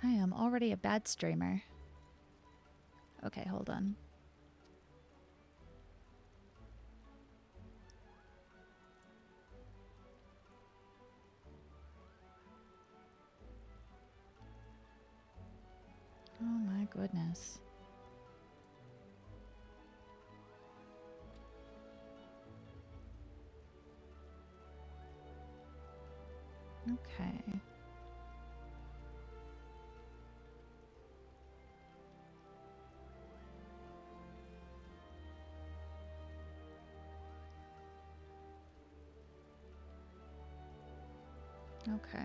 I am already a bad streamer. Okay, hold on. Oh my goodness. Okay. Okay.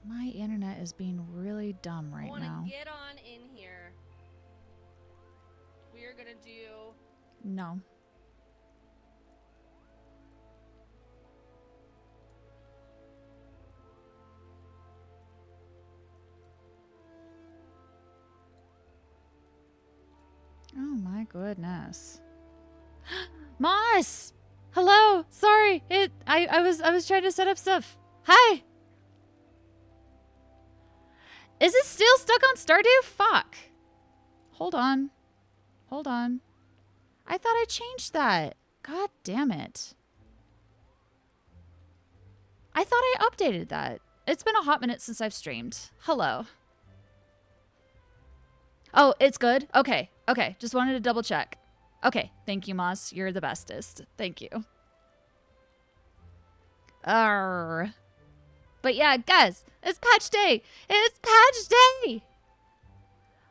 My internet is being really dumb right now. I want to get on in here. We are going to do... No. Oh my goodness. Moss! Hello! Sorry! I was trying to set up stuff. Hi! Is it still stuck on Stardew? Fuck. Hold on. Hold on. I thought I changed that. God damn it. I thought I updated that. It's been a hot minute since I've streamed. Hello. Oh, it's good? Okay. Okay. Just wanted to double check. Okay. Thank you, Moss. You're the bestest. Thank you. Arr. But yeah, guys, it's patch day. It's patch day.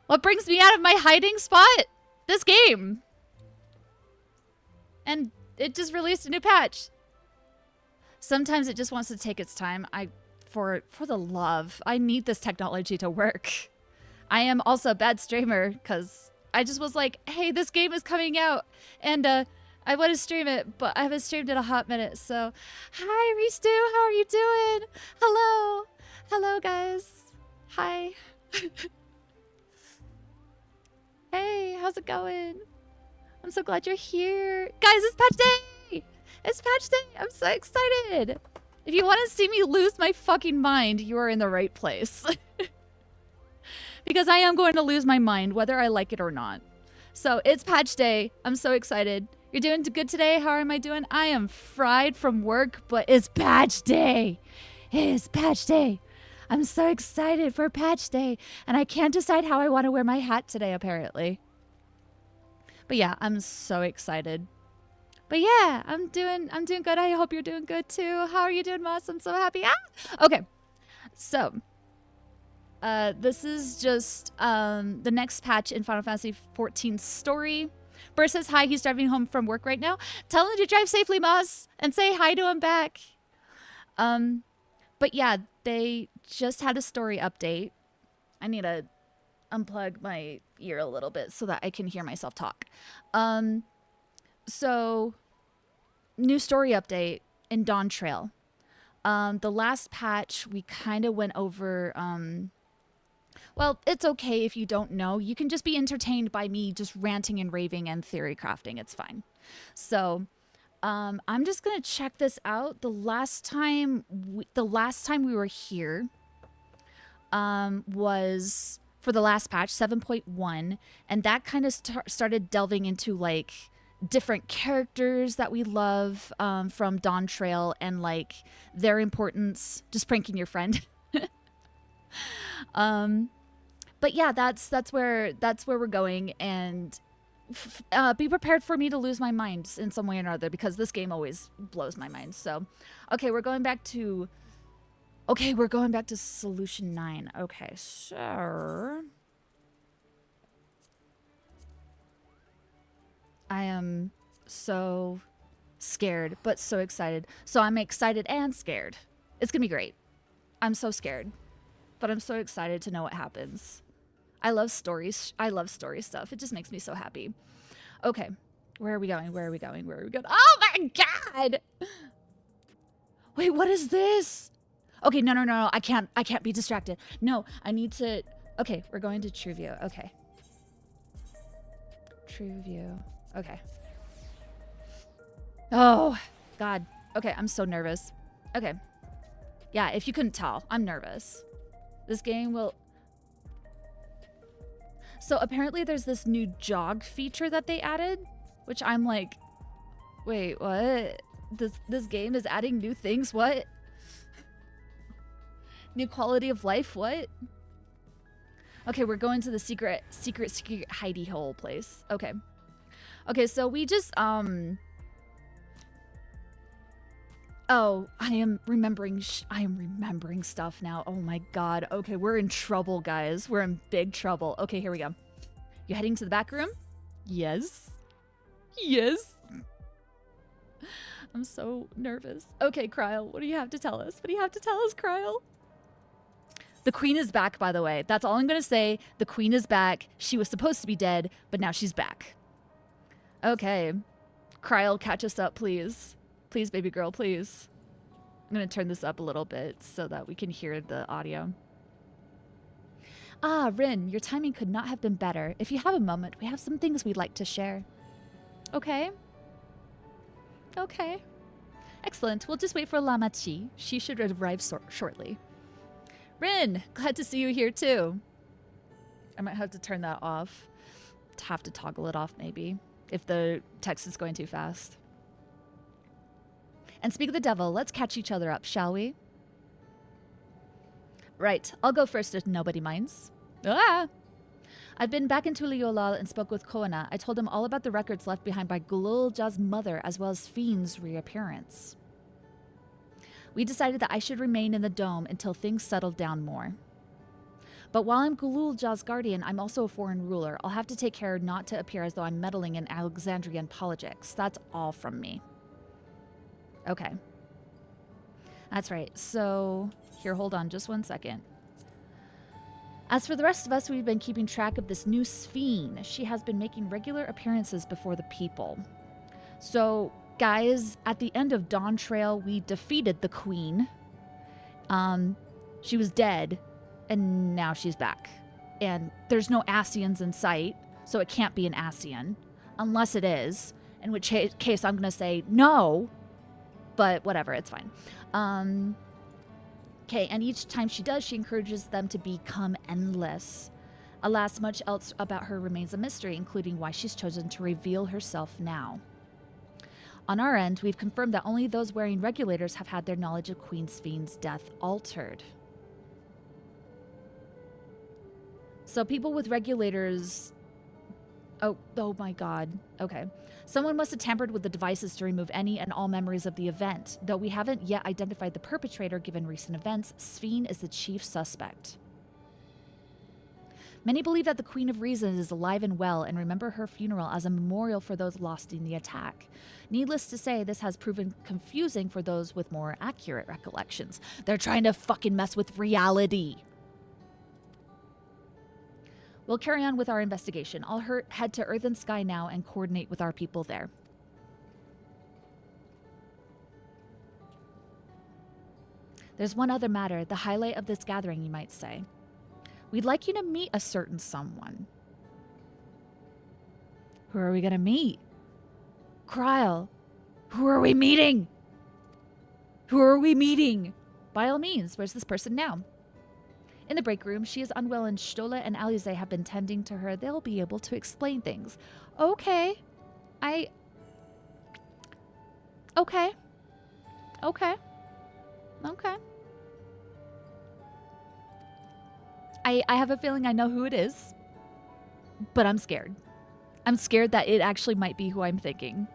What brings me out of my hiding spot? This game. And it just released a new patch. Sometimes it just wants to take its time. For the love, I need this technology to work. I am also a bad streamer because I just was like, hey, this game is coming out and I want to stream it, but I haven't streamed in a hot minute. So, hi, Restu, how are you doing? Hello. Hello, guys. Hi. Hey, how's it going? I'm so glad you're here. Guys, it's patch day. It's patch day. I'm so excited. If you want to see me lose my fucking mind, you are in the right place. Because I am going to lose my mind, whether I like it or not. So it's patch day. I'm so excited. You're doing good today? How am I doing? I am fried from work, but it's patch day. It is patch day. I'm so excited for patch day. And I can't decide how I want to wear my hat today, apparently. But yeah, I'm so excited. But yeah, I'm doing good. I hope you're doing good too. How are you doing, Moss? I'm so happy. Ah! Okay. So, this is just the next patch in Final Fantasy XIV story. Burr says hi. He's driving home from work right now. Tell him to drive safely, Moss, and say hi to him back. But yeah, they just had a story update. I need to unplug my ear a little bit so that I can hear myself talk. So, new story update in Dawn Trail. The last patch, we kind of went over... well, it's okay if you don't know. You can just be entertained by me just ranting and raving and theory crafting. It's fine. So, I'm just gonna check this out. The last time we were here, was for the last patch 7.1, and that kind of started delving into like different characters that we love from Dawn Trail and like their importance. Just pranking your friend. But yeah, that's where we're going, and be prepared for me to lose my mind in some way or another because this game always blows my mind. So, okay, we're going back to Solution 9. Okay, so I am so scared, but so excited. So I'm excited and scared. It's gonna be great. I'm so scared, but I'm so excited to know what happens. I love stories. I love story stuff. It just makes me so happy. Okay, where are we going? Where are we going? Where are we going? Oh my god! Wait, what is this? Okay, no. I can't be distracted. No, I need to. Okay, we're going to True View. Okay. True View. Okay. Oh, God. Okay, I'm so nervous. Okay. Yeah, if you couldn't tell, I'm nervous. This game will... So apparently there's this new jog feature that they added, which I'm like, wait, what? This game is adding new things? What? New quality of life? What? Okay, we're going to the secret hidey hole place. Okay. Okay, so we just, Oh, I am remembering stuff now. Oh my God. Okay, we're in trouble, guys. We're in big trouble. Okay, here we go. You heading to the back room? Yes. Yes. I'm so nervous. Okay, Kryl, what do you have to tell us? What do you have to tell us, Kryl? The queen is back, by the way. That's all I'm going to say. The queen is back. She was supposed to be dead, but now she's back. Okay. Kryl, catch us up, please. Please, baby girl, please. I'm going to turn this up a little bit so that we can hear the audio. Ah, Rin, your timing could not have been better. If you have a moment, we have some things we'd like to share. Okay. Okay. Excellent. We'll just wait for Lama Chi. She should arrive shortly. Rin, glad to see you here too. I might have to turn that off. Have to toggle it off maybe if the text is going too fast. And speak of the devil, let's catch each other up, shall we? Right, I'll go first if nobody minds. Ah! I've been back into Leolal and spoke with Koana. I told him all about the records left behind by Gululja's mother as well as Fiend's reappearance. We decided that I should remain in the dome until things settled down more. But while I'm Gululja's guardian, I'm also a foreign ruler. I'll have to take care not to appear as though I'm meddling in Alexandrian politics. That's all from me. Okay. That's right. So, here, hold on just one second. As for the rest of us, we've been keeping track of this new Sphene. She has been making regular appearances before the people. So, guys, at the end of Dawn Trail, we defeated the queen. She was dead, and now she's back. And there's no Ascians in sight, so it can't be an Ascian. Unless it is, in which case I'm going to say no. But whatever, it's fine. Okay, and each time she does, she encourages them to become endless. Alas, much else about her remains a mystery, including why she's chosen to reveal herself now. On our end, we've confirmed that only those wearing regulators have had their knowledge of Queen Sphene's death altered. So people with regulators... Oh my God. Okay. Someone must have tampered with the devices to remove any and all memories of the event. Though we haven't yet identified the perpetrator given recent events, Sphene is the chief suspect. Many believe that the Queen of Reason is alive and well and remember her funeral as a memorial for those lost in the attack. Needless to say, this has proven confusing for those with more accurate recollections. They're trying to fucking mess with reality. We'll carry on with our investigation. I'll head to Earth and Sky now and coordinate with our people there. There's one other matter, the highlight of this gathering, you might say. We'd like you to meet a certain someone. Who are we going to meet? Kryl, who are we meeting? Who are we meeting? By all means, where's this person now? In the break room, she is unwell and Stola and Alize have been tending to her. They'll be able to explain things. Okay. Okay. I have a feeling I know who it is, but I'm scared. I'm scared that it actually might be who I'm thinking.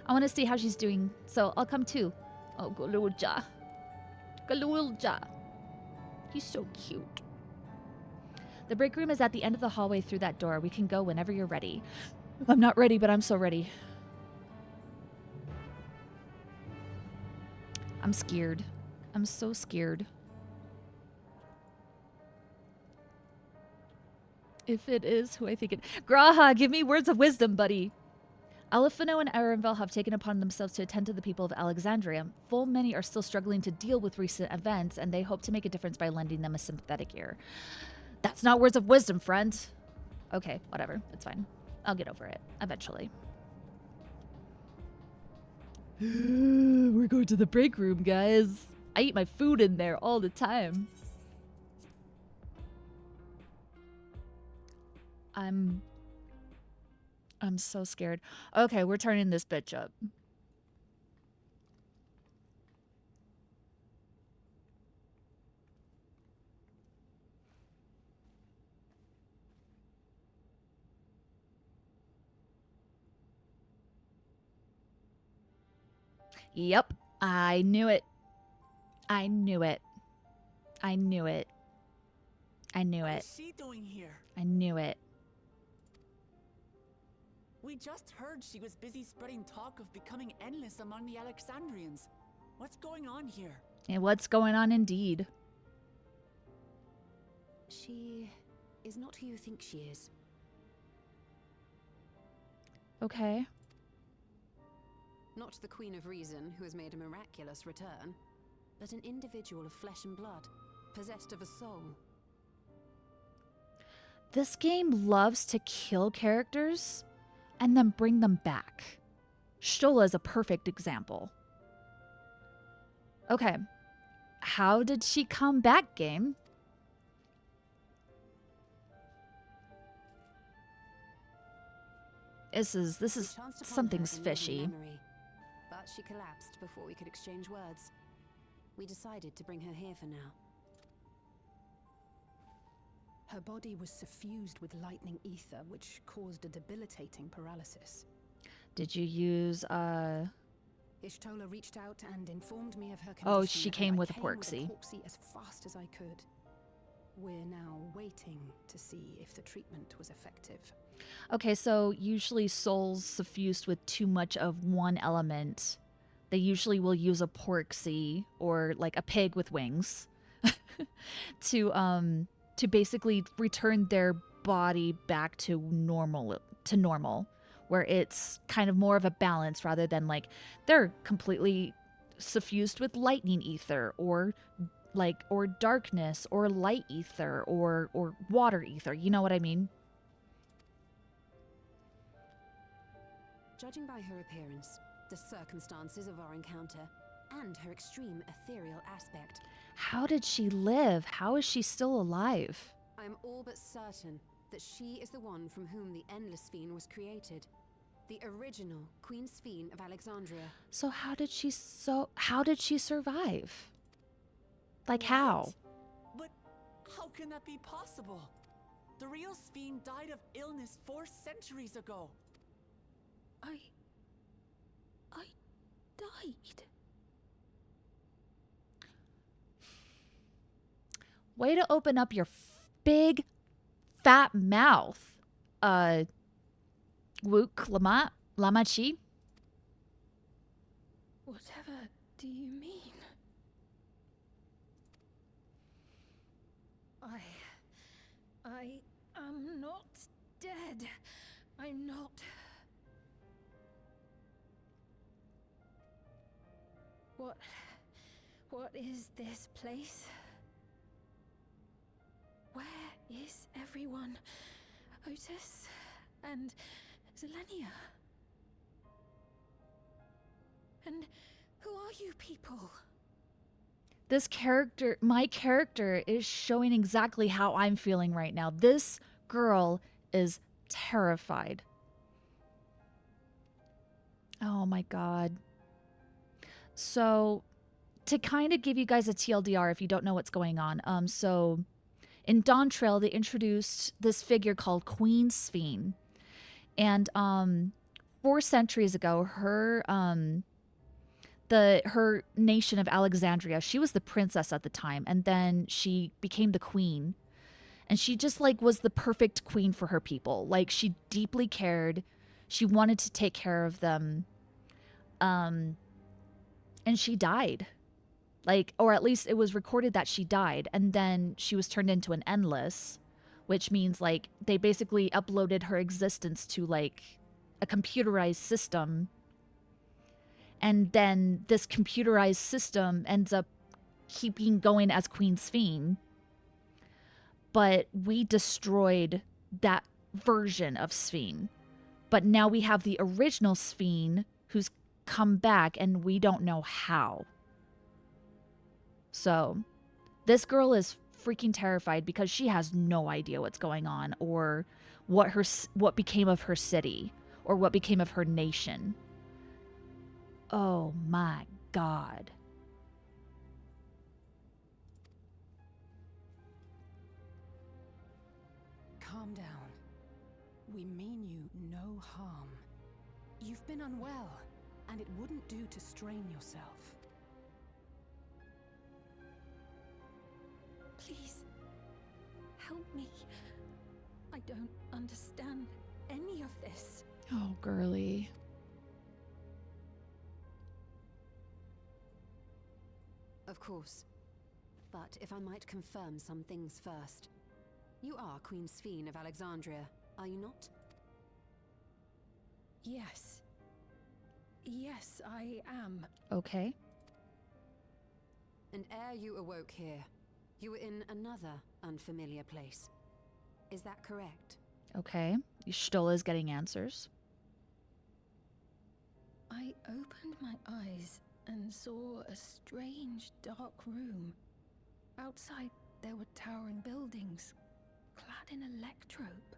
I want to see how she's doing, so I'll come too. Oh, Gululja. Gululja. He's so cute. The break room is at the end of the hallway through that door. We can go whenever you're ready. I'm not ready, but I'm so ready. I'm scared. I'm so scared. If it is who I think it... Graha, give me words of wisdom, buddy. Alifano and Arenville have taken upon themselves to attend to the people of Alexandria. Full many are still struggling to deal with recent events, and they hope to make a difference by lending them a sympathetic ear. That's not words of wisdom, friend. Okay, whatever. It's fine. I'll get over it eventually. We're going to the break room, guys. I eat my food in there all the time. I'm so scared. Okay, we're turning this bitch up. Yep, I knew it. I knew it. I knew it. I knew What it. is she doing here? I knew it. We just heard she was busy spreading talk of becoming endless among the Alexandrians. What's going on here? And what's going on indeed? She is not who you think she is. Okay. Not the Queen of Reason, who has made a miraculous return, but an individual of flesh and blood, possessed of a soul. This game loves to kill characters and then bring them back. Stola is a perfect example. Okay. How did she come back, game? This is We chanced upon her something's in living fishy. memory, but she collapsed before we could exchange words. We decided to bring her here for now. Her body was suffused with lightning ether, which caused a debilitating paralysis. Did you use Ishtola reached out and informed me of her condition. Oh, she and came I with a came porksy. As fast as I could. We're now waiting to see if the treatment was effective. Okay, so usually souls suffused with too much of one element, they usually will use a porksy or like a pig with wings to basically return their body back to normal, where it's kind of more of a balance rather than like they're completely suffused with lightning ether or darkness or light ether or water ether. You know what I mean? Judging by her appearance, the circumstances of our encounter, and her extreme ethereal aspect, How did she live? How is she still alive? I am all but certain that she is the one from whom the Endless Fiend was created. The original Queen Sphene of Alexandria. So how did she survive? Like how? But how can that be possible? The real Sphene died of illness 4 centuries ago. I died. Way to open up your big fat mouth. Wook Lamachi. Whatever do you mean? I am not dead. I'm not. What is this place? Where is everyone? Otis and Zelenia? And who are you people? My character is showing exactly how I'm feeling right now. This girl is terrified. Oh my god. So, to kind of give you guys a TLDR if you don't know what's going on. So in Dawntrail, they introduced this figure called Queen Sphene. And 4 centuries ago, her nation of Alexandria, she was the princess at the time, and then she became the queen. And she just was the perfect queen for her people. Like, she deeply cared. She wanted to take care of them. And she died. Or at least it was recorded that she died, and then she was turned into an endless, which means they basically uploaded her existence to a computerized system. And then this computerized system ends up keeping going as Queen Sphene. But we destroyed that version of Sphene. But now we have the original Sphene who's come back, and we don't know how. So this girl is freaking terrified because she has no idea what's going on, or what became of her city, or what became of her nation. Oh my God. Calm down. We mean you no harm. You've been unwell, and it wouldn't do to strain yourself. Please, help me. I don't understand any of this. Oh, girly. Of course. But if I might confirm some things first. You are Queen Sphene of Alexandria, are you not? Yes. Yes, I am. Okay. And ere you awoke here, you were in another unfamiliar place. Is that correct? Okay. Stola is getting answers. I opened my eyes and saw a strange, dark room. Outside, there were towering buildings, clad in electrope.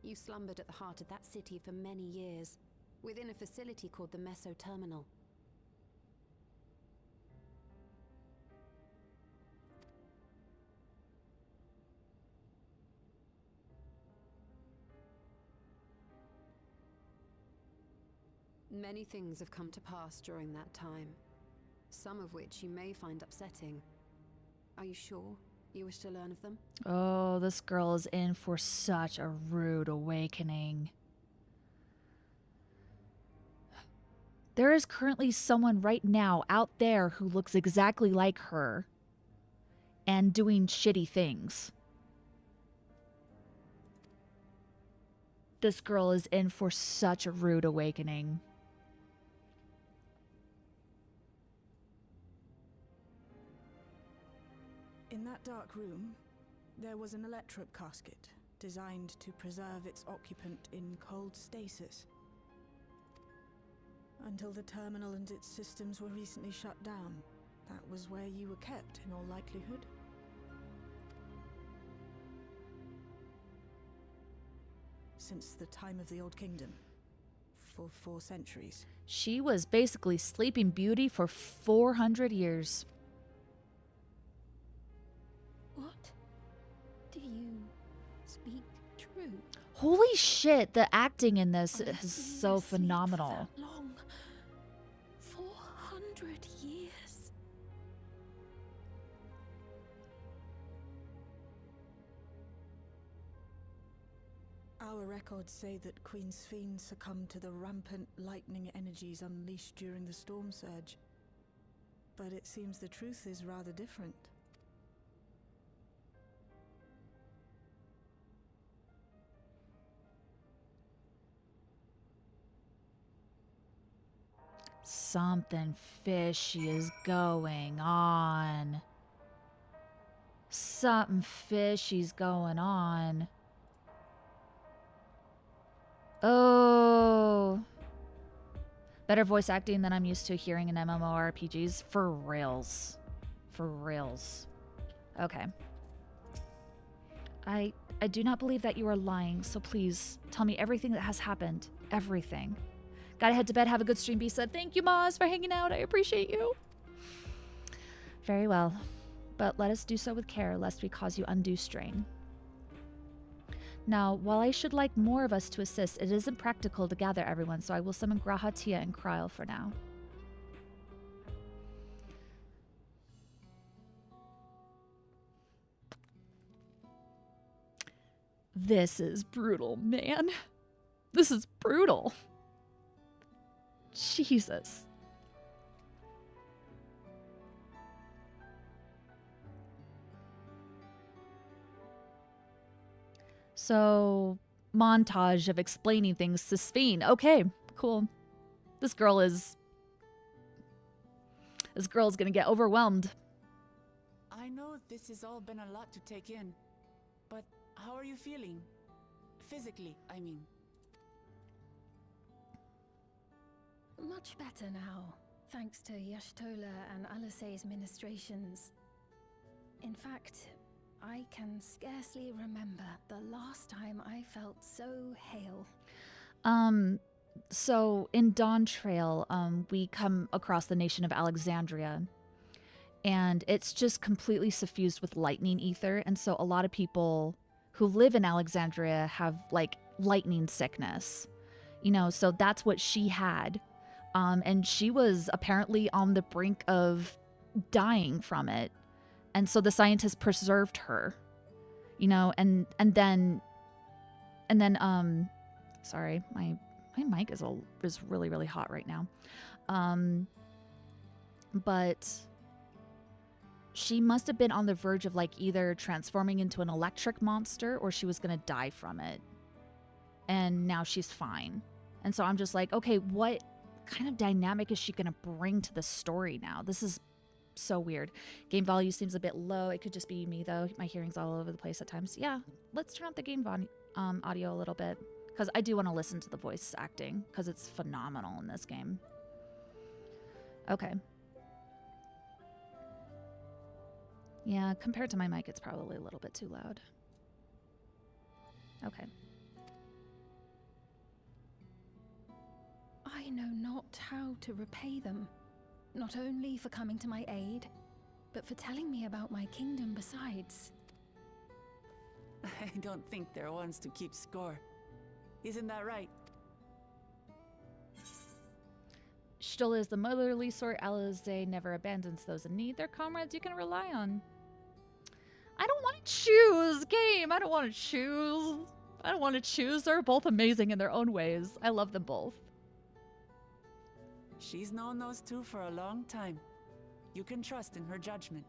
You slumbered at the heart of that city for many years, within a facility called the Meso Terminal. Many things have come to pass during that time, some of which you may find upsetting. Are you sure you wish to learn of them? Oh, this girl is in for such a rude awakening. There is currently someone right now out there who looks exactly like her and doing shitty things. This girl is in for such a rude awakening. In that dark room, there was an electrope casket designed to preserve its occupant in cold stasis. Until the terminal and its systems were recently shut down, that was where you were kept in all likelihood. Since the time of the Old Kingdom, for 4 centuries. She was basically Sleeping Beauty for 400 years. What? Do you speak true? Holy shit, the acting in this I've is been so asleep for phenomenal. that long. 400 years. Our records say that Queen Sphene succumbed to the rampant lightning energies unleashed during the storm surge. But it seems the truth is rather different. Something fishy is going on. Something fishy's going on. Oh. Better voice acting than I'm used to hearing in MMORPGs. For reals. For reals. Okay. I do not believe that you are lying, so please tell me everything that has happened. Everything. Gotta head to bed. Have a good stream, Bisa. Thank you, Moz, for hanging out. I appreciate you. Very well. But let us do so with care, lest we cause you undue strain. Now, while I should like more of us to assist, it isn't practical to gather everyone, so I will summon Graha, Tia, and Kryl for now. This is brutal, man. This is brutal. Jesus. So, montage of explaining things to Sphene. Okay, cool. This girl's gonna get overwhelmed. I know this has all been a lot to take in, but how are you feeling? Physically, I mean. Much better now, thanks to Y'shtola and Alisei's ministrations. In fact, I can scarcely remember the last time I felt so hale. So in Dawn Trail, we come across the nation of Alexandria, and it's just completely suffused with lightning ether, and so a lot of people who live in Alexandria have like lightning sickness, you know, so that's what she had. And she was apparently on the brink of dying from it. And so the scientists preserved her, you know, and then sorry, my mic is really, really hot right now. But she must have been on the verge of like either transforming into an electric monster or she was going to die from it. And now she's fine. And so I'm just like, okay, what kind of dynamic is she going to bring to the story now? This is so weird. Game volume seems a bit low. It could just be me though. My hearing's all over the place at times. Yeah, let's turn up the game audio a little bit, because I do want to listen to the voice acting because it's phenomenal in this game. Okay. Yeah, compared to my mic, it's probably a little bit too loud. Okay. I know not how to repay them, not only for coming to my aid, but for telling me about my kingdom besides. I don't think they're ones to keep score. Isn't that right? Y'shtola is the motherly sort. Alizé never abandons those in need. They're comrades you can rely on. I don't want to choose, game. I don't want to choose. I don't want to choose. They're both amazing in their own ways. I love them both. She's known those two for a long time. You can trust in her judgment.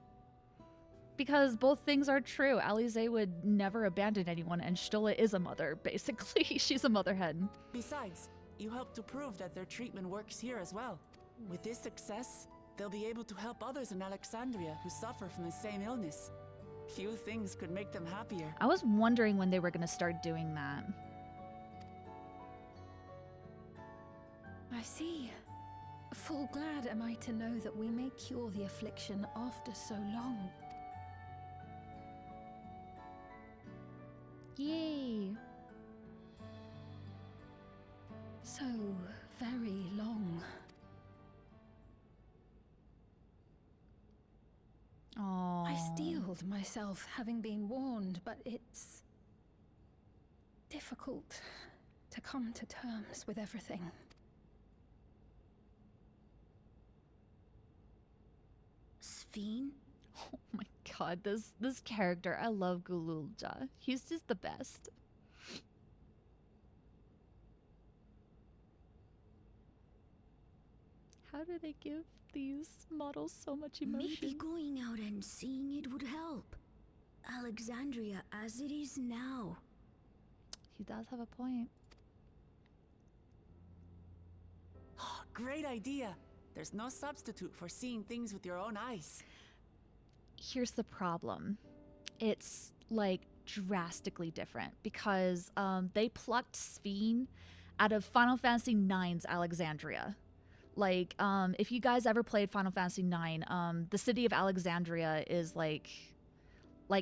Because both things are true. Alizé would never abandon anyone, and Y'shtola is a mother, basically. She's a mother hen. Besides, you help to prove that their treatment works here as well. With this success, they'll be able to help others in Alexandria who suffer from the same illness. Few things could make them happier. I was wondering when they were going to start doing that. I see. Full glad am I to know that we may cure the affliction after so long. Yay. So very long. Oh. I steeled myself having been warned, but it's difficult to come to terms with everything. Sphene? Oh my god, this character. I love Gululja. He's just the best. How do they give these models so much emotion? Maybe going out and seeing it would help. Alexandria as it is now. He does have a point. Great idea. There's no substitute for seeing things with your own eyes. Here's the problem. It's like drastically different because they plucked Sphene out of Final Fantasy IX's Alexandria. Like, if you guys ever played Final Fantasy IX, the city of Alexandria is like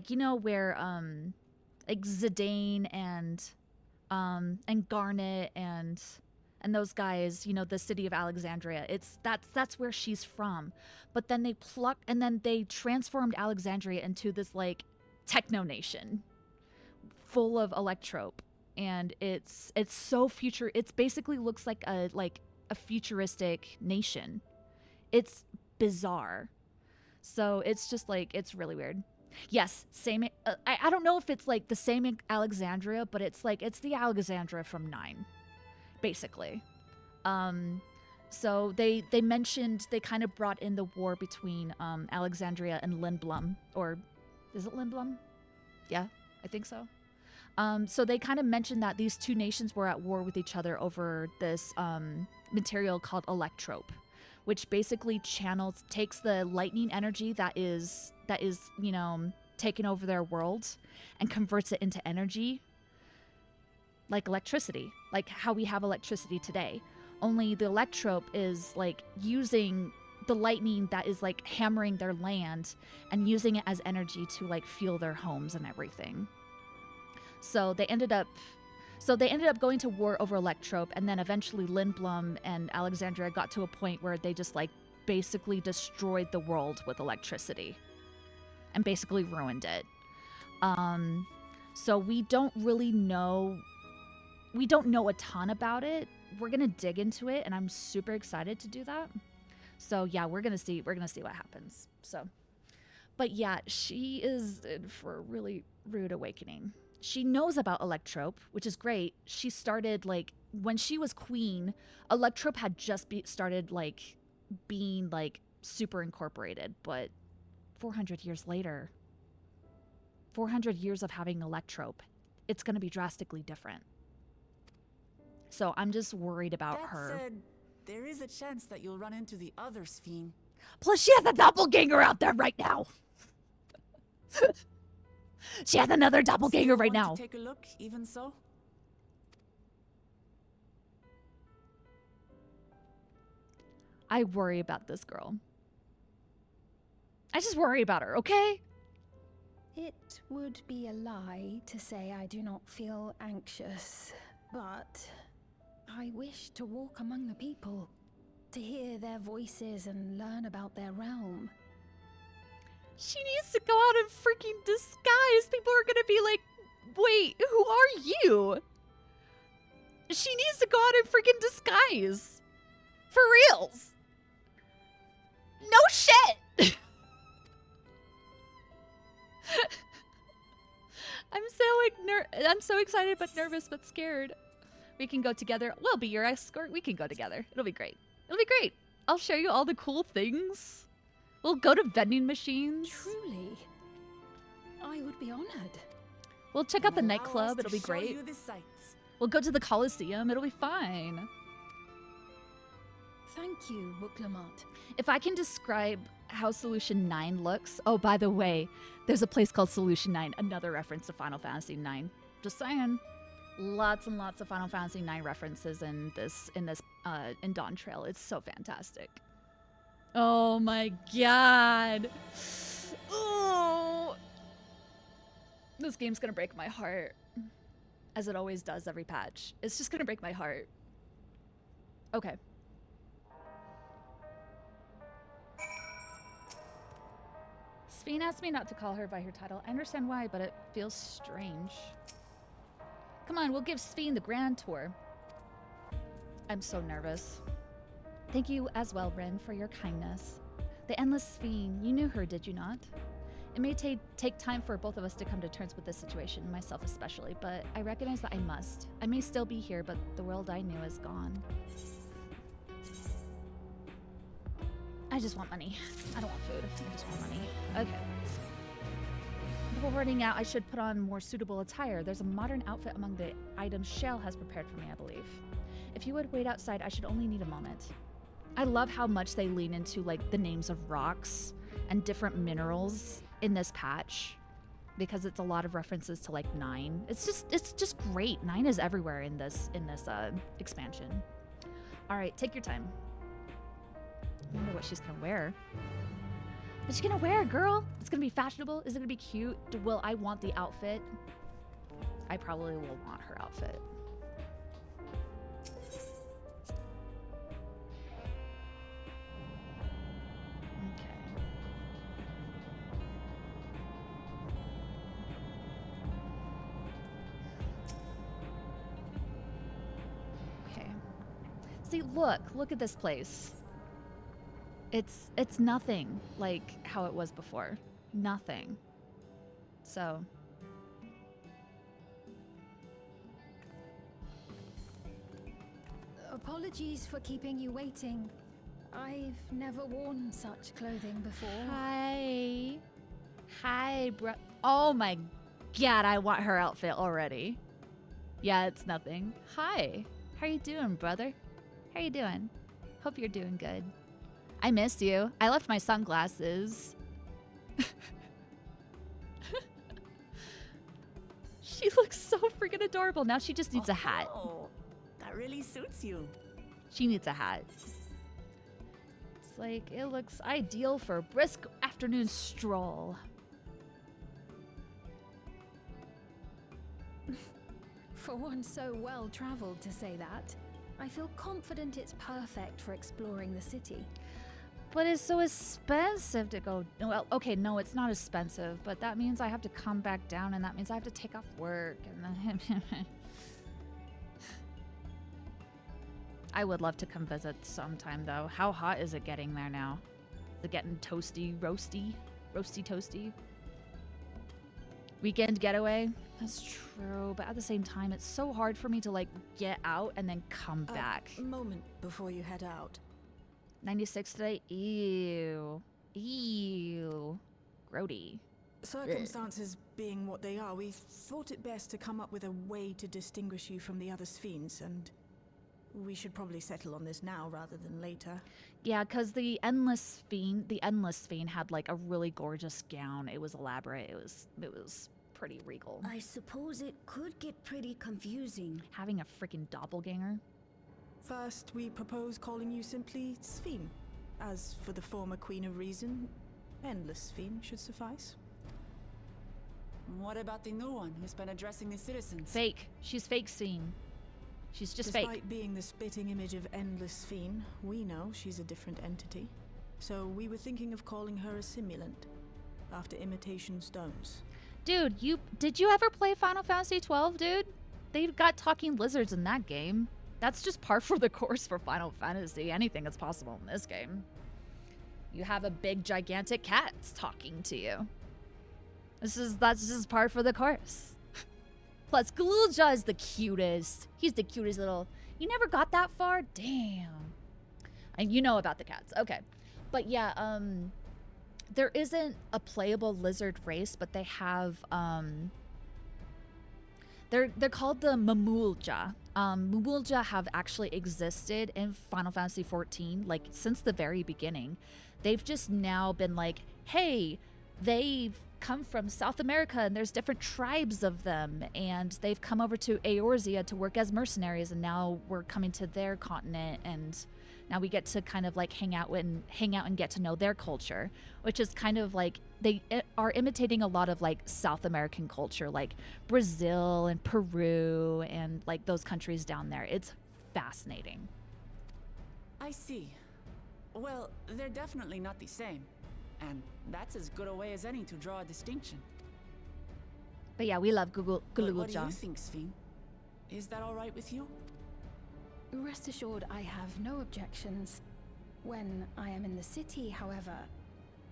you know where like Zidane and Garnet and those guys, you know, the city of Alexandria. That's where she's from. But then they plucked and then they transformed Alexandria into this like techno nation full of electrope, and it's so future. It's basically looks like a futuristic nation. It's bizarre. So it's just like, it's really weird. Yes, same. I don't know if it's like the same Alexandria, but it's like, it's the Alexandria from 9, basically. So they mentioned, they kind of brought in the war between Alexandria and Lindblum, or is it Lindblum? Yeah, I think so. So they kind of mentioned that these two nations were at war with each other over this material called electrope, which basically takes the lightning energy that is taking over their world and converts it into energy, like electricity, like how we have electricity today. Only the electrope is like using the lightning that is like hammering their land and using it as energy to like fuel their homes and everything. So they ended up going to war over electrope, and then eventually Lindblum and Alexandria got to a point where they just like basically destroyed the world with electricity and basically ruined it. So we don't really know. We don't know a ton about it. We're gonna dig into it, and I'm super excited to do that. So yeah, we're gonna see what happens. So, but yeah, she is in for a really rude awakening. She knows about electrope, which is great. She started like when she was queen, electrope had just started like being like super incorporated, but 400 years later, 400 years of having electrope, it's gonna be drastically different. So I'm just worried about her. That said, there is a chance that you'll run into the other Sphene. Plus, she has a doppelganger out there right now. She has another doppelganger right now. Take a look, even so. I worry about this girl. I just worry about her, okay? It would be a lie to say I do not feel anxious, but I wish to walk among the people, to hear their voices and learn about their realm. She needs to go out in freaking disguise. People are gonna be like, wait, who are you? She needs to go out in freaking disguise. For reals. No shit. I'm so excited but nervous but scared. We can go together. We'll be your escort. We can go together. It'll be great. It'll be great. I'll show you all the cool things. We'll go to vending machines. Truly, I would be honored. We'll check out the Allow us nightclub. to It'll be show great. you the sights. We'll go to the Coliseum. It'll be fine. Thank you, Wuklamot. If I can describe how Solution 9 looks... Oh, by the way, there's a place called Solution 9. Another reference to Final Fantasy 9. Just saying. Lots and lots of Final Fantasy 9 references in Dawn Trail. It's so fantastic. Oh my god. Oh. This game's gonna break my heart. As it always does every patch. It's just gonna break my heart. Okay. Sphene asked me not to call her by her title. I understand why, but it feels strange. Come on, we'll give Sphene the grand tour. I'm so nervous. Thank you as well, Rin, for your kindness. The Endless Sphene, you knew her, did you not? It may take time for both of us to come to terms with this situation, myself especially, but I recognize that I must. I may still be here, but the world I knew is gone. I just want money. I don't want food. I just want money. Okay. Before running out, I should put on more suitable attire. There's a modern outfit among the items Shale has prepared for me, I believe. If you would wait outside, I should only need a moment. I love how much they lean into like the names of rocks and different minerals in this patch, because it's a lot of references to like 9. It's just great. 9 is everywhere in this expansion. All right, take your time. I wonder what she's gonna wear. What's she gonna wear, girl? It's gonna be fashionable. Is it gonna be cute? Will I want the outfit? I probably will want her outfit. Okay. See, look at this place. It's nothing like how it was before. Nothing. So. Apologies for keeping you waiting. I've never worn such clothing before. Hi. Hi, bro. Oh my God, I want her outfit already. Yeah, it's nothing. Hi. How you doing, brother? How you doing? Hope you're doing good. I miss you. I left my sunglasses. She looks so freaking adorable. Now she just needs a hat. Oh, that really suits you. She needs a hat. It's like, it looks ideal for a brisk afternoon stroll. For one so well traveled to say that, I feel confident it's perfect for exploring the city. But it's so expensive to go. Well, okay, no, it's not expensive, but that means I have to come back down, and that means I have to take off work. And then I would love to come visit sometime, though. How hot is it getting there now? Is it getting toasty, roasty, toasty? Weekend getaway? That's true, but at the same time, it's so hard for me to, like, get out and then come back. A moment before you head out. 96 today? Ew. Ew. Grody. Circumstances being what they are, we thought it best to come up with a way to distinguish you from the other Sphenes, and we should probably settle on this now rather than later. Yeah, because the Endless Fiend had, like, a really gorgeous gown. It was elaborate. It was pretty regal. I suppose it could get pretty confusing. Having a freaking doppelganger? First, we propose calling you simply Sphene. As for the former Queen of Reason, Endless Sphene should suffice. What about the new one who's been addressing the citizens? Fake. She's fake scene. She's just Despite fake. being the spitting image of Endless Sphene, we know she's a different entity. So we were thinking of calling her a simulant, after Imitation Stones. Dude, did you ever play Final Fantasy 12, dude? They've got talking lizards in that game. That's just par for the course for Final Fantasy. Anything is possible in this game. You have a big, gigantic cat talking to you. That's just par for the course. Plus, Galulja is the cutest. He's the cutest little... You never got that far? Damn. And you know about the cats. Okay. But yeah, there isn't a playable lizard race, but they have, They're called the Mamulja. Mamulja have actually existed in Final Fantasy XIV, like, since the very beginning. They've just now been like, hey, they've come from South America, and there's different tribes of them, and they've come over to Eorzea to work as mercenaries, and now we're coming to their continent, and now we get to kind of like hang out and get to know their culture, which is kind of like they are imitating a lot of like South American culture, like Brazil and Peru and like those countries down there. It's fascinating. I see. Well, they're definitely not the same. And that's as good a way as any to draw a distinction. But yeah, we love But what do you Galulja. think, Sphene? Is that all right with you? Rest assured, I have no objections. When I am in the city, however,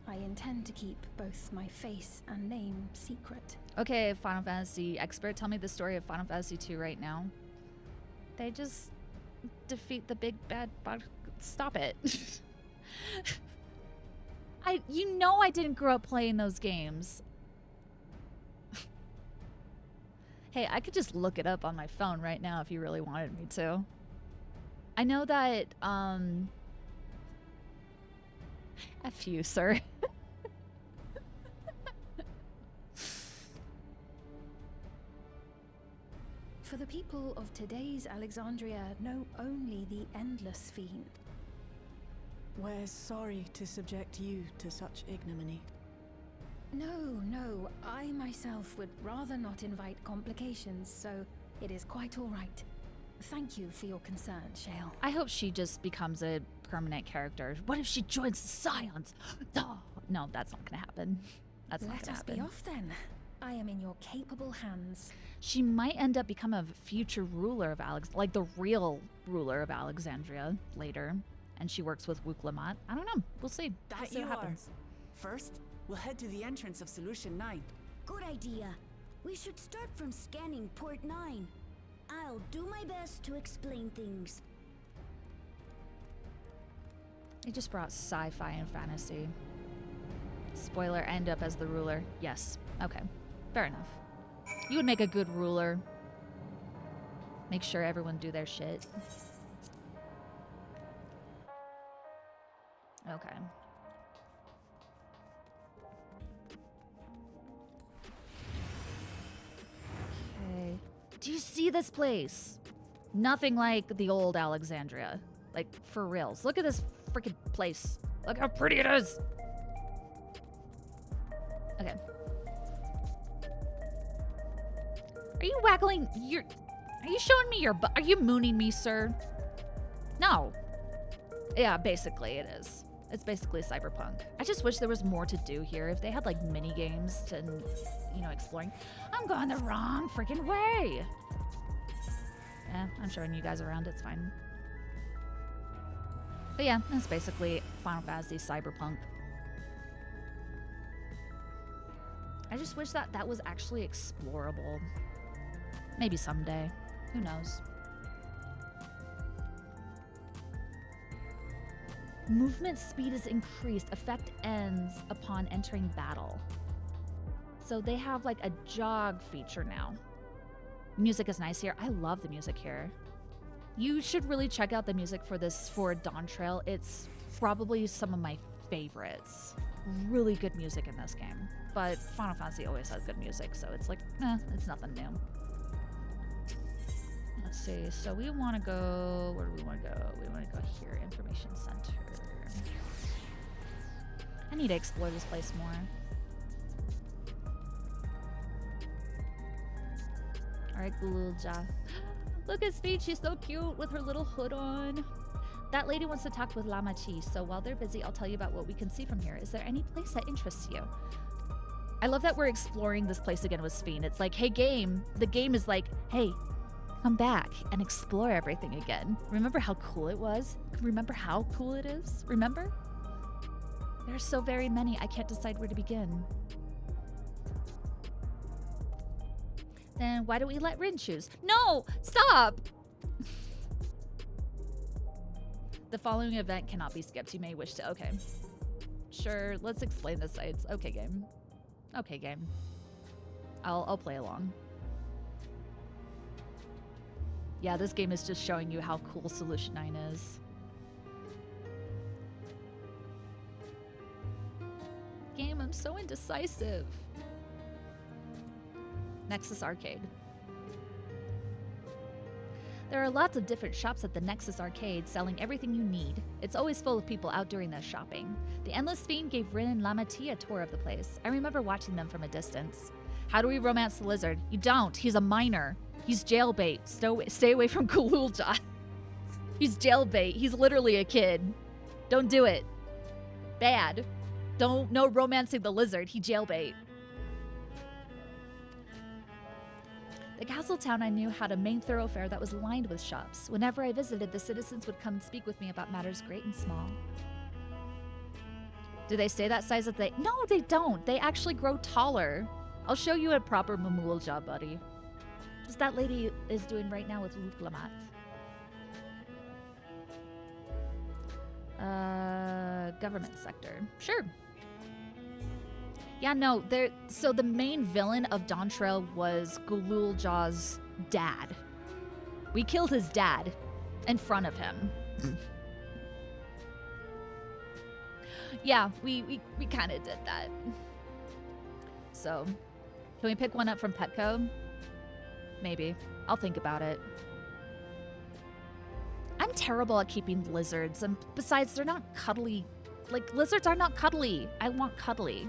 I intend to keep both my face and name secret. Okay, Final Fantasy expert, tell me the story of Final Fantasy 2 right now. They just defeat the big bad bug. Stop it. You know I didn't grow up playing those games. Hey, I could just look it up on my phone right now if you really wanted me to. I know that, F you, sir. For the people of today's Alexandria know only the Endless Fiend. We're sorry to subject you to such ignominy. No, I myself would rather not invite complications, so it is quite all right. Thank you for your concern, Shale. I hope she just becomes a permanent character. What if she joins the Scions? Oh, no, that's not gonna happen. That's not Let gonna us happen. be off then. I am in your capable hands. She might end up becoming a future ruler of like the real ruler of Alexandria later. And she works with Wuk Lamat. I don't know. We'll see. We'll That see you what happens. are. First, we'll head to the entrance of Solution 9. Good idea. We should start from scanning Port 9. I'll do my best to explain things. They just brought sci-fi and fantasy. Spoiler, end up as the ruler. Yes. Okay. Fair enough. You would make a good ruler. Make sure everyone do their shit. Okay. Okay. Do you see this place? Nothing like the old Alexandria. Like, for reals. Look at this freaking place. Look how pretty it is. Okay. Are you waggling your... Are you showing me your butt? Are you mooning me, sir? No. Yeah, basically it is. It's basically Cyberpunk. I just wish there was more to do here. If they had, like, mini games to, you know, exploring. I'm going the wrong freaking way. Yeah, I'm showing you guys around. It's fine. But yeah, that's basically Final Fantasy Cyberpunk. I just wish that that was actually explorable. Maybe someday. Who knows? Movement speed is increased. Effect ends upon entering battle. So they have like a jog feature now. Music is nice here. I love the music here. You should really check out the music for this for Dawntrail. It's probably some of my favorites. Really good music in this game. But Final Fantasy always has good music, so it's like, it's nothing new. Let's see. So we want to go... Where do we want to go? We want to go here. Information Center. I need to explore this place more. Alright, Gululja. Look at Speed. She's so cute with her little hood on. That lady wants to talk with Lama Chi, so while they're busy, I'll tell you about what we can see from here. Is there any place that interests you? I love that we're exploring this place again with Sphene. It's like, hey, game. The game is like, hey, come back and explore everything again. Remember how cool it was? Remember how cool it is? Remember? There are so very many, I can't decide where to begin. Then why don't we let Rin choose? No! Stop! The following event cannot be skipped. You may wish to... Okay. Sure, let's explain the sites. Okay, game. Okay, game. I'll play along. Yeah, this game is just showing you how cool Solution 9 is. Game, I'm so indecisive. Nexus Arcade. There are lots of different shops at the Nexus Arcade selling everything you need. It's always full of people out doing their shopping. The Endless Fiend gave Rin and Lama Chi a tour of the place. I remember watching them from a distance. How do we romance the lizard? You don't. He's a minor. He's jailbait. Stay away from Gululja. He's jailbait. He's literally a kid. Don't do it. Bad. No romancing the lizard. He jailbait. The castle town I knew had a main thoroughfare that was lined with shops. Whenever I visited, the citizens would come and speak with me about matters great and small. Do they stay that size? No, they don't. They actually grow taller. I'll show you a proper Mamulja, buddy. Just that lady is doing right now with Luke Lamat. Government sector. Sure. Yeah, no, so the main villain of Dawntrail was Gululja's dad. We killed his dad in front of him. Yeah, we kind of did that. So, can we pick one up from Petco? Maybe. I'll think about it. I'm terrible at keeping lizards, and besides, they're not cuddly. Like, lizards are not cuddly. I want cuddly.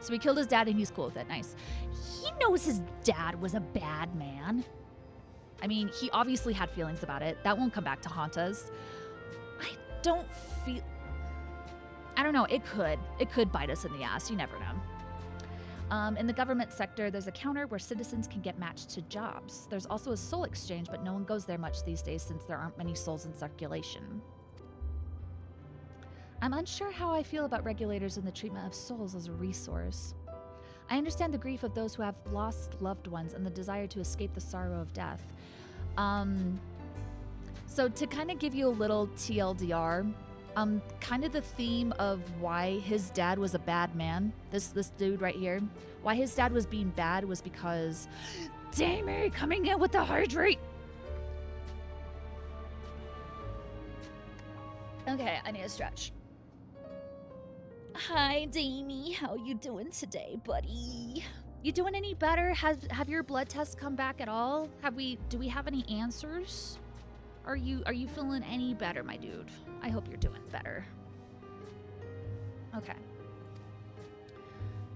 So we killed his dad and he's cool with it. Nice. He knows his dad was a bad man. I mean, he obviously had feelings about it. That won't come back to haunt us. I don't feel... I don't know. It could. It could bite us in the ass. You never know. In the government sector, there's a counter where citizens can get matched to jobs. There's also a soul exchange, but no one goes there much these days since there aren't many souls in circulation. I'm unsure how I feel about regulators and the treatment of souls as a resource. I understand the grief of those who have lost loved ones and the desire to escape the sorrow of death. So to kind of give you a little TLDR, kind of the theme of why his dad was a bad man. This dude right here. Why his dad was being bad was because Damie coming in with the hydrate. Okay, I need a stretch. Hi, Damie. How you doing today, buddy? You doing any better? Have your blood tests come back at all? Do we have any answers? Are you feeling any better, my dude? I hope you're doing better. Okay.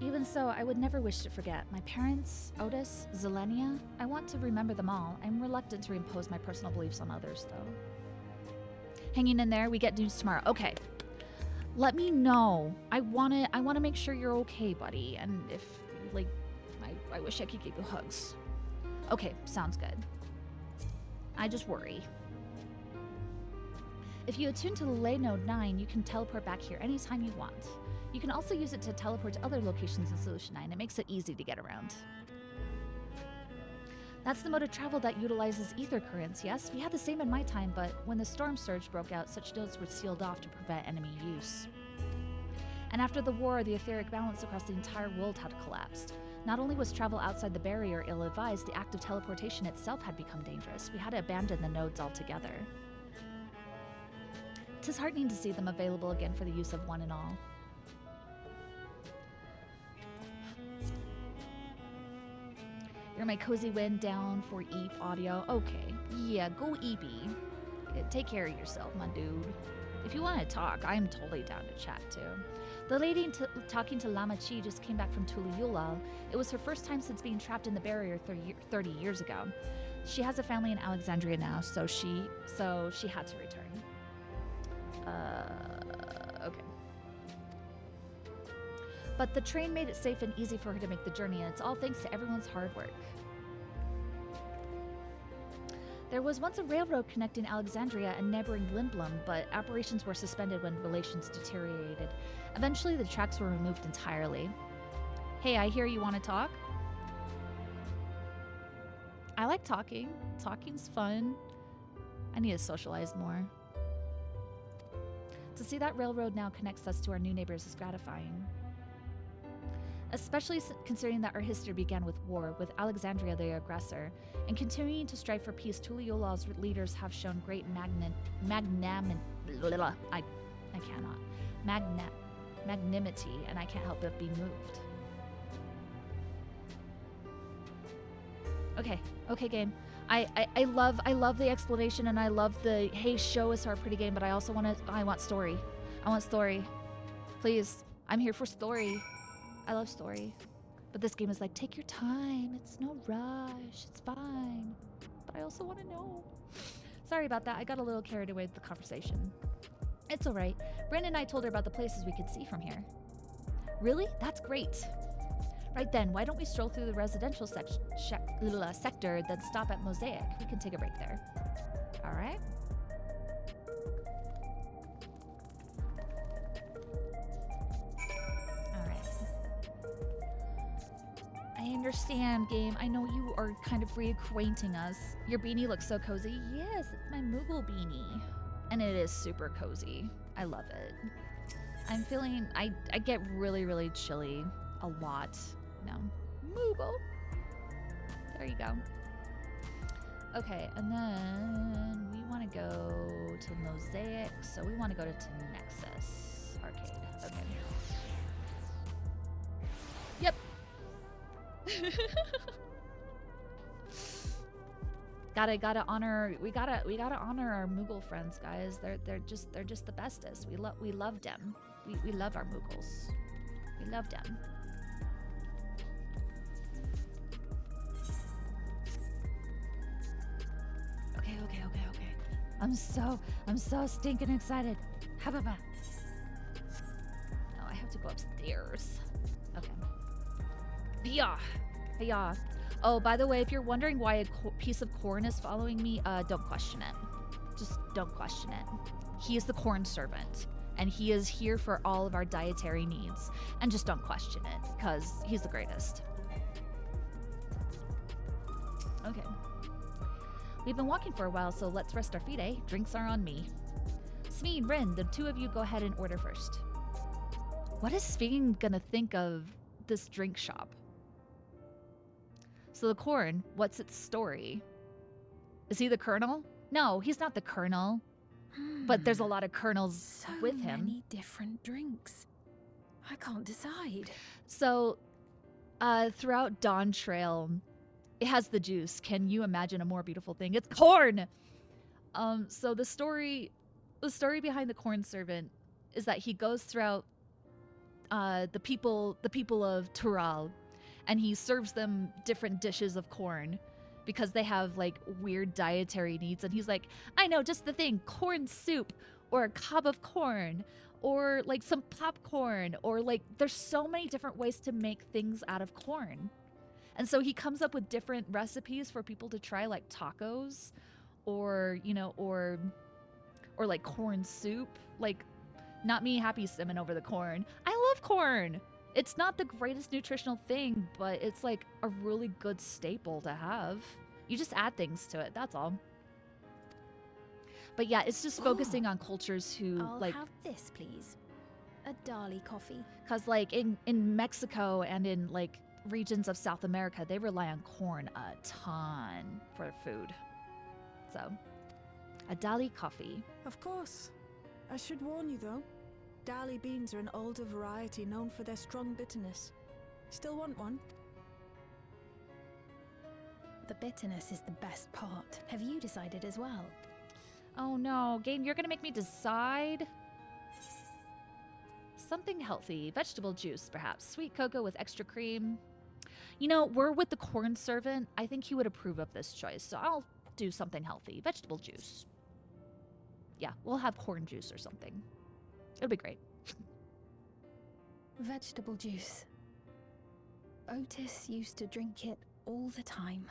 Even so, I would never wish to forget. My parents, Otis, Zelenia, I want to remember them all. I'm reluctant to impose my personal beliefs on others, though. Hanging in there, we get news tomorrow. Okay. Let me know. I wanna make sure you're okay, buddy. And if, like, I wish I could give you hugs. Okay, sounds good. I just worry. If you attune to the Ley Node 9, you can teleport back here anytime you want. You can also use it to teleport to other locations in Solution 9. It makes it easy to get around. That's the mode of travel that utilizes ether currents, yes? We had the same in my time, but when the storm surge broke out, such nodes were sealed off to prevent enemy use. And after the war, the etheric balance across the entire world had collapsed. Not only was travel outside the barrier ill-advised, the act of teleportation itself had become dangerous. We had to abandon the nodes altogether. 'Tis heartening to see them available again for the use of one and all. You're my cozy wind down for Eep audio. Okay, yeah, go Eepy. Take care of yourself, my dude. If you want to talk, I'm totally down to chat too. The lady talking to Lama Chi just came back from Tuliyollal. It was her first time since being trapped in the barrier 30 years ago. She has a family in Alexandria now, so she had to return. Okay. But the train made it safe and easy for her to make the journey, and it's all thanks to everyone's hard work. There was once a railroad connecting Alexandria and neighboring Lindblom, but operations were suspended when relations deteriorated. Eventually, the tracks were removed entirely. Hey, I hear you want to talk? I like talking. Talking's fun. I need to socialize more. To see that railroad now connects us to our new neighbors is gratifying. Especially considering that our history began with war, with Alexandria the aggressor. And continuing to strive for peace, Tuliyollal's leaders have shown great magnanimity, and I can't help but be moved. Okay, game. I love the explanation, and I love the hey, show us our pretty game, but I also I want story. I want story. Please, I'm here for story. I love story. But this game is like, take your time. It's no rush. It's fine. But I also want to know. Sorry about that. I got a little carried away with the conversation. It's all right. Brandon and I told her about the places we could see from here. Really? That's great. Right then, why don't we stroll through the residential sector, then stop at Mosaic? We can take a break there. All right. I understand, game. I know you are kind of reacquainting us. Your beanie looks so cozy. Yes, it's my Moogle beanie. And it is super cozy. I love it. I'm feeling, I get really, really chilly a lot. You know, Moogle. There you go. Okay, and then we want to go to Mosaic, so we want to go to Nexus Arcade. Okay. Yep. gotta honor. We gotta honor our Moogle friends, guys. They're just the bestest. We love them. We love our Moogles. We love them. Okay. I'm so stinking excited. Hababa. Oh, I have to go upstairs. Okay. Yeah. Oh, by the way, if you're wondering why a piece of corn is following me, don't question it. Just don't question it. He is the corn servant, and he is here for all of our dietary needs. And just don't question it, because he's the greatest. Okay. We've been walking for a while, so let's rest our feet, eh? Drinks are on me. Smee, Rin, the two of you go ahead and order first. What is Sveen gonna think of this drink shop? So the corn, what's its story? Is he the colonel? No, he's not the colonel. But there's a lot of colonels So with him. many different drinks. I can't decide. So, throughout Dawn Trail, it has the juice. Can you imagine a more beautiful thing? It's corn! So the story behind the corn servant is that he goes throughout the people of Tural, and he serves them different dishes of corn because they have like weird dietary needs. And he's like, I know just the thing, corn soup or a cob of corn or like some popcorn, or like there's so many different ways to make things out of corn. And so he comes up with different recipes for people to try, like tacos or, you know, or like corn soup. Like, not me happy simming over the corn. I love corn. It's not the greatest nutritional thing, but it's like a really good staple to have. You just add things to it, that's all. But yeah, it's just focusing on cultures who I'll like, have this, please. A Dali coffee. cause like in Mexico and in like regions of South America, they rely on corn a ton for their food. So, a Dali coffee. Of course. I should warn you though. Dali beans are an older variety known for their strong bitterness. Still want one? The bitterness is the best part. Have you decided as well? Oh no, game, you're gonna make me decide? Something healthy. Vegetable juice, perhaps. Sweet cocoa with extra cream. You know, we're with the corn servant. I think he would approve of this choice, so I'll do something healthy. Vegetable juice. Yeah, we'll have corn juice or something. It'll be great. Vegetable juice. Otis used to drink it all the time.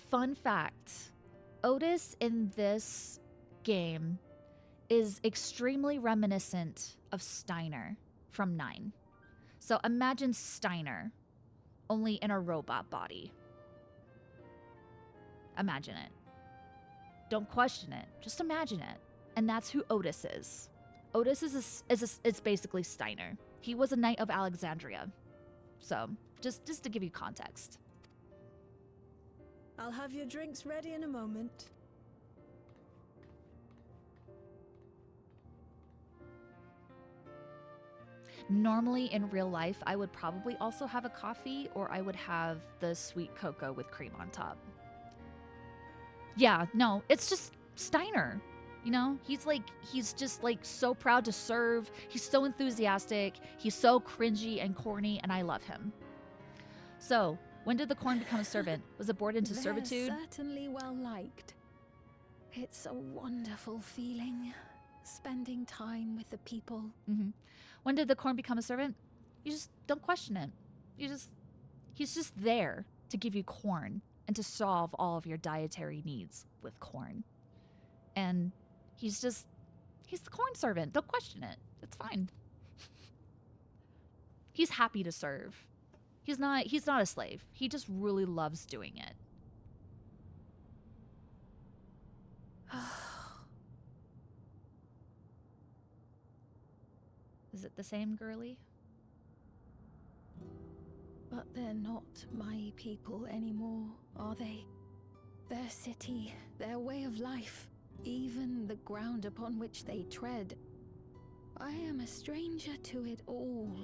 Fun fact. Otis in this game is extremely reminiscent of Steiner from 9. So imagine Steiner, only in a robot body. Imagine it. Don't question it. Just imagine it. And that's who Otis is. Otis is basically Steiner. He was a knight of Alexandria. So, just to give you context. I'll have your drinks ready in a moment. Normally in real life, I would probably also have a coffee, or I would have the sweet cocoa with cream on top. Yeah, no, it's just Steiner. You know, he's just like so proud to serve. He's so enthusiastic. He's so cringy and corny, and I love him. So, when did the corn become a servant? Was it born into They're servitude? certainly well liked. It's a wonderful feeling, spending time with the people. When did the corn become a servant? You just don't question it. He's just there to give you corn and to solve all of your dietary needs with corn. And he's the corn servant. Don't question it. It's fine. He's happy to serve. He's not a slave. He just really loves doing it. Is it the same, girly? But they're not my people anymore, are they? Their city, their way of life, even the ground upon which they tread. I am a stranger to it all.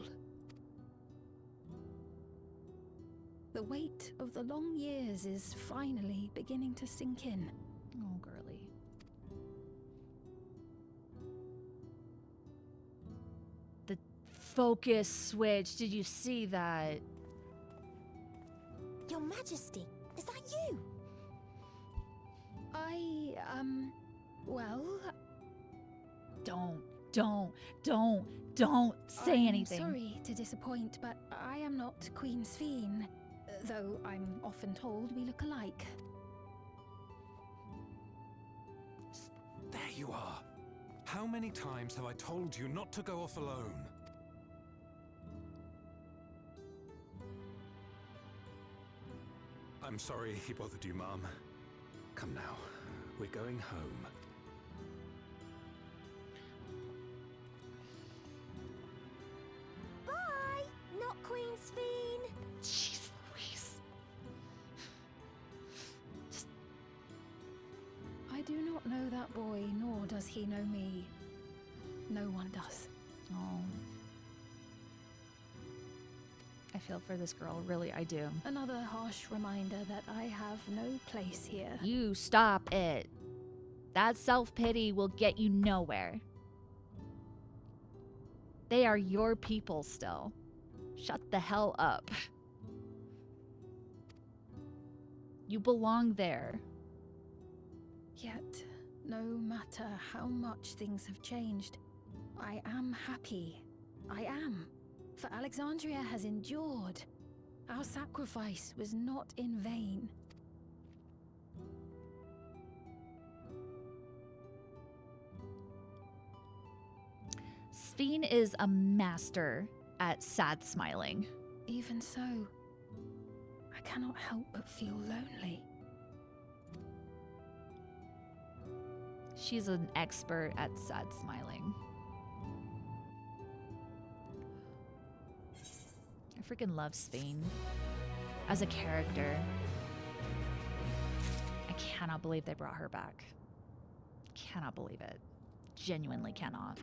The weight of the long years is finally beginning to sink in. Oh, girly. The focus switch. Did you see that? Your Majesty, is that you? Well, Don't say I'm anything. sorry to disappoint, but I am not Queen Sphene, though I'm often told we look alike. There you are. How many times have I told you not to go off alone? I'm sorry he bothered you, Mom. Come now, we're going home. do not know that boy, nor does he know me. No one does. Oh. I feel for this girl, really, I do. Another harsh reminder that I have no place here. You stop it. That self-pity will get you nowhere. They are your people still. Shut the hell up. You belong there. Yet, no matter how much things have changed, I am happy. I am. For Alexandria has endured. Our sacrifice was not in vain. Sphene is a master at sad smiling. Even so, I cannot help but feel lonely. She's an expert at sad smiling. I freaking love Sphene as a character. I cannot believe they brought her back. Cannot believe it. Genuinely cannot.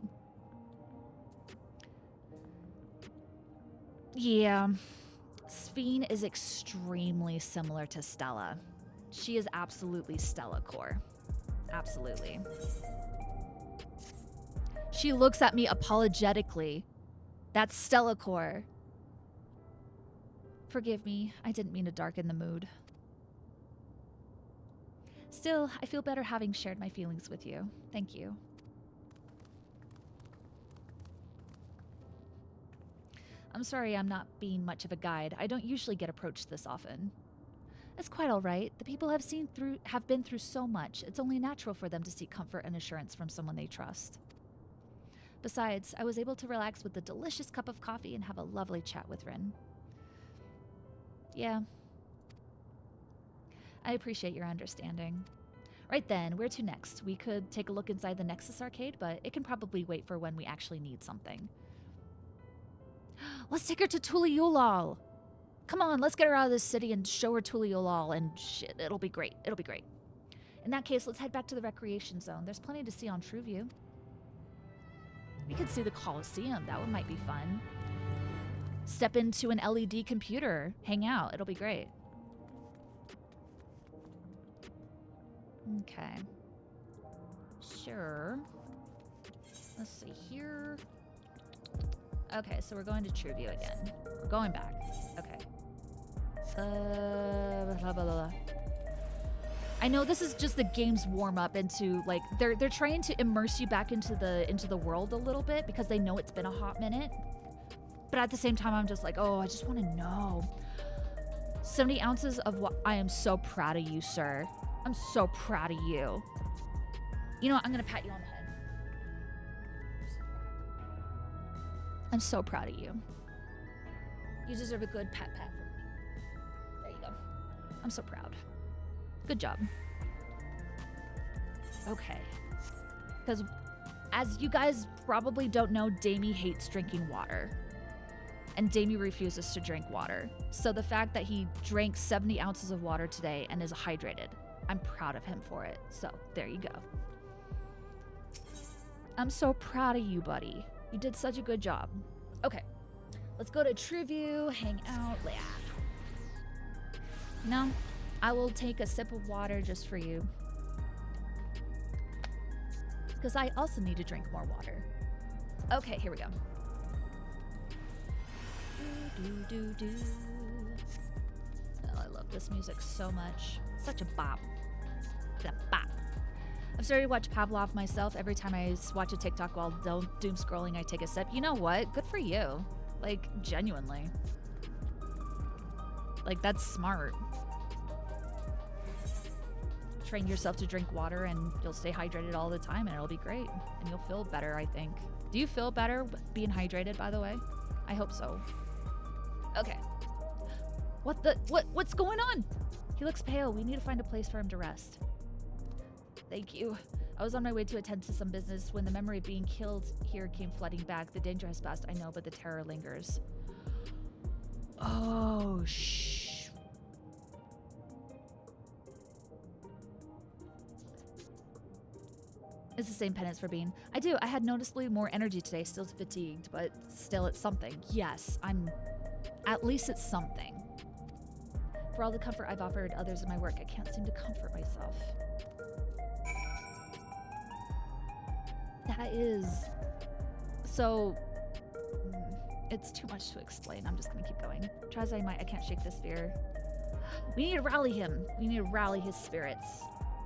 Yeah, Sphene is extremely similar to Stella. She is absolutely Stella core. Absolutely. She looks at me apologetically. That's Stella core. Forgive me, I didn't mean to darken the mood. Still, I feel better having shared my feelings with you. Thank you. I'm sorry I'm not being much of a guide. I don't usually get approached this often. It's quite all right. The people have been through so much. It's only natural for them to seek comfort and assurance from someone they trust. Besides, I was able to relax with a delicious cup of coffee and have a lovely chat with Rin. Yeah. I appreciate your understanding. Right then, where to next? We could take a look inside the Nexus arcade, but it can probably wait for when we actually need something. Let's take her to Tuliulal. Come on, let's get her out of this city and show her Tuliulal and shit. It'll be great. It'll be great. In that case, let's head back to the recreation zone. There's plenty to see on TrueView. We could see the Colosseum. That one might be fun. Step into an LED computer. Hang out. It'll be great. Okay. Sure. Let's see here. Okay, so we're going to TrueView again. We're going back. Okay. Blah, blah, blah. I know this is just the game's warm up into like they're trying to immerse you back into the world a little bit because they know it's been a hot minute. But at the same time, I'm just like, oh, I just want to know. 70 ounces of what? I am so proud of you, sir. I'm so proud of you. You know what? I'm gonna pat you on the head. I'm so proud of you. You deserve a good pat from me. There you go. I'm so proud. Good job. Okay. Because as you guys probably don't know, Damie hates drinking water. And Damie refuses to drink water. So the fact that he drank 70 ounces of water today and is hydrated, I'm proud of him for it. So there you go. I'm so proud of you, buddy. You did such a good job. Okay, let's go to TrueView, hang out. Yeah. No, I will take a sip of water just for you. Because I also need to drink more water. Okay, here we go. Oh, I love this music so much. It's such a bop. It's a bop. I've started to watch Pavlov myself. Every time I watch a TikTok while doom scrolling, I take a sip. You know what? Good for you. Like, genuinely. Like, that's smart. Train yourself to drink water and you'll stay hydrated all the time and it'll be great. And you'll feel better, I think. Do you feel better being hydrated, by the way? I hope so. Okay. What's going on? He looks pale. We need to find a place for him to rest. Thank you. I was on my way to attend to some business when the memory of being killed here came flooding back. The danger has passed, I know, but the terror lingers. Oh, shh. It's the same penance for being. I do. I had noticeably more energy today. Still fatigued, but still it's something. Yes, at least it's something. For all the comfort I've offered others in my work, I can't seem to comfort myself. That is... So... It's too much to explain. I'm just gonna keep going. Try as I might, I can't shake this fear. We need to rally him. We need to rally his spirits.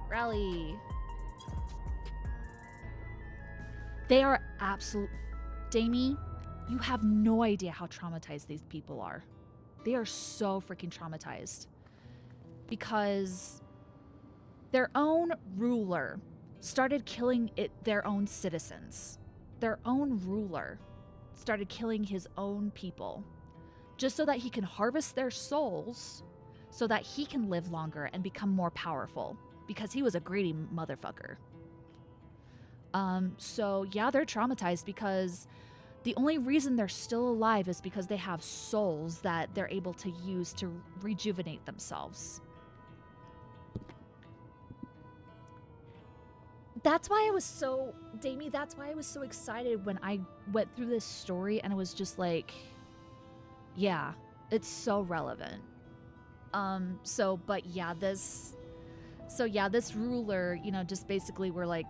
Rally. They are absolute... Damie, you have no idea how traumatized these people are. They are so freaking traumatized. Because their own ruler started killing their own citizens. Their own ruler started killing his own people. Just so that he can harvest their souls, so that he can live longer and become more powerful. Because he was a greedy motherfucker. So yeah, they're traumatized because the only reason they're still alive is because they have souls that they're able to use to rejuvenate themselves. That's why I was so, Damie, that's why I was so excited when I went through this story and it was just like, yeah, it's so relevant. This ruler, just basically were like,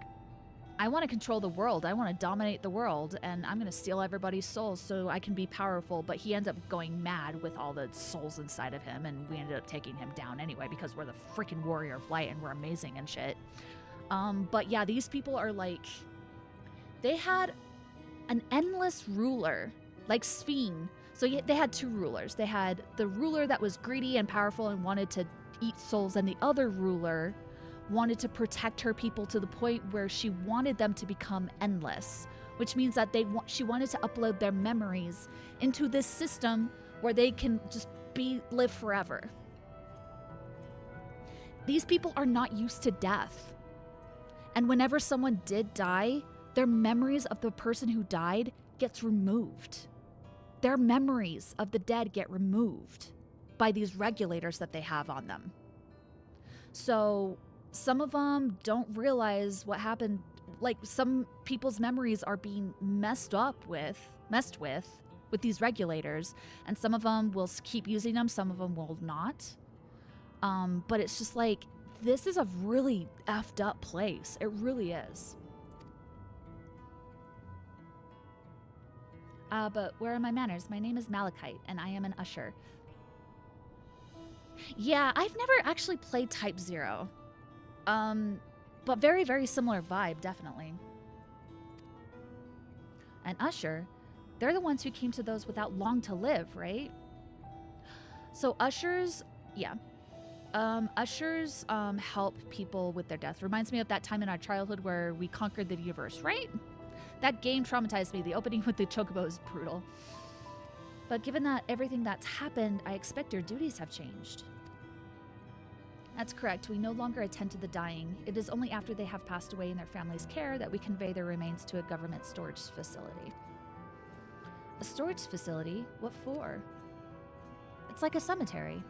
I want to control the world. I want to dominate the world, and I'm going to steal everybody's souls so I can be powerful. But he ended up going mad with all the souls inside of him, and we ended up taking him down anyway because we're the freaking warrior of light and we're amazing and shit. But yeah, these people are like, they had an endless ruler, like Sphene. So they had two rulers. They had the ruler that was greedy and powerful and wanted to eat souls, and the other ruler wanted to protect her people to the point where she wanted them to become endless, which means that she wanted to upload their memories into this system where they can just live forever. These people are not used to death. And whenever someone did die, their memories of the person who died gets removed. Their memories of the dead get removed by these regulators that they have on them. So some of them don't realize what happened. Like, some people's memories are being messed with these regulators, and some of them will keep using them, some of them will not. But it's just like, this is a really effed up place. It really is. But where are my manners? My name is Malachite, and I am an usher. Yeah, I've never actually played Type 0. But very, very similar vibe, definitely. An usher, they're the ones who came to those without long to live, right? So ushers, yeah. Ushers help people with their death. Reminds me of that time in our childhood where we conquered the universe, right? That game traumatized me. The opening with the chocobo is brutal. But given that everything that's happened, I expect your duties have changed. That's correct. We no longer attend to the dying. It is only after they have passed away in their family's care that we convey their remains to a government storage facility. A storage facility? What for? It's like a cemetery.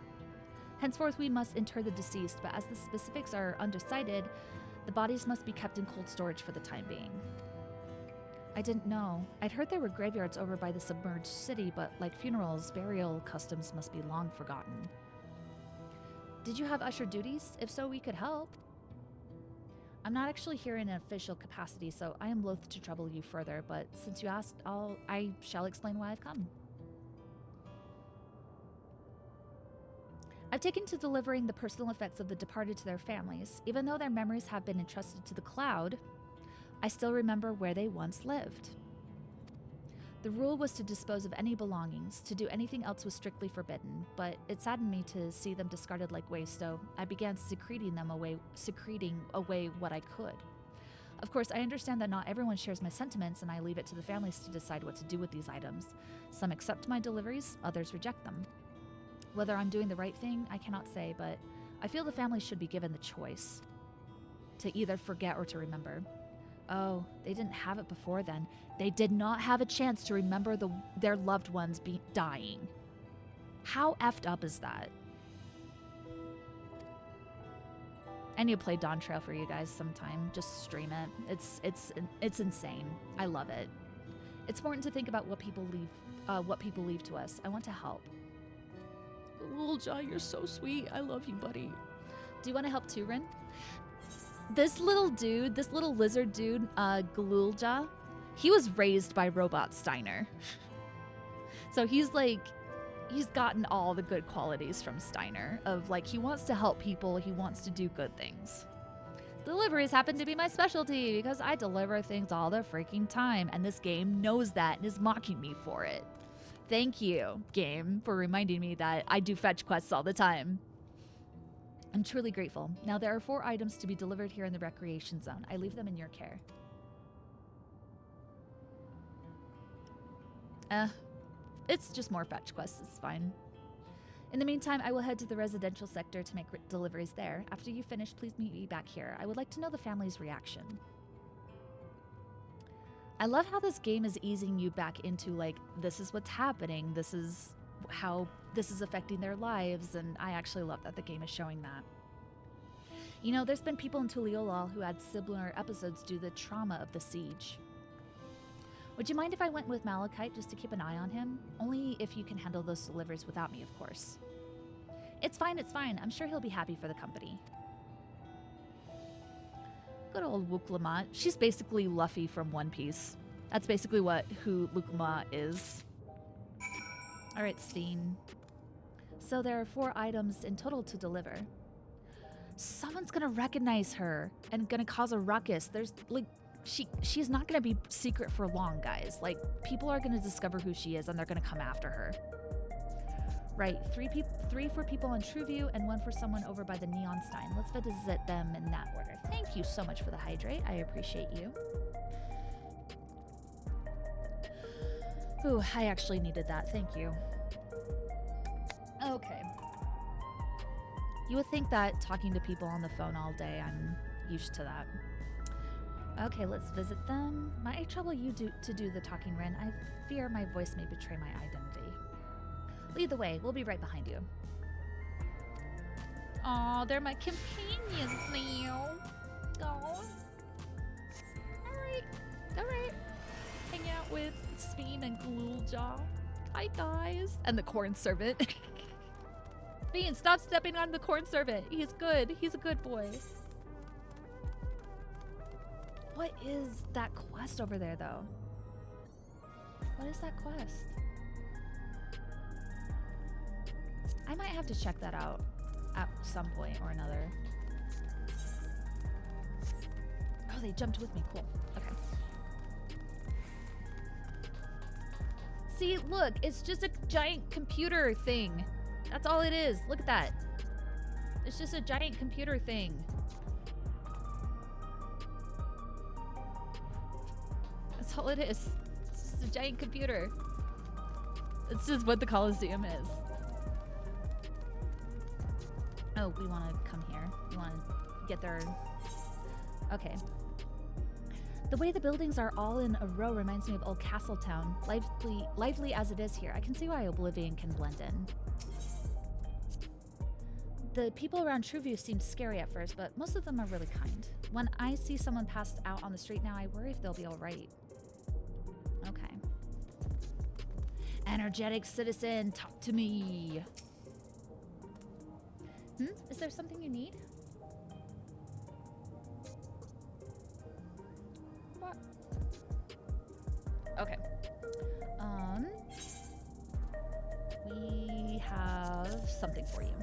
Henceforth, we must inter the deceased, but as the specifics are undecided, the bodies must be kept in cold storage for the time being. I didn't know. I'd heard there were graveyards over by the submerged city, but like funerals, burial customs must be long forgotten. Did you have usher duties? If so, we could help. I'm not actually here in an official capacity, so I am loath to trouble you further, but since you asked, I shall explain why I've come. I've taken to delivering the personal effects of the departed to their families. Even though their memories have been entrusted to the cloud, I still remember where they once lived. The rule was to dispose of any belongings. To do anything else was strictly forbidden, but it saddened me to see them discarded like waste, so I began secreting away what I could. Of course, I understand that not everyone shares my sentiments, and I leave it to the families to decide what to do with these items. Some accept my deliveries, others reject them. Whether I'm doing the right thing, I cannot say, but I feel the families should be given the choice to either forget or to remember. Oh, they didn't have it before then. They did not have a chance to remember their loved ones dying. How effed up is that? I need to play Dawn Trail for you guys sometime. Just stream it. It's insane. I love it. It's important to think about what people leave to us. I want to help. Glulja, you're so sweet. I love you, buddy. Do you want to help too, Rin? This little dude, this little lizard dude, Glulja, he was raised by Robot Steiner. So he's gotten all the good qualities from Steiner of like, he wants to help people, he wants to do good things. Deliveries happen to be my specialty because I deliver things all the freaking time, and this game knows that and is mocking me for it. Thank you, game, for reminding me that I do fetch quests all the time. I'm truly grateful. Now there are 4 items to be delivered here in the recreation zone. I leave them in your care. It's just more fetch quests, it's fine. In the meantime, I will head to the residential sector to make deliveries there. After you finish, please meet me back here. I would like to know the family's reaction. I love how this game is easing you back into, like, this is what's happening, this is how this is affecting their lives, and I actually love that the game is showing that. You know, there's been people in Tuliolal who had similar episodes due to the trauma of the siege. Would you mind if I went with Malachite just to keep an eye on him? Only if you can handle those deliveries without me, of course. It's fine, it's fine. I'm sure he'll be happy for the company. Good old Wuklamot. She's basically Luffy from One Piece. That's basically who Wuklamot is. Alright, Steen. So there are 4 items in total to deliver. Someone's gonna recognize her and gonna cause a ruckus. There's, like, she's not gonna be secret for long, guys. Like, people are gonna discover who she is and they're gonna come after her. Right, 3 for people on Trueview and 1 for someone over by the Neon Stein. Let's visit them in that order. Thank you so much for the hydrate. I appreciate you. Ooh, I actually needed that. Thank you. Okay. You would think that talking to people on the phone all day, I'm used to that. Okay, let's visit them. Might I trouble you to do the talking, Ren? I fear my voice may betray my identity. Lead the way. We'll be right behind you. Aw, they're my companions now. Oh. Alright. Hang out with Sveen and Glulja. Hi, guys. And the corn servant. Sveen, stop stepping on the corn servant. He's good. He's a good boy. What is that quest over there, though? What is that quest? I might have to check that out at some point or another. Oh, they jumped with me. Cool. Okay. See, look, it's just a giant computer thing. That's all it is. Look at that. It's just a giant computer thing. That's all it is. It's just a giant computer. It's just what the Coliseum is. Oh, we want to come here. We want to get there. Okay. The way the buildings are all in a row reminds me of old Castletown. Lively as it is here, I can see why Oblivion can blend in. The people around Trueview seem scary at first, but most of them are really kind. When I see someone passed out on the street now, I worry if they'll be alright. Okay. Energetic citizen, talk to me. Is there something you need? What? Okay. We have something for you.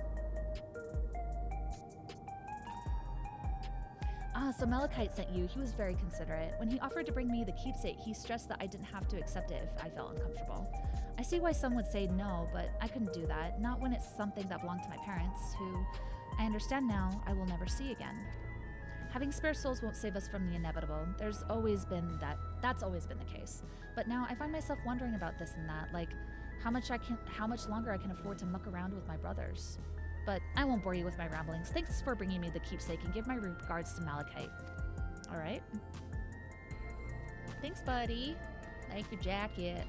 So Malachite sent you. He was very considerate. When he offered to bring me the keepsake, he stressed that I didn't have to accept it if I felt uncomfortable. I see why some would say no, but I couldn't do that. Not when it's something that belonged to my parents, who I understand now I will never see again. Having spare souls won't save us from the inevitable. That's always been the case. But now I find myself wondering about this and that, like how much longer I can afford to muck around with my brothers. But I won't bore you with my ramblings. Thanks for bringing me the keepsake, and give my regards to Malachite. All right. Thanks, buddy. Like your jacket.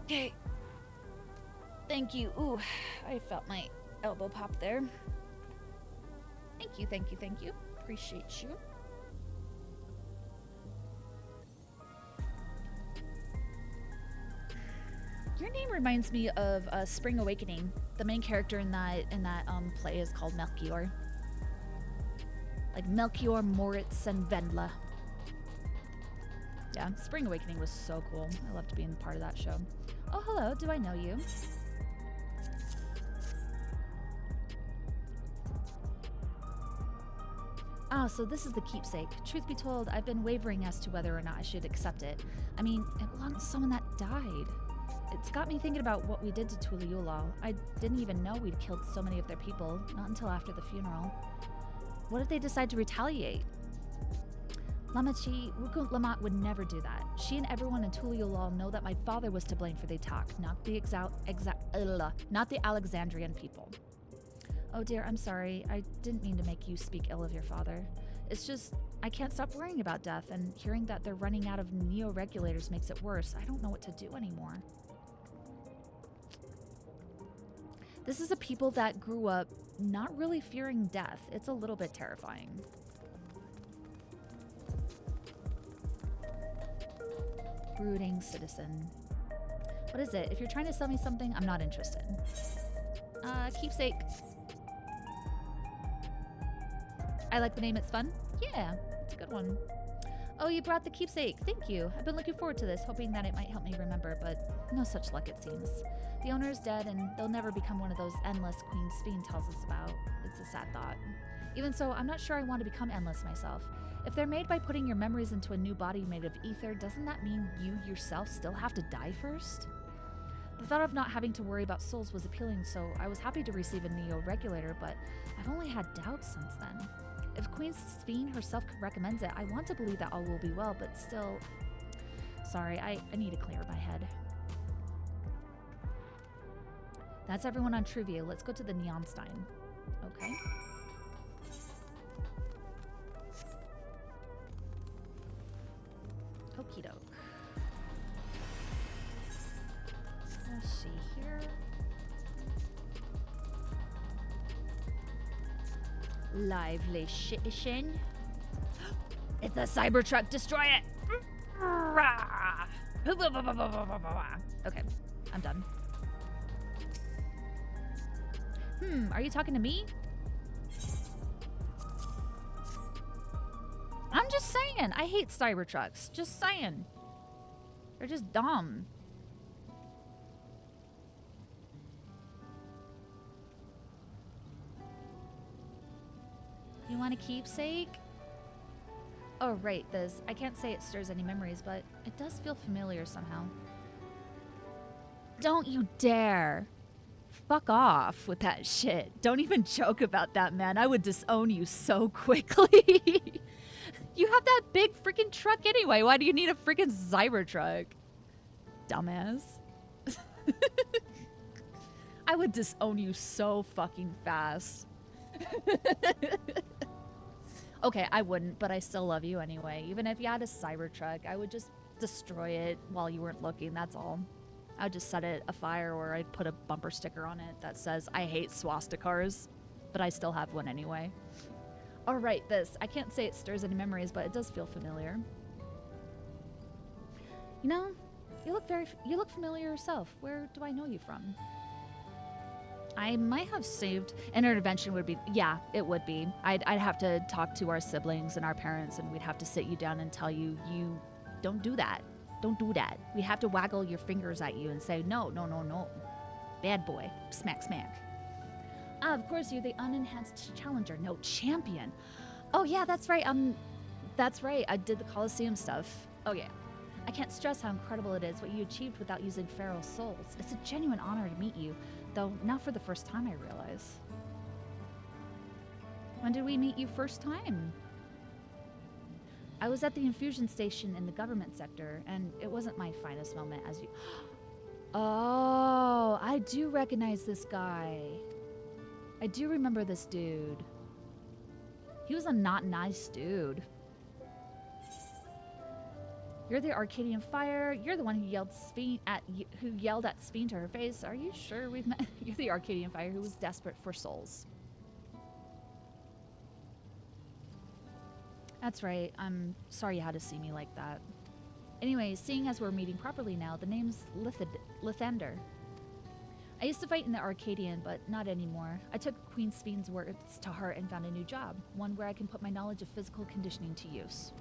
Okay. Thank you. Ooh, I felt my elbow pop there. Thank you, thank you, thank you. Appreciate you. Your name reminds me of Spring Awakening. The main character in that play is called Melchior. Like Melchior, Moritz, and Vendla. Yeah, Spring Awakening was so cool. I loved being part of that show. Oh, hello. Do I know you? Ah, so this is the keepsake. Truth be told, I've been wavering as to whether or not I should accept it. I mean, it belonged to someone that died. It's got me thinking about what we did to Tuliyollal. I didn't even know we'd killed so many of their people, not until after the funeral. What if they decide to retaliate? Lamachi, Rukut Lamat would never do that. She and everyone in Tuliyollal know that my father was to blame for the attack, not the Alexandrian people. Oh dear, I'm sorry. I didn't mean to make you speak ill of your father. It's just, I can't stop worrying about death, and hearing that they're running out of neo-regulators makes it worse. I don't know what to do anymore. This is a people that grew up not really fearing death. It's a little bit terrifying. Brooding citizen. What is it? If you're trying to sell me something, I'm not interested. Keepsake. I like the name, it's fun. Yeah, it's a good one. Oh, you brought the keepsake. Thank you. I've been looking forward to this, hoping that it might help me remember, but no such luck it seems. The owner is dead, and they'll never become one of those endless Queen Sphene tells us about. It's a sad thought. Even so, I'm not sure I want to become endless myself. If they're made by putting your memories into a new body made of ether, doesn't that mean you yourself still have to die first? The thought of not having to worry about souls was appealing, so I was happy to receive a neo-regulator, but I've only had doubts since then. If Queen Sphene herself recommends it, I want to believe that all will be well, but still... Sorry, I need to clear my head. That's everyone on Truvia. Let's go to the Neonstein. Okay. Okie doke. Let's see here. Lively shitting. It's the Cybertruck. Destroy it. Okay, I'm done. Are you talking to me? I'm just saying. I hate Cybertrucks. Just saying. They're just dumb. You want a keepsake? Oh, right, this. I can't say it stirs any memories, but it does feel familiar somehow. Don't you dare. Fuck off with that shit. Don't even joke about that, man. I would disown you so quickly. You have that big freaking truck anyway. Why do you need a freaking Cybertruck? Dumbass. I would disown you so fucking fast. Okay, I wouldn't, but I still love you anyway. Even if you had a Cybertruck, I would just destroy it while you weren't looking, that's all. I would just set it afire, or I'd put a bumper sticker on it that says, I hate swastikars, but I still have one anyway. All right, this. I can't say it stirs any memories, but it does feel familiar. You know, you look familiar yourself. Where do I know you from? I might have saved. An intervention would be, yeah, it would be. I'd have to talk to our siblings and our parents, and we'd have to sit you down and tell you, you don't do that. Don't do that. We have to waggle your fingers at you and say, no, no, no, no. Bad boy. Smack, smack. Ah, of course, you're the unenhanced challenger. No, champion. Oh, yeah, that's right. That's right. I did the Colosseum stuff. Oh, yeah. I can't stress how incredible it is what you achieved without using feral souls. It's a genuine honor to meet you, though not for the first time, I realize. When did we meet you first time? I was at the infusion station in the government sector, and it wasn't my finest moment as you... Oh, I do recognize this guy. I do remember this dude. He was a not nice dude. You're the Arcadian Fire. You're the one who yelled at Sphene to her face. Are you sure we've met? You're the Arcadian Fire who was desperate for souls. That's right. I'm sorry you had to see me like that. Anyway, seeing as we're meeting properly now, the name's Lathander. I used to fight in the Arcadian, but not anymore. I took Queen Sfien's words to heart and found a new job, one where I can put my knowledge of physical conditioning to use.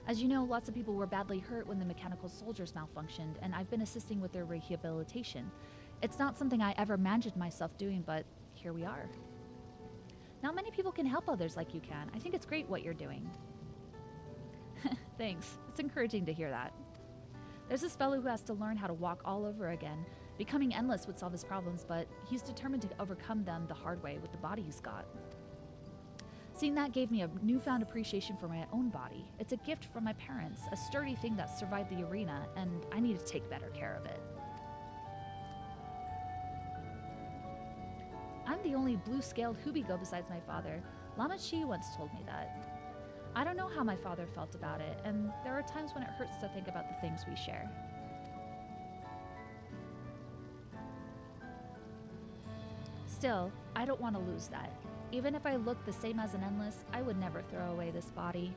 As you know, lots of people were badly hurt when the mechanical soldiers malfunctioned, and I've been assisting with their rehabilitation. It's not something I ever imagined myself doing, but here we are. Not many people can help others like you can. I think it's great what you're doing. Thanks. It's encouraging to hear that. There's this fellow who has to learn how to walk all over again. Becoming endless would solve his problems, but he's determined to overcome them the hard way with the body he's got. Seeing that gave me a newfound appreciation for my own body. It's a gift from my parents, a sturdy thing that survived the arena, and I need to take better care of it. I'm the only blue-scaled Hubigo besides my father. Lama Chi once told me that. I don't know how my father felt about it, and there are times when it hurts to think about the things we share. Still, I don't want to lose that. Even if I looked the same as an Endless, I would never throw away this body.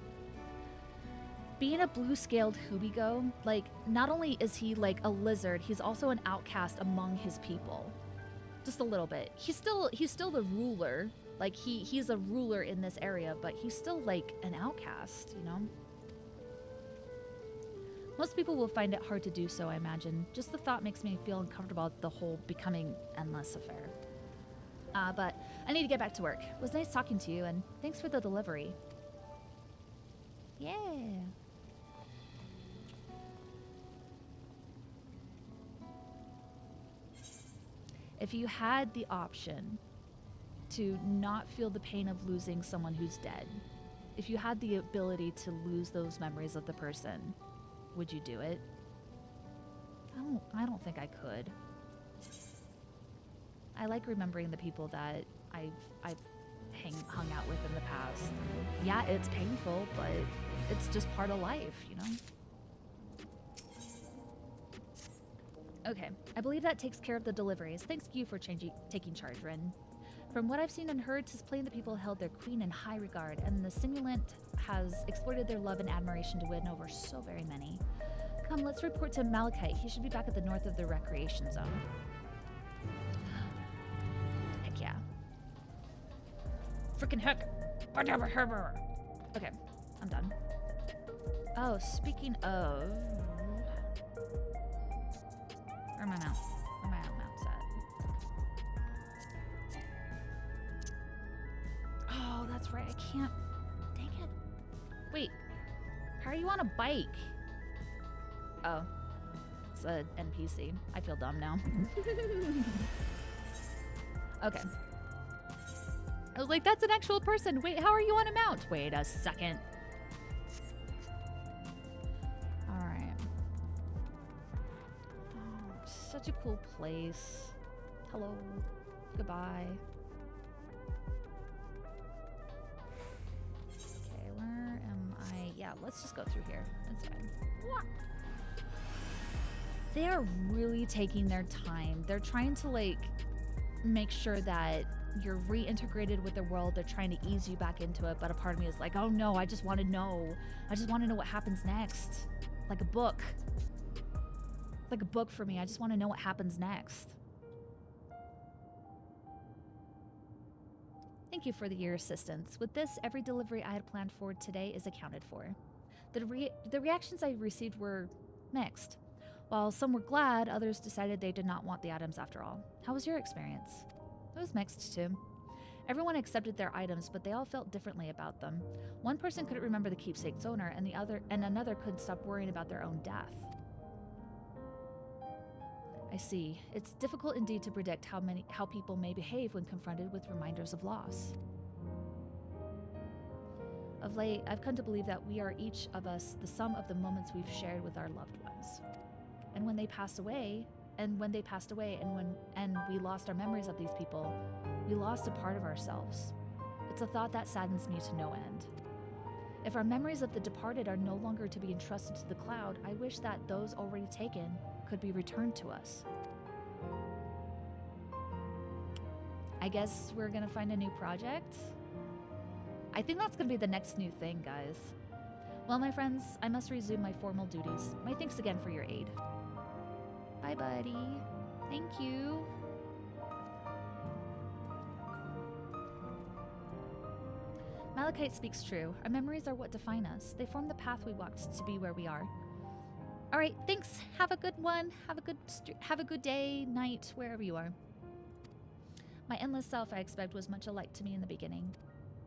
Being a blue-scaled Hubigo, like, not only is he like a lizard, he's also an outcast among his people. Just a little bit. He's still the ruler. Like, he's a ruler in this area, but he's still like an outcast, you know? Most people will find it hard to do so, I imagine. Just the thought makes me feel uncomfortable about the whole becoming Endless affair. But I need to get back to work. It was nice talking to you, and thanks for the delivery. Yeah. If you had the option to not feel the pain of losing someone who's dead, if you had the ability to lose those memories of the person, would you do it? I don't think I could. I like remembering the people that I've hung out with in the past. Yeah, it's painful, but it's just part of life, you know? Okay, I believe that takes care of the deliveries. Thanks to you for taking charge, Rin. From what I've seen and heard, 'tis plain the people held their queen in high regard, and the simulant has exploited their love and admiration to win over so very many. Come, let's report to Malachite. He should be back at the north of the recreation zone. Heck yeah. Frickin' heck. Okay, I'm done. Oh, speaking of... Where my mouse at? Oh, that's right, I can't... Dang it. Wait, how are you on a bike? Oh, it's an NPC. I feel dumb now. Okay. I was like, that's an actual person. Wait, how are you on a mount? Wait a second. Alright. Oh, such a cool place. Hello. Goodbye. Okay, where am I? Yeah, let's just go through here. That's fine. They are really taking their time. They're trying to, like, make sure that you're reintegrated with the world. They're trying to ease you back into it, but a part of me is like, oh no, I just want to know. I just want to know what happens next. Like a book. It's like a book for me. I just want to know what happens next. Thank you for your assistance. With this, every delivery I had planned for today is accounted for. The reactions I received were mixed. While some were glad, others decided they did not want the items after all. How was your experience? It was mixed too. Everyone accepted their items, but they all felt differently about them. One person couldn't remember the keepsake's owner, and another couldn't stop worrying about their own death. I see. It's difficult indeed to predict how people may behave when confronted with reminders of loss. Of late, I've come to believe that we are each of us the sum of the moments we've shared with our loved ones. And when they passed away, and we lost our memories of these people, we lost a part of ourselves. It's a thought that saddens me to no end. If our memories of the departed are no longer to be entrusted to the cloud, I wish that those already taken could be returned to us. I guess we're gonna find a new project? I think that's gonna be the next new thing, guys. Well, my friends, I must resume my formal duties. My thanks again for your aid. Bye, buddy. Thank you. Malachite speaks true. Our memories are what define us. They form the path we walked to be where we are. All right, thanks. Have a good one. Have a good day, night, wherever you are. My endless self, I expect, was much alike to me in the beginning.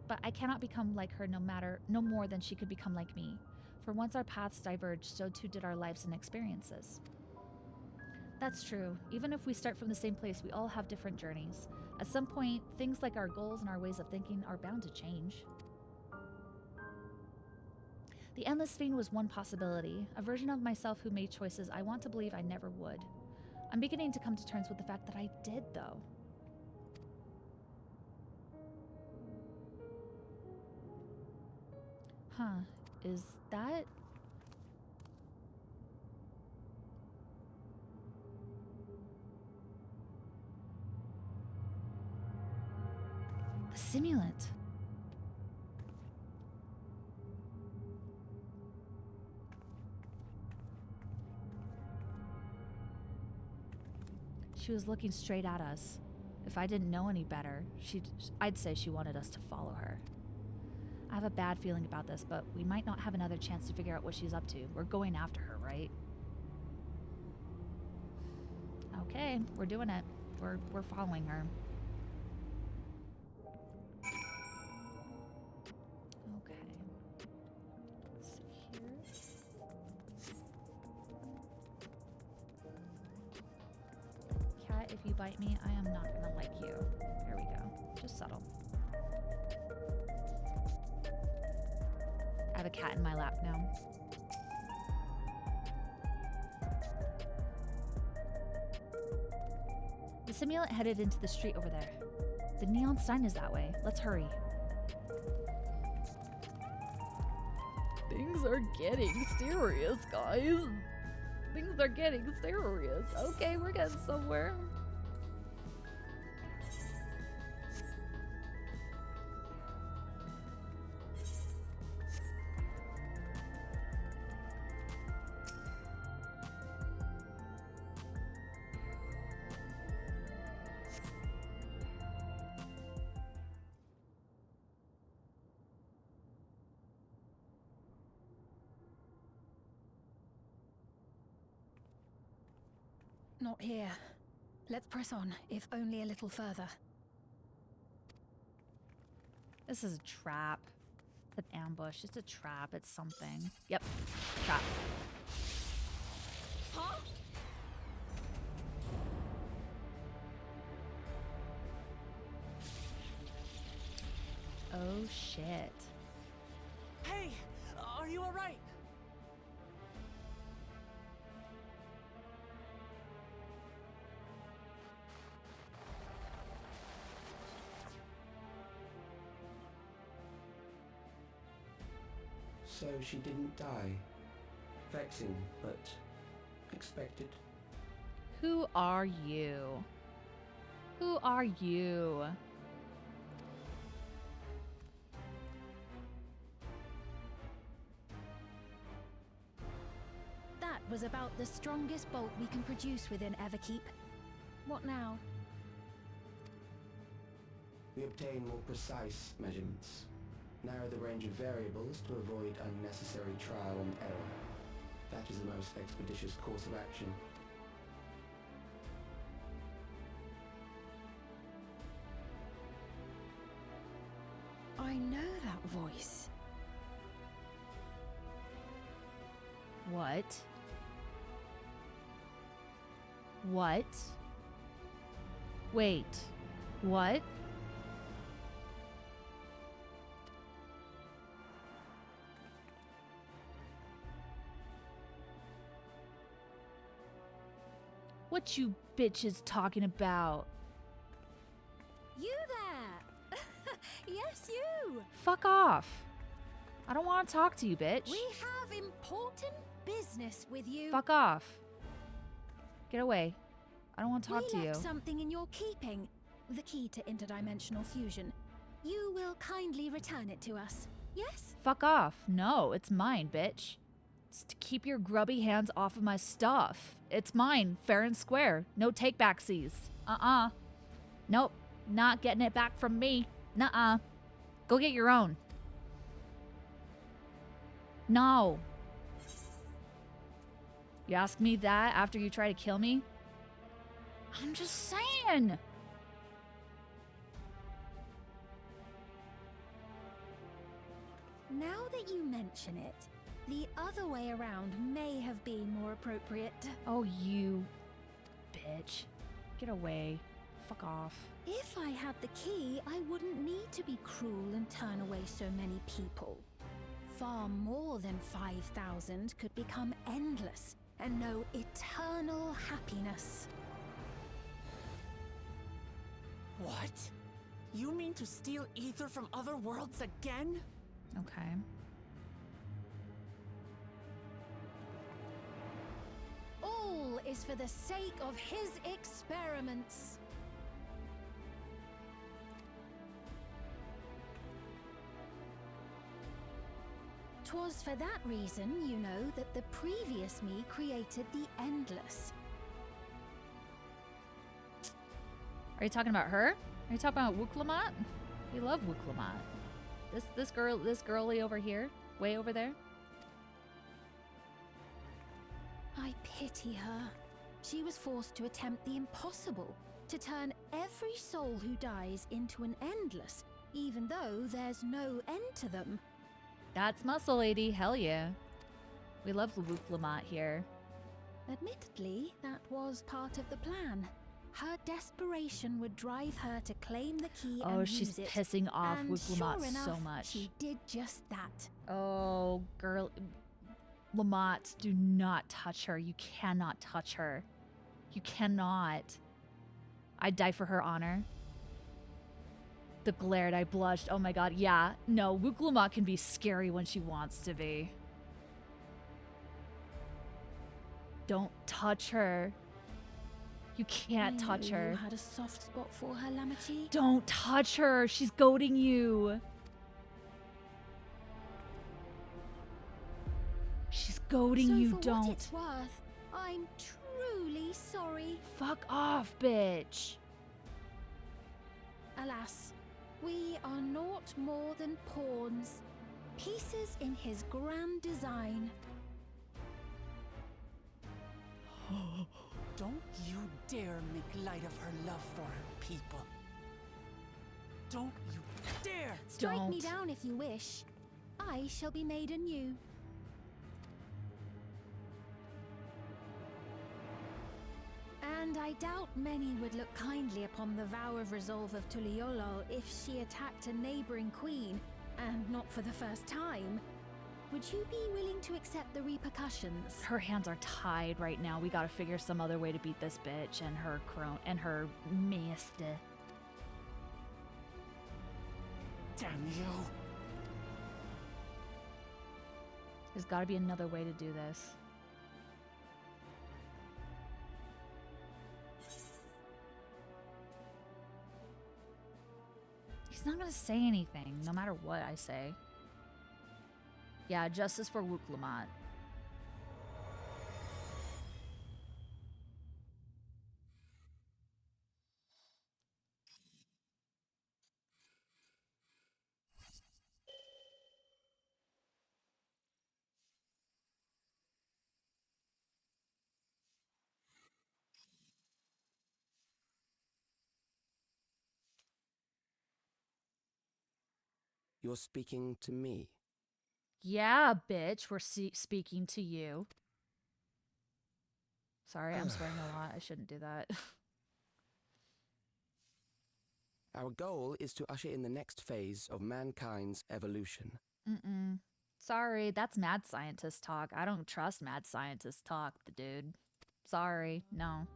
But I cannot become like her no more than she could become like me. For once our paths diverged, so too did our lives and experiences. That's true. Even if we start from the same place, we all have different journeys. At some point, things like our goals and our ways of thinking are bound to change. The Endless Fiend was one possibility, a version of myself who made choices I want to believe I never would. I'm beginning to come to terms with the fact that I did, though. Huh, is that... a simulant? She was looking straight at us. If I didn't know any better, I'd say she wanted us to follow her. I have a bad feeling about this, but we might not have another chance to figure out what she's up to. We're going after her, right? Okay, we're doing it. We're following her. Okay. Let's see here. Cat, if you bite me, I am not gonna like you. There we go. Just subtle. I have a cat in my lap now. The simulant headed into the street over there. The neon sign is that way. Let's hurry. Things are getting serious, guys. Things are getting serious. Okay, we're getting somewhere. Not here. Let's press on, if only a little further. This is a trap. It's an ambush. It's a trap. It's something. Yep. Trap. Huh? Oh, shit. Hey, are you alright? So she didn't die. Vexing, but expected. Who are you? Who are you? That was about the strongest bolt we can produce within Everkeep. What now? We obtain more precise measurements. Narrow the range of variables to avoid unnecessary trial and error. That is the most expeditious course of action. I know that voice. What? What? Wait. What? What you bitches talking about? You there! Yes, you! Fuck off. I don't want to talk to you, bitch. We have important business with you. Fuck off. Get away. I don't want to talk to We you. left something in your keeping. The key to interdimensional fusion. You will kindly return it to us, yes? Fuck off. No, it's mine, bitch. It's to keep your grubby hands off of my stuff. It's mine, fair and square. No take-backsies. Nope, not getting it back from me. Nuh-uh. Go get your own. No. You ask me that after you try to kill me? I'm just saying. Now that you mention it, the other way around may have been more appropriate. Oh, you bitch. Get away. Fuck off. If I had the key, I wouldn't need to be cruel and turn away so many people. Far more than 5,000 could become endless and know eternal happiness. What? You mean to steal ether from other worlds again? Okay. All is for the sake of his experiments. 'Twas for that reason, you know, that the previous me created the Endless. Are you talking about her? Are you talking about Wuk-Lamat? We love Wuk-Lamat. This girlie over here, way over there. I pity her. She was forced to attempt the impossible, to turn every soul who dies into an Endless, even though there's no end to them. That's muscle, lady. Hell yeah. We love Wuk-Lamat here. Admittedly, that was part of the plan. Her desperation would drive her to claim the key and use she's it. pissing off And Wuk-Lamat sure enough, so much. she did just that. Oh, girl. Lamat, do not touch her. You cannot touch her. You cannot. I'd die for her honor. The glared, I blushed. Oh my god, yeah. No, Wuk-Lamat can be scary when she wants to be. Don't touch her. You can't touch her. You had a soft spot for her, Lamachi. Don't touch her. She's goading you. She's goading So you. for Don't. what it's worth, I'm truly sorry. Fuck off, bitch. Alas, we are naught more than pawns, pieces in his grand design. Don't you dare make light of her love for her people. Don't you dare! Strike me Don't. down if you wish. I shall be made anew. And I doubt many would look kindly upon the vow of resolve of Tuliolol if she attacked a neighboring queen, and not for the first time. Would you be willing to accept the repercussions? Her hands are tied right now. We gotta figure some other way to beat this bitch and her her master. Damn you! There's gotta be another way to do this. He's not gonna say anything, no matter what I say. Yeah, justice for Wuk-Lamat. You're speaking to me. Yeah, bitch, we're speaking to you. Sorry, I'm swearing a lot. I shouldn't do that. Our goal is to usher in the next phase of mankind's evolution. Mm-mm. Sorry, that's mad scientist talk. I don't trust mad scientist talk, the dude. Sorry, no.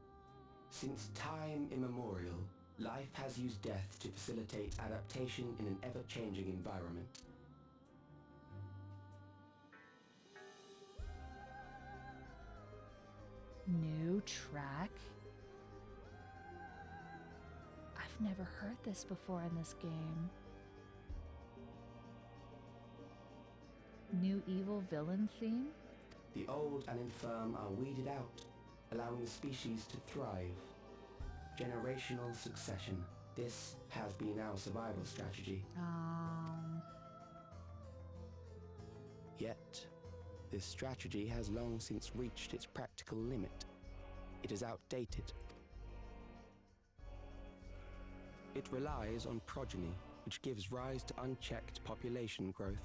Since time immemorial, life has used death to facilitate adaptation in an ever-changing environment. New track? I've never heard this before in this game. New evil villain theme? The old and infirm are weeded out, allowing the species to thrive. Generational succession. This has been our survival strategy. Yet, this strategy has long since reached its practical limit. It is outdated. It relies on progeny, which gives rise to unchecked population growth.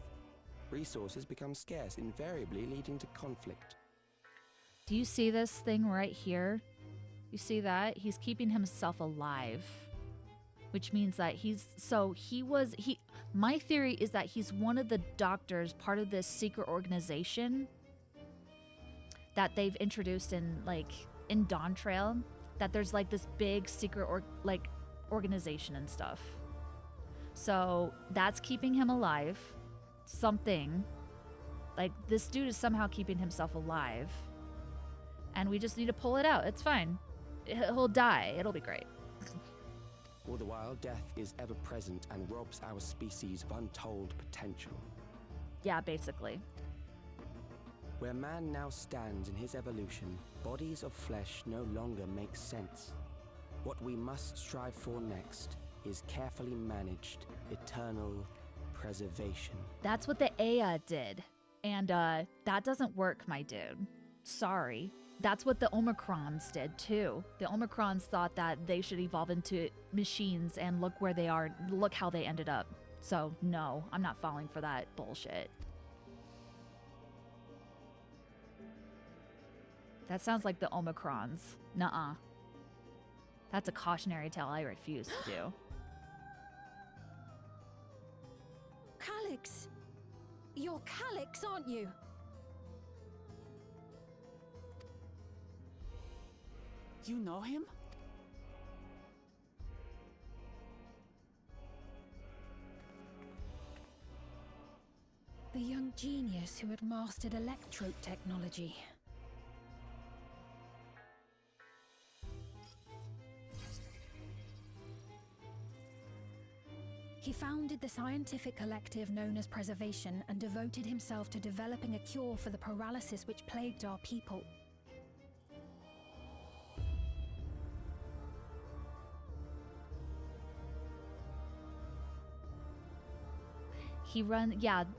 Resources become scarce, invariably leading to conflict. Do you see this thing right here? You see that? He's keeping himself alive. Which means that my theory is that he's one of the doctors, part of this secret organization that they've introduced in Dawn Trail, that there's like this big secret organization and stuff. So that's keeping him alive. Something. Like, this dude is somehow keeping himself alive. And we just need to pull it out. It's fine. He'll die. It'll be great. All the while, death is ever present and robs our species of untold potential. Yeah, basically. Where man now stands in his evolution, bodies of flesh no longer make sense. What we must strive for next is carefully managed, eternal preservation. That's what the Aya did. And that doesn't work, my dude. Sorry. That's what the Omicrons did too. The Omicrons thought that they should evolve into machines, and look where they are. Look how they ended up. So no, I'm not falling for that bullshit. That sounds like the Omicrons. Nuh-uh. That's a cautionary tale I refuse to do. Calyx! You're Calyx, aren't you? You know him? The young genius who had mastered electrode technology. He founded the scientific collective known as Preservation and devoted himself to developing a cure for the paralysis which plagued our people.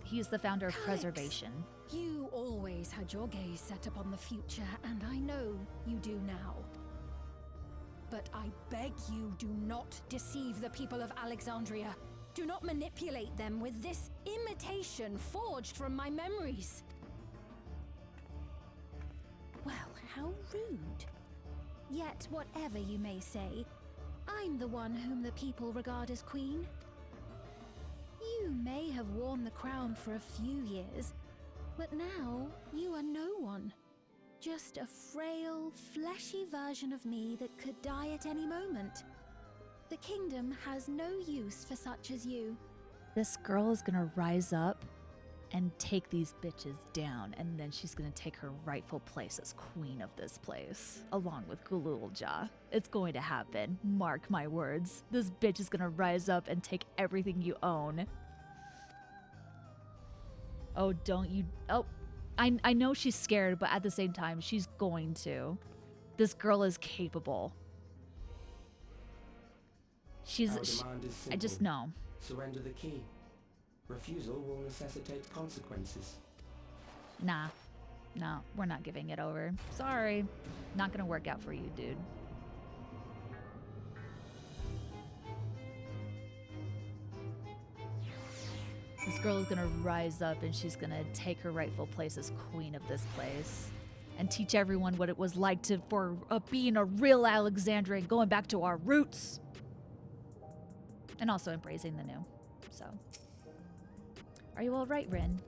He's the founder of Calyx, Preservation. You always had your gaze set upon the future, and I know you do now. But I beg you, do not deceive the people of Alexandria. Do not manipulate them with this imitation forged from my memories. Well, how rude. Yet, whatever you may say, I'm the one whom the people regard as queen. You may have worn the crown for a few years, but now you are no one. Just a frail, fleshy version of me that could die at any moment. The kingdom has no use for such as you. This girl is gonna rise up and take these bitches down, and then she's gonna take her rightful place as queen of this place, along with Gululja. It's going to happen. Mark my words. This bitch is gonna rise up and take everything you own. Oh, don't you... Oh, I know she's scared, but at the same time, she's going to. This girl is capable. Our demand is simple. I just know. Surrender the key. Refusal will necessitate consequences. Nah. No, we're not giving it over. Sorry. Not gonna work out for you, dude. This girl is gonna rise up and she's gonna take her rightful place as queen of this place. And teach everyone what it was like for being a real Alexandrian, going back to our roots. And also embracing the new. So. Are you alright, Rin?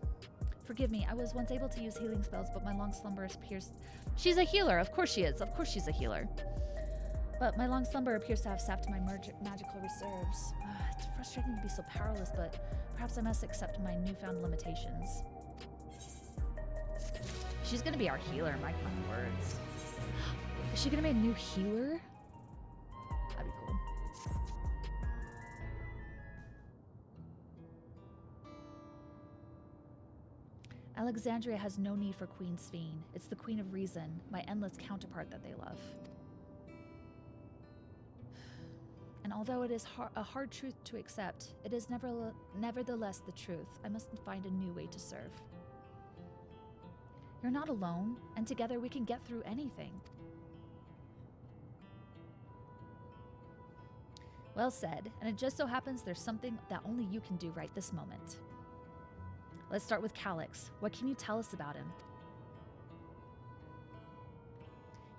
Forgive me, I was once able to use healing spells, but my long slumber appears... She's a healer, of course she is. Of course she's a healer. But my long slumber appears to have sapped my magical reserves. It's frustrating to be so powerless, but perhaps I must accept my newfound limitations. She's gonna be our healer, mark my words. Is she gonna be a new healer? That'd be cool. Alexandria has no need for Queen Sphene. It's the Queen of Reason, my endless counterpart, that they love. And although it is a hard truth to accept, it is nevertheless the truth. I must find a new way to serve. You're not alone, and together we can get through anything. Well said, and it just so happens there's something that only you can do right this moment. Let's start with Calix. What can you tell us about him?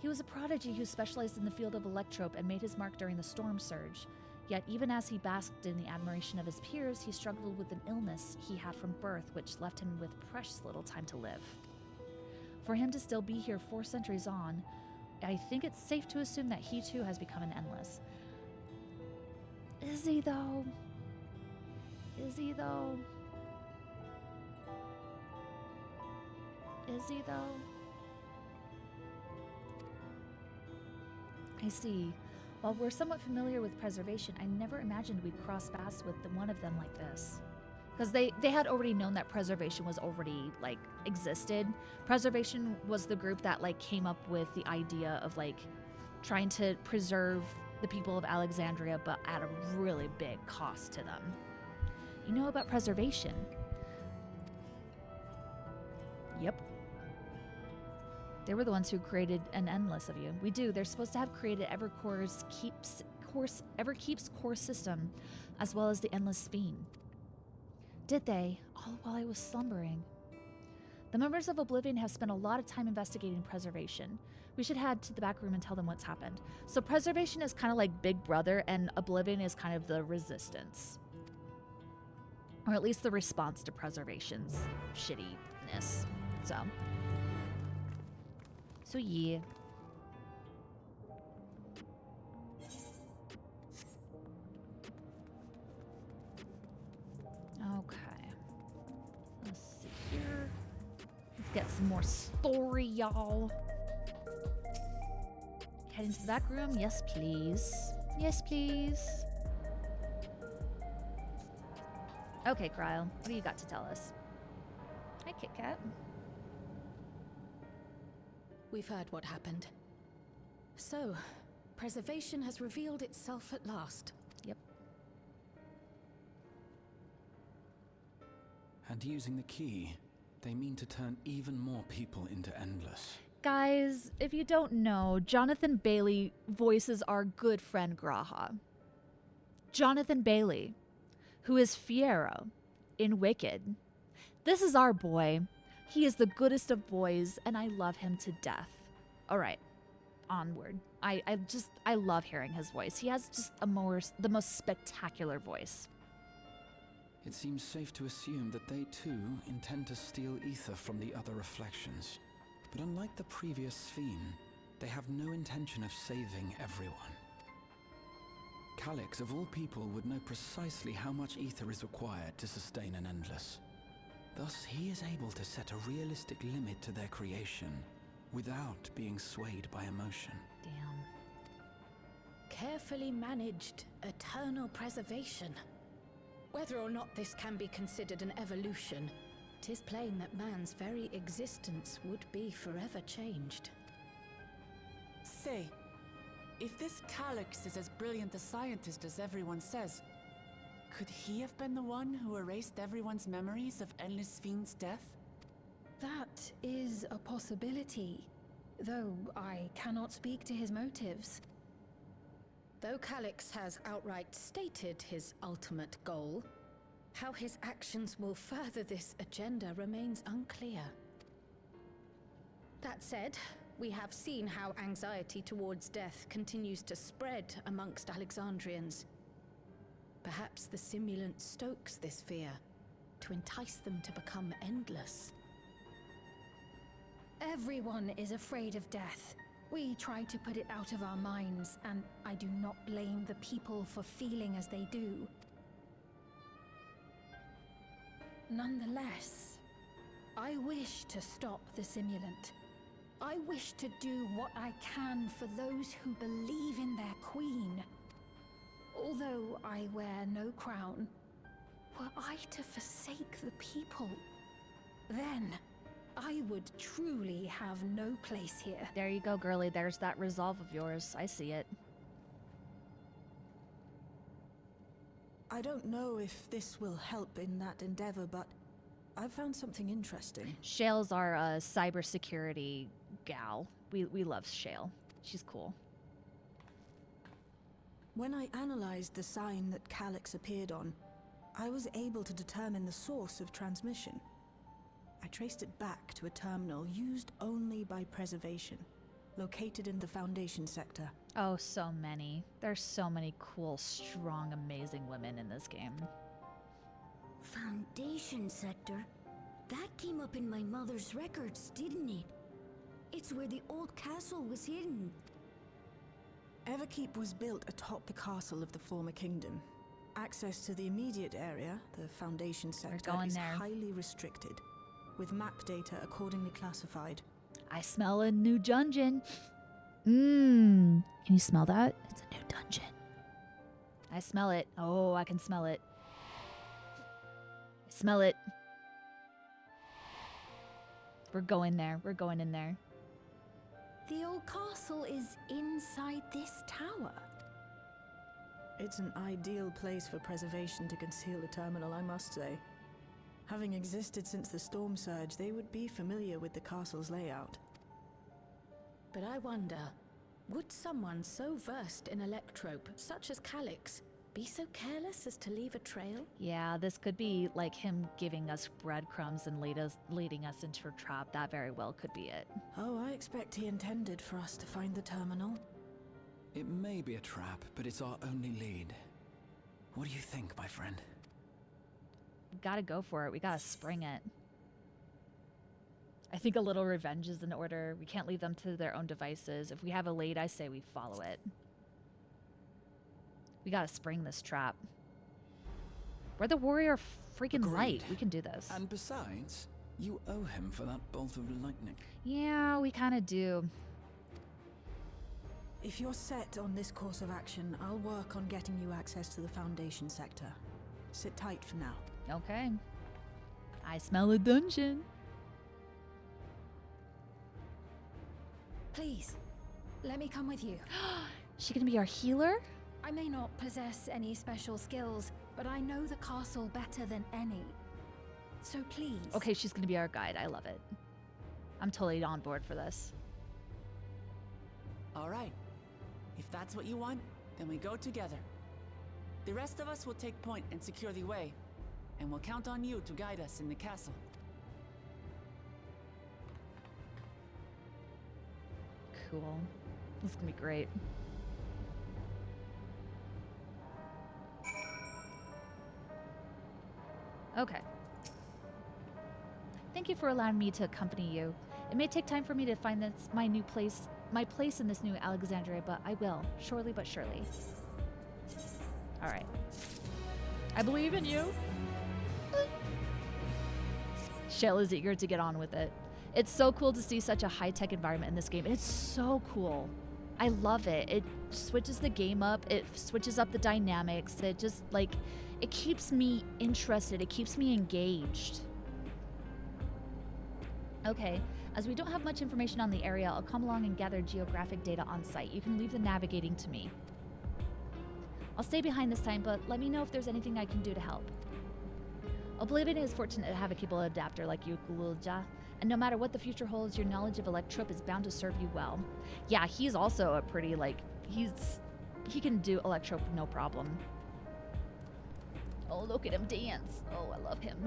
He was a prodigy who specialized in the field of electrope and made his mark during the Storm Surge. Yet even as he basked in the admiration of his peers, he struggled with an illness he had from birth, which left him with precious little time to live. For him to still be here 4 centuries on, I think it's safe to assume that he too has become an Endless. Is he though? Is he though? Is he though? I see. While we're somewhat familiar with preservation, I never imagined we'd cross paths with one of them like this. Because they had already known that preservation was already, like, existed. Preservation was the group that, like, came up with the idea of, like, trying to preserve the people of Alexandria, but at a really big cost to them. You know about preservation? Yep. They were the ones who created an Endless of you. We do. They're supposed to have created Everkeep's core system, as well as the Endless Sphene. Did they? All while I was slumbering. The members of Oblivion have spent a lot of time investigating preservation. We should head to the back room and tell them what's happened. So preservation is kind of like Big Brother, and Oblivion is kind of the resistance. Or at least the response to preservation's shittiness. So yeah. Okay. Let's see here. Let's get some more story, y'all. Head into the back room. Yes, please. Yes, please. Okay, Krile. What do you got to tell us? Hi, Kit Kat. We've heard what happened. So, preservation has revealed itself at last. Yep. And using the key, they mean to turn even more people into Endless. Guys, if you don't know, Jonathan Bailey voices our good friend G'raha. Jonathan Bailey, who is Fiyero in Wicked. This is our boy. He is the goodest of boys, and I love him to death. All right, onward. I love hearing his voice. He has just the most spectacular voice. It seems safe to assume that they too intend to steal ether from the other reflections. But unlike the previous Sphene, they have no intention of saving everyone. Calix, of all people, would know precisely how much ether is required to sustain an Endless. Thus, he is able to set a realistic limit to their creation without being swayed by emotion. Damn. Carefully managed eternal preservation. Whether or not this can be considered an evolution, 'tis plain that man's very existence would be forever changed. Say, if this Calix is as brilliant a scientist as everyone says, could he have been the one who erased everyone's memories of Endless Sphene's death? That is a possibility, though I cannot speak to his motives. Though Calix has outright stated his ultimate goal, how his actions will further this agenda remains unclear. That said, we have seen how anxiety towards death continues to spread amongst Alexandrians. Perhaps the simulant stokes this fear to entice them to become endless. Everyone is afraid of death. We try to put it out of our minds, and I do not blame the people for feeling as they do. Nonetheless, I wish to stop the simulant. I wish to do what I can for those who believe in their queen. Although I wear no crown, were I to forsake the people, then I would truly have no place here. There you go, girly. There's that resolve of yours. I see it. I don't know if this will help in that endeavor, but I've found something interesting. Shale's our cybersecurity gal. We love Shale. She's cool. When I analyzed the sign that Calyx appeared on, I was able to determine the source of transmission. I traced it back to a terminal used only by Preservation, located in the Foundation sector. Oh, so many. There's so many cool, strong, amazing women in this game. Foundation sector? That came up in my mother's records, didn't it? It's where the old castle was hidden. Everkeep was built atop the castle of the former kingdom. Access to the immediate area, the Foundation sector, is highly restricted, with map data accordingly classified. I smell a new dungeon. Can you smell that? It's a new dungeon. I smell it. Oh, I can smell it. I smell it. We're going there. We're going in there. The old castle is inside this tower. It's an ideal place for Preservation to conceal a terminal, I must say. Having existed since the Storm Surge, they would be familiar with the castle's layout. But I wonder, would someone so versed in electrope, such as Calyx, be so careless as to leave a trail? Yeah, this could be like him giving us breadcrumbs and leading us into a trap. That very well could be it. Oh, I expect he intended for us to find the terminal. It may be a trap, but it's our only lead. What do you think, my friend? We gotta go for it. We gotta spring it. I think a little revenge is in order. We can't leave them to their own devices. If we have a lead, I say we follow it. We gotta spring this trap. We're the warrior of freaking light. We can do this. And besides, you owe him for that bolt of lightning. Yeah, we kind of do. If you're set on this course of action, I'll work on getting you access to the Foundation sector. Sit tight for now. Okay. I smell a dungeon. Please, let me come with you. She gonna be our healer? I may not possess any special skills, but I know the castle better than any. So please. Okay, she's gonna be our guide. I love it. I'm totally on board for this. All right. If that's what you want, then we go together. The rest of us will take point and secure the way, and we'll count on you to guide us in the castle. Cool. This is gonna be great. Okay. Thank you for allowing me to accompany you. It may take time for me to find my place in this new Alexandria, but I will, surely but surely. All right. I believe in you. Shale is eager to get on with it. It's so cool to see such a high-tech environment in this game. It's so cool. I love it. It switches the game up. It switches up the dynamics. It just, like, it keeps me interested. It keeps me engaged. Okay, as we don't have much information on the area, I'll come along and gather geographic data on site. You can leave the navigating to me. I'll stay behind this time, but let me know if there's anything I can do to help. Oblivion is fortunate to have a capable adapter like you, Gulja, and no matter what the future holds, your knowledge of Electrope is bound to serve you well. Yeah, he's also a pretty, like, he can do Electrope no problem. Oh, look at him dance. Oh, I love him.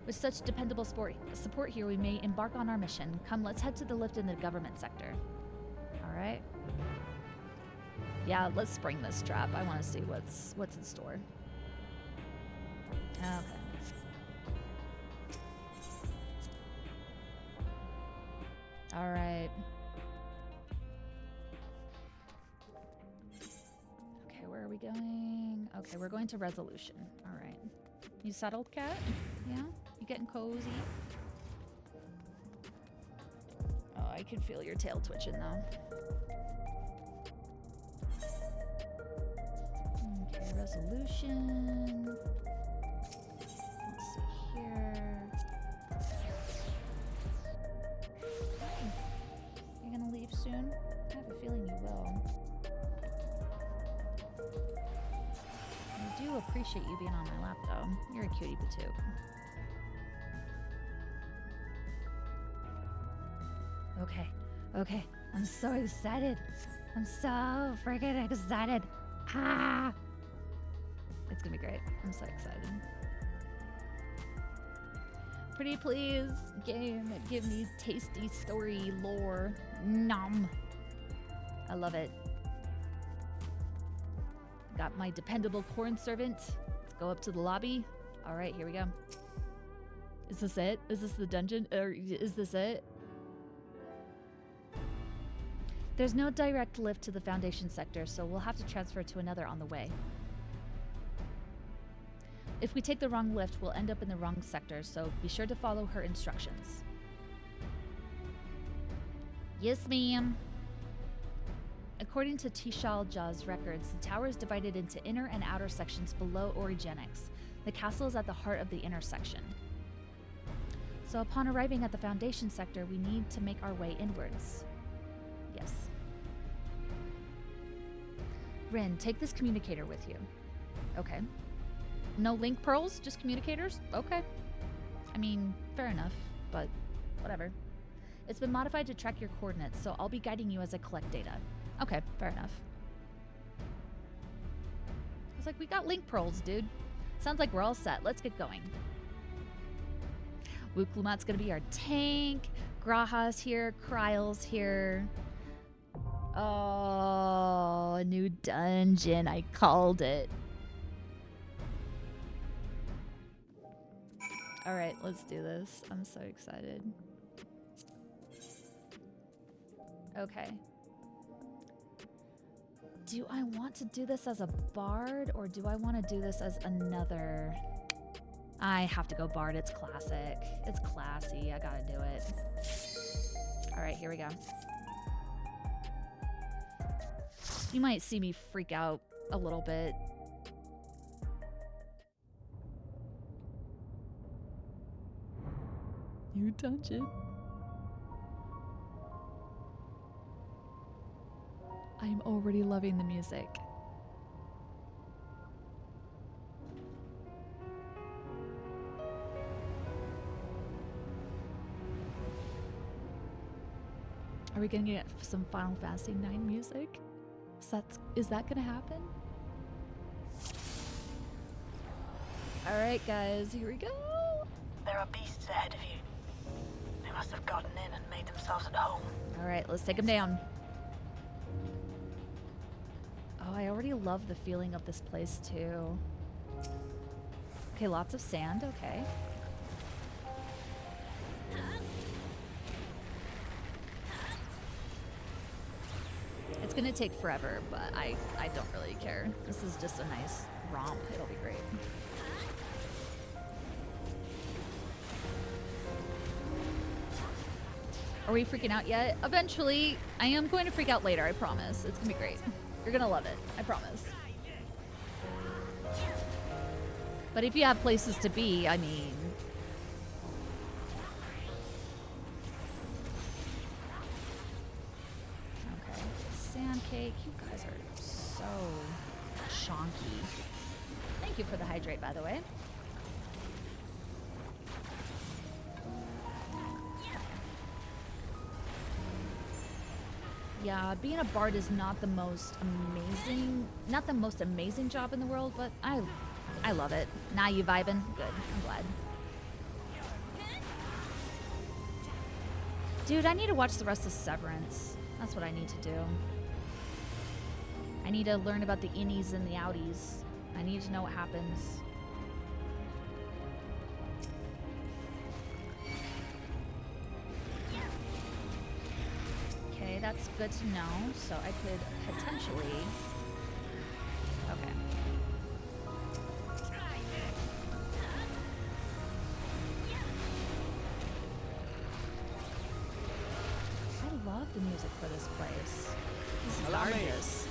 With such dependable support here, we may embark on our mission. Come, let's head to the lift in the government sector. All right. Yeah, let's spring this trap. I want to see what's in store. Okay. All right. Okay, where are we going? Okay, we're going to Resolution. All right. You settled, cat? Yeah? You getting cozy? Oh, I can feel your tail twitching now. Okay, Resolution. Let's see here. do appreciate you being on my lap, though. You're a cutie patootie. Okay, okay. I'm so excited. I'm so freaking excited. Ah! It's gonna be great. I'm so excited. Pretty please, game, give me tasty story lore. Nom. I love it. Got my dependable corn servant. Let's go up to the lobby. All right, here we go. Is this it? Is this the dungeon? Or is this it? There's no direct lift to the Foundation sector, so we'll have to transfer to another on the way. If we take the wrong lift, we'll end up in the wrong sector, so be sure to follow her instructions. Yes, ma'am. According to Tishal Jah's records, the tower is divided into inner and outer sections below Origenics. The castle is at the heart of the inner section. So upon arriving at the Foundation sector, we need to make our way inwards. Yes. Rin, take this communicator with you. Okay. No link pearls, just communicators? Okay. I mean, fair enough, but whatever. It's been modified to track your coordinates, so I'll be guiding you as I collect data. Okay, fair enough. I was like, we got link pearls, dude. Sounds like we're all set. Let's get going. Wuklumat's gonna be our tank. Graha's here. Kryle's here. Oh, a new dungeon. I called it. All right, let's do this. I'm so excited. Okay. Do I want to do this as a bard or do I want to do this as another? I have to go bard. It's classic. It's classy. I gotta do it. All right, here we go. You might see me freak out a little bit. New dungeon. I'm already loving the music. Are we gonna get some Final Fantasy IX music? Is that gonna happen? All right, guys, here we go. There are beasts ahead of you. They must have gotten in and made themselves at home. All right, let's take them down. Oh, I already love the feeling of this place too. Okay, lots of sand, okay. It's gonna take forever, but I don't really care. This is just a nice romp. It'll be great. Are we freaking out yet? Eventually, I am going to freak out later, I promise. It's gonna be great. You're gonna love it, I promise. But if you have places to be, I mean... Okay, sand cake, you guys are so chonky. Thank you for the hydrate, by the way. Yeah, being a bard is not the most amazing job in the world, but I love it. Now you vibing? Good, I'm glad. Dude, I need to watch the rest of Severance. That's what I need to do. I need to learn about the innies and the outies. I need to know what happens. Okay, that's good to know. So I could potentially... Okay. I love the music for this place. This is gorgeous.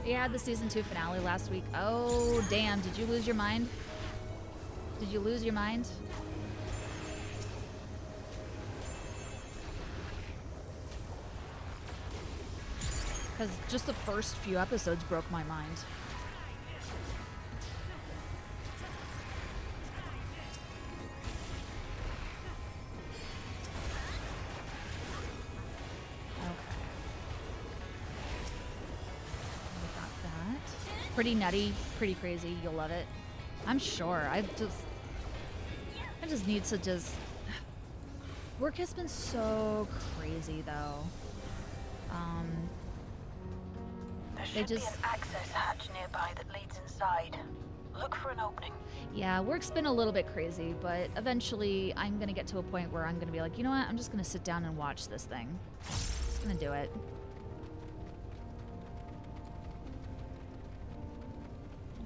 We had the season 2 finale last week. Oh, damn. Did you lose your mind? Did you lose your mind? Because just the first few episodes broke my mind. pretty nutty, pretty crazy. You'll love it. I'm sure. I just need to just... Work has been so crazy, though. There should be an access hatch nearby that leads inside. Look for an opening. Yeah, work's been a little bit crazy, but eventually I'm gonna get to a point where I'm gonna be like, you know what? I'm just gonna sit down and watch this thing. Just gonna do it.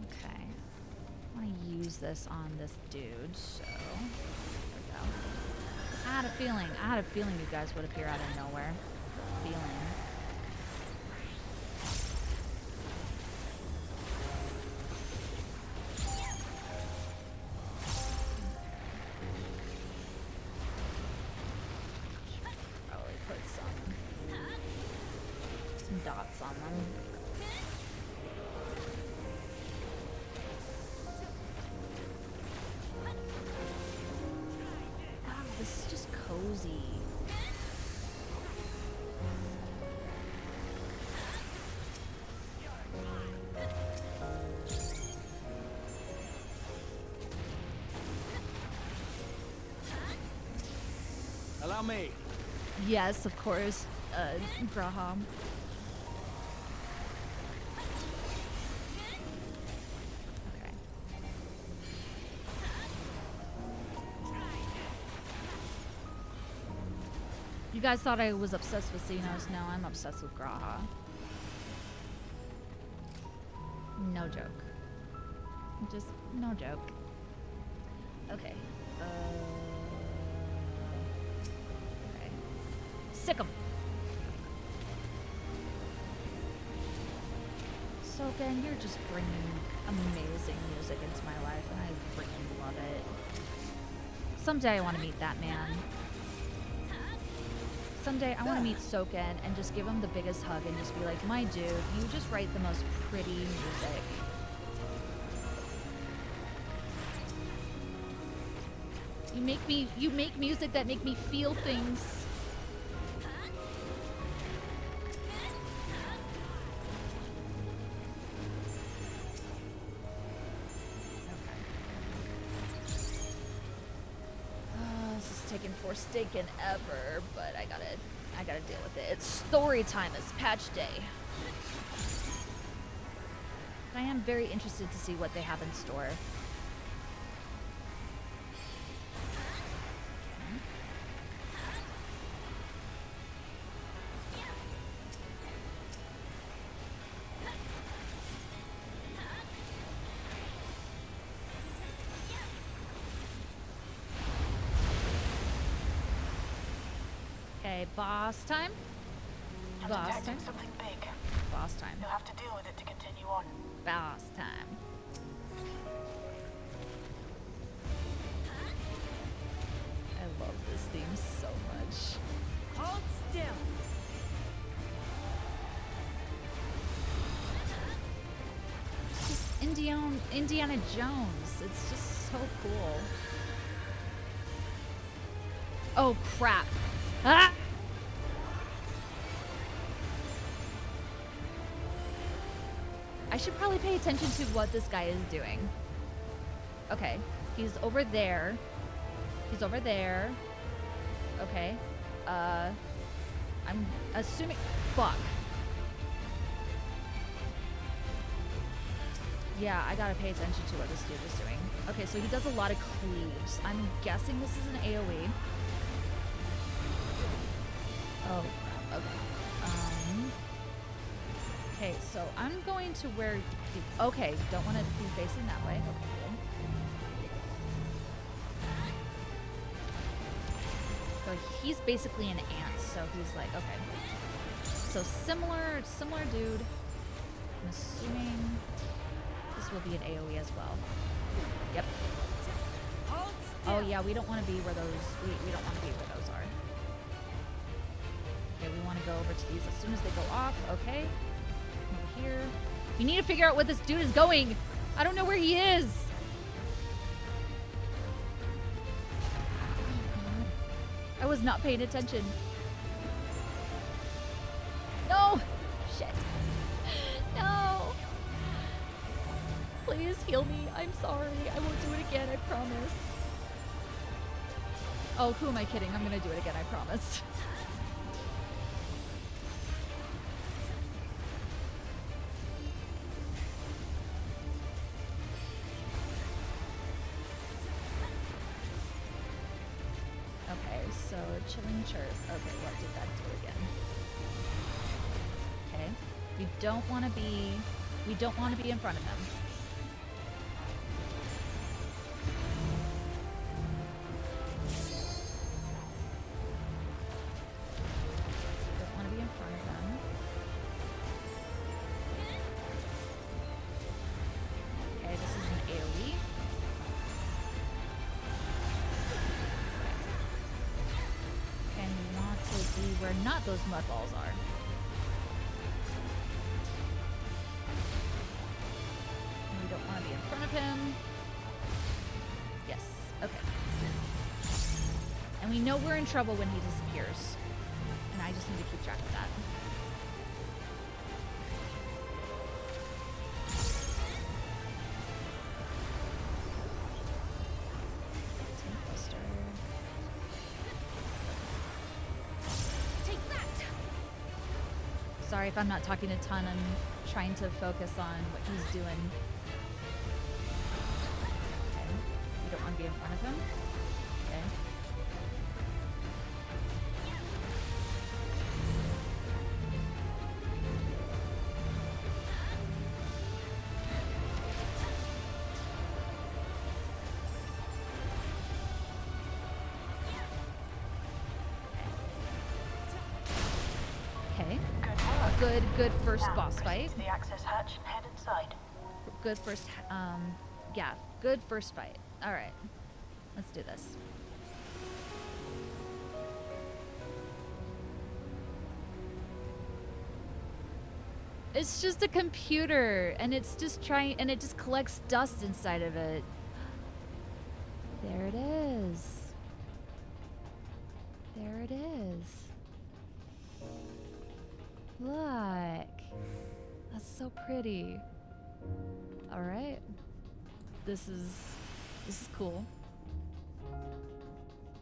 Okay. I wanna use this on this dude, so there we go. I had a feeling you guys would appear out of nowhere. Feeling. Probably put some dots on them. This is just cozy. Allow me. Yes, of course, Graham. Okay. You guys thought I was obsessed with Xenos. No, I'm obsessed with Graha. No joke. Just no joke. Okay. Okay. Sick 'em. So Ben, you're just bringing amazing music into my life, and I freaking love it. Someday I want to meet that man. Someday I want to meet Soken and just give him the biggest hug and just be like, my dude, you just write the most pretty music. You make music that make me feel things. Forsaken ever, but I gotta deal with it. It's story time. It's patch day. I am very interested to see what they have in store. Boss time? Boss time? Something big. Boss time. You'll have to deal with it to continue on. Boss time. I love this theme so much. Hold still. It's just Indiana Jones. It's just so cool. Oh crap. Ah! I should probably pay attention to what this guy is doing. Okay, he's over there. He's over there. Okay. I'm assuming... Fuck. Yeah, I gotta pay attention to what this dude is doing. Okay, so he does a lot of cleaves. I'm guessing this is an AoE. Oh, crap. Okay. Okay, so I'm going to where... Okay, don't want to be facing that way. Okay, cool. So he's basically an ant, so he's like, okay. So similar dude. I'm assuming this will be an AoE as well. Yep. Oh yeah, we don't want to be where those... We don't want to be where those are. Okay, we want to go over to these as soon as they go off. Okay. Over here. We need to figure out where this dude is going. I don't know where he is. I was not paying attention. No. Shit. No. Please heal me. I'm sorry. I won't do it again, I promise. Oh, who am I kidding? I'm gonna do it again, I promise. Okay, so chilling chirp. Okay, what did that do again? Okay. We don't want to be in front of him. Don't want to be in front of them. Okay, this is an AoE. And we want to be where not those mud balls are. And we don't want to be in front of him. Yes, okay. And we know we're in trouble when he disappears. And I just need to keep track of that. Sorry if I'm not talking a ton. I'm trying to focus on what he's doing. Okay. You don't want to be in front of him. Okay. Okay. Good first Now, boss proceed fight. to the access hatch and head inside. Good first, yeah, good first fight. All right, let's do this. It's just a computer, and it's just trying, and it just collects dust inside of it. There it is. There it is. Look. That's so pretty. All right. This is cool.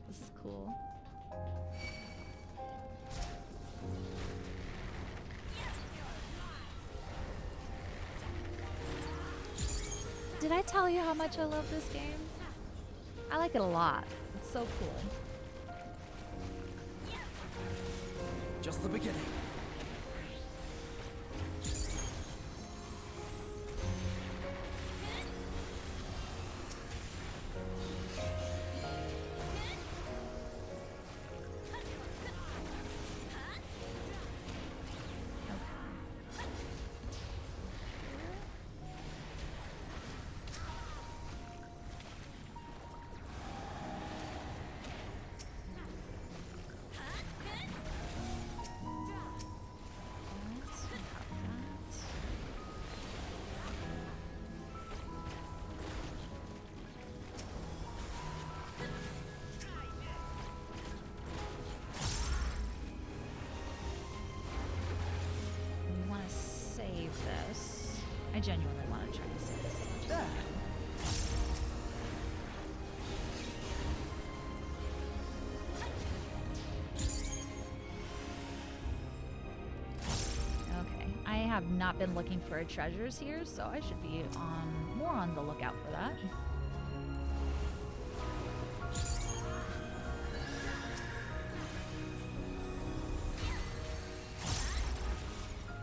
This is cool. Did I tell you how much I love this game? I like it a lot. It's so cool. Just the beginning. I genuinely want to try to save this as much as I can. Okay, I have not been looking for treasures here, so I should be more on the lookout for that.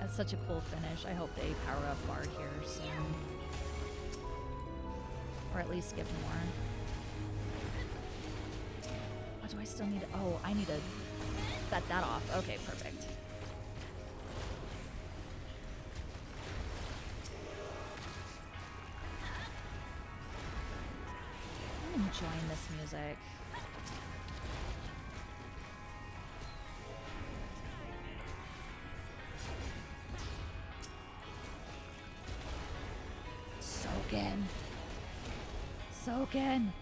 That's such a cool finish. I hope they power up Bard here soon. Or at least give more. What do I still need? Oh, I need to set that off. Okay, perfect. I'm enjoying this music. Soken. Soken.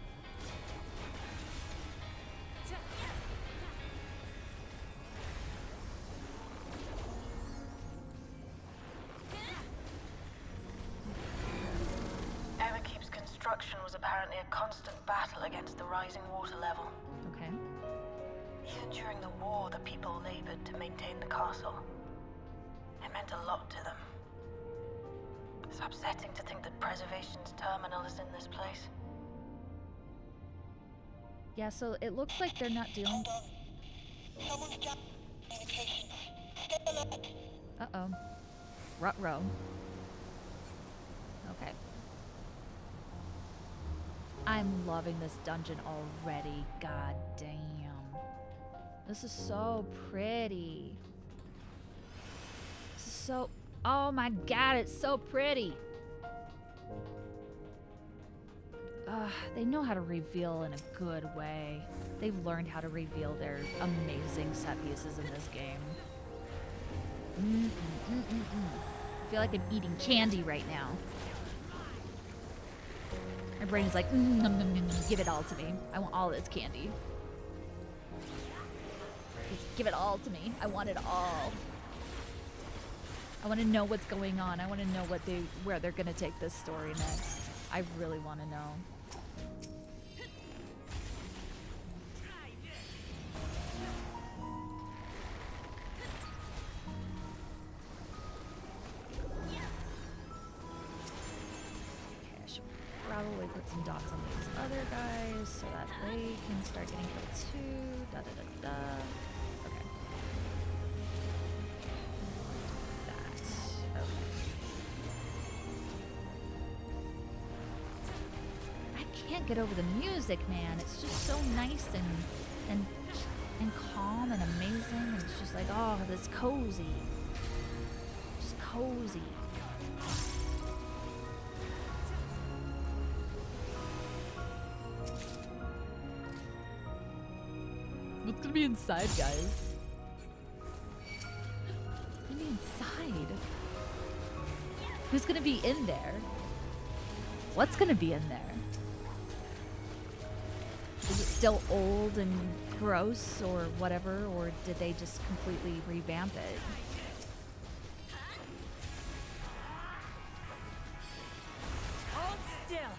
construction was apparently a constant battle against the rising water level. Okay. Even during the war, the people labored to maintain the castle. It meant a lot to them. It's upsetting to think that Preservation's terminal is in this place. Yeah, so it looks like they're not dealing... Someone's jammed communication. Stay alert. Uh-oh. Ruh-roh. Okay. I'm loving this dungeon already. God damn. This is so pretty. This is so... Oh my god, it's so pretty. They know how to reveal in a good way. They've learned how to reveal their amazing set pieces in this game. I feel like I'm eating candy right now. My brain is like, nom, nom, nom, nom, give it all to me. I want all this candy. Just give it all to me. I want it all. I want to know what's going on. I want to know where they're gonna take this story next. I really want to know. Probably put some dots on these other guys so that they can start getting killed too. Da da da da. Okay. That. Okay. I can't get over the music, man. It's just so nice and calm and amazing. And it's just like, oh, this cozy. Just cozy. What's gonna be inside, guys? What's gonna be inside? Who's gonna be in there? What's gonna be in there? Is it still old and gross or whatever, or did they just completely revamp it? Hold still.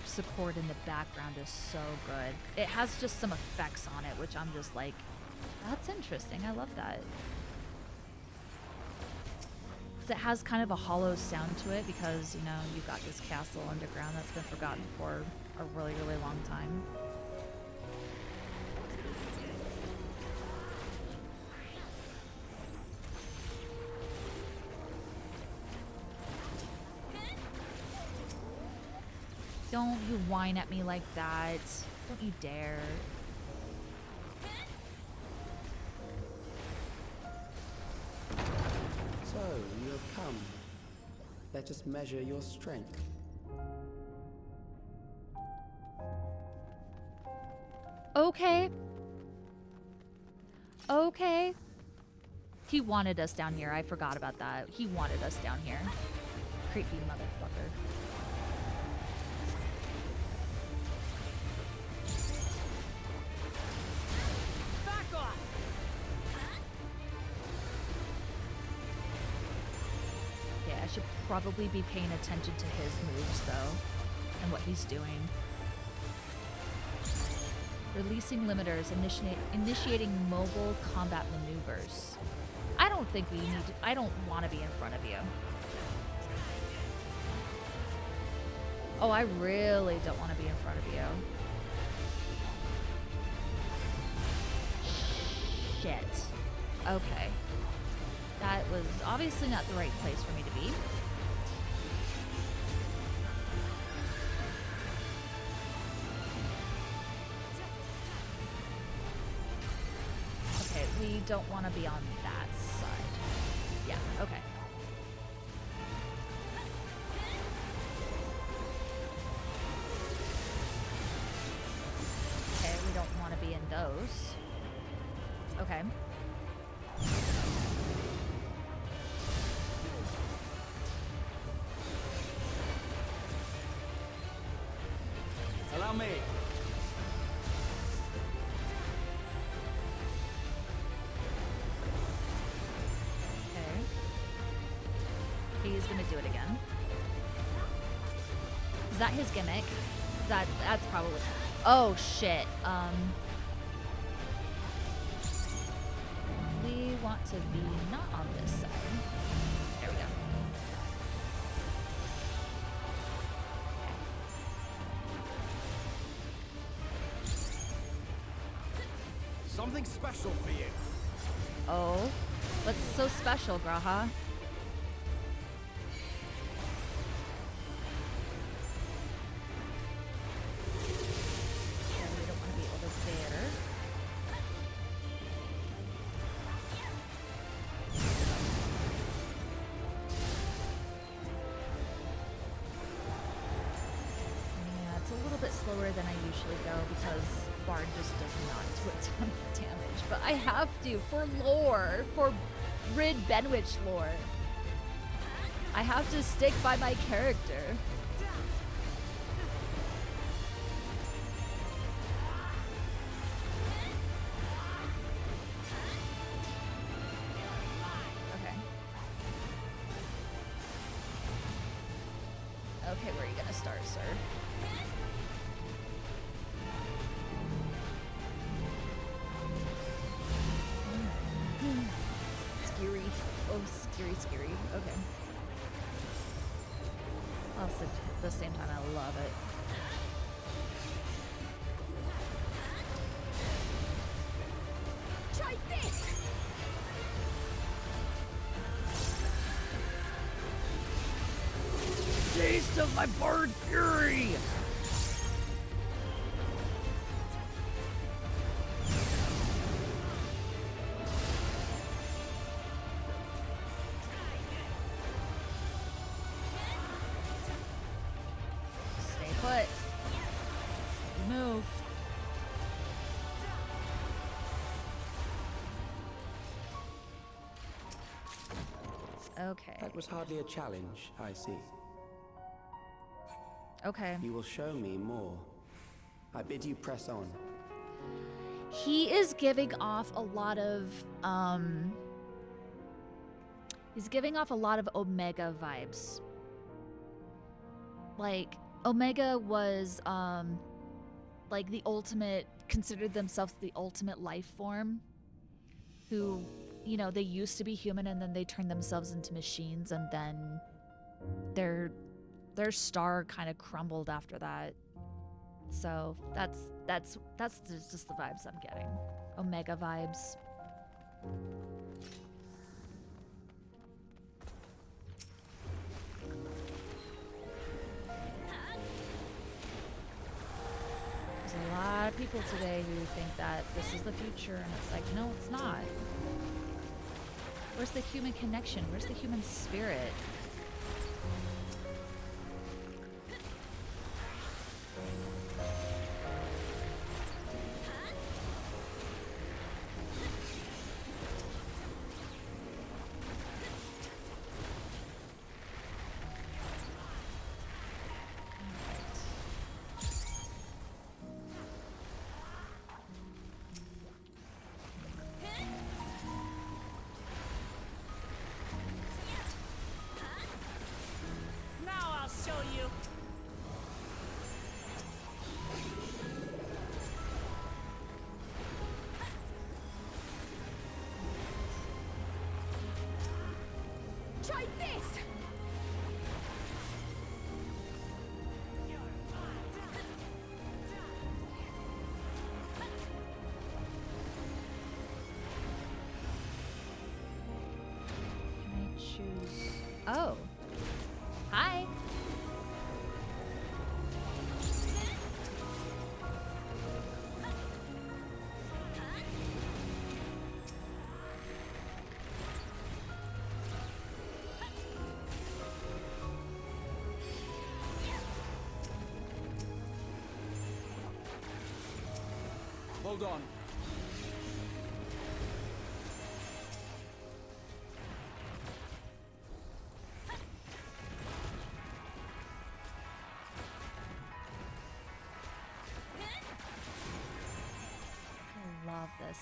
Support in the background is so good. It has just some effects on it, which I'm just like, that's interesting. I love that. 'Cause it has kind of a hollow sound to it because, you know, you've got this castle underground that's been forgotten for a really, really long time. Don't you whine at me like that. Don't you dare. So, you have come. Let us measure your strength. Okay. Okay. He wanted us down here. I forgot about that. He wanted us down here. Creepy motherfucker. Probably be paying attention to his moves though and what he's doing. Releasing limiters, initiating mobile combat maneuvers. I don't think we need to, I don't want to be in front of you. Oh, I really don't want to be in front of you. Shit. Okay. That was obviously not the right place for me to be. We don't want to be on that side. Yeah, okay. Okay, we don't want to be in those. Okay. Allow me. Okay. He's gonna do it again. Is that his gimmick? That's probably. Oh shit. We want to be not on this side. There we go. Something special for you. Oh, what's so special, Graha? Yeah, we don't want to be over there. Yeah, it's a little bit slower than I usually go because Bard just does not do a ton of damage. But I have to for lore, for Rid Benwich lore. I have to stick by my character. Okay. Okay, where are you gonna start, sir? Scary. Oh, scary, scary. Okay. Also, at the same time, I love it. Try this! Taste of my Bard Fury! Stay put. Move. Okay. That was hardly a challenge, I see. Okay. You will show me more. I bid you press on. He is giving off a lot of he's giving off a lot of Omega vibes. Like Omega was like the ultimate, considered themselves the ultimate life form, who, you know, they used to be human and then they turned themselves into machines, and then their star kind of crumbled after that. So that's just the vibes I'm getting. Omega vibes. There's a lot of people today who think that this is the future, and it's like, no, it's not. Where's the human connection? Where's the human spirit? Now I'll show you. Try this! Can I choose? Oh. Hi. Hold on.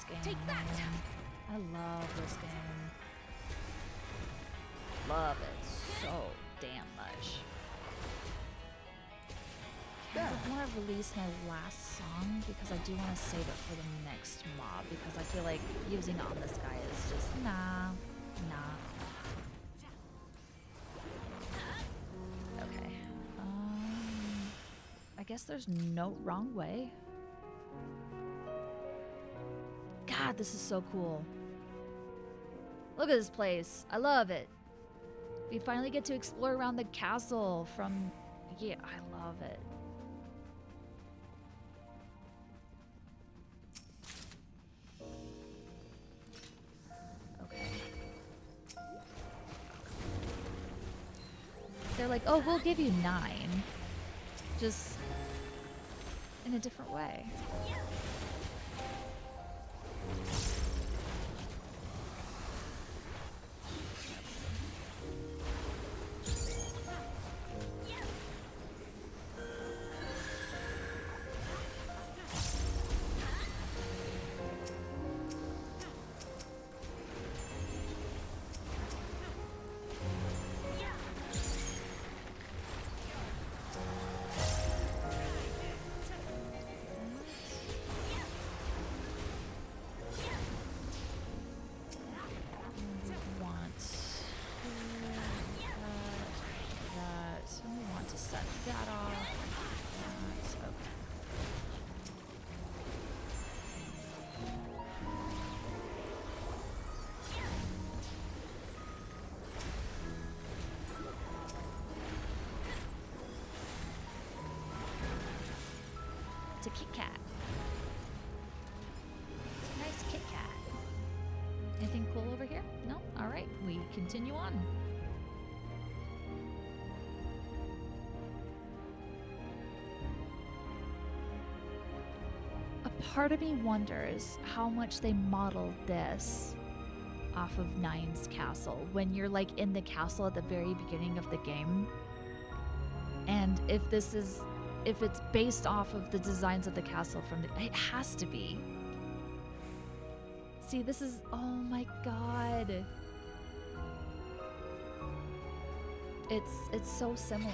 game. Take that! I love this game. Love it so damn much. I don't want to release my last song because I do want to save it for the next mob because I feel like using on this guy is just nah. Okay. I guess there's no wrong way. God, this is so cool. Look at this place. I love it. We finally get to explore around the castle from... Yeah, I love it. Okay. They're like, oh, we'll give you 9. Just in a different way. A Kit Kat. Nice Kit Kat. Anything cool over here? No? Alright, we continue on. A part of me wonders how much they modeled this off of Nine's castle when you're like in the castle at the very beginning of the game. And if it's based off of the designs of the castle from the... It has to be. See, this is... Oh my god. It's so similar.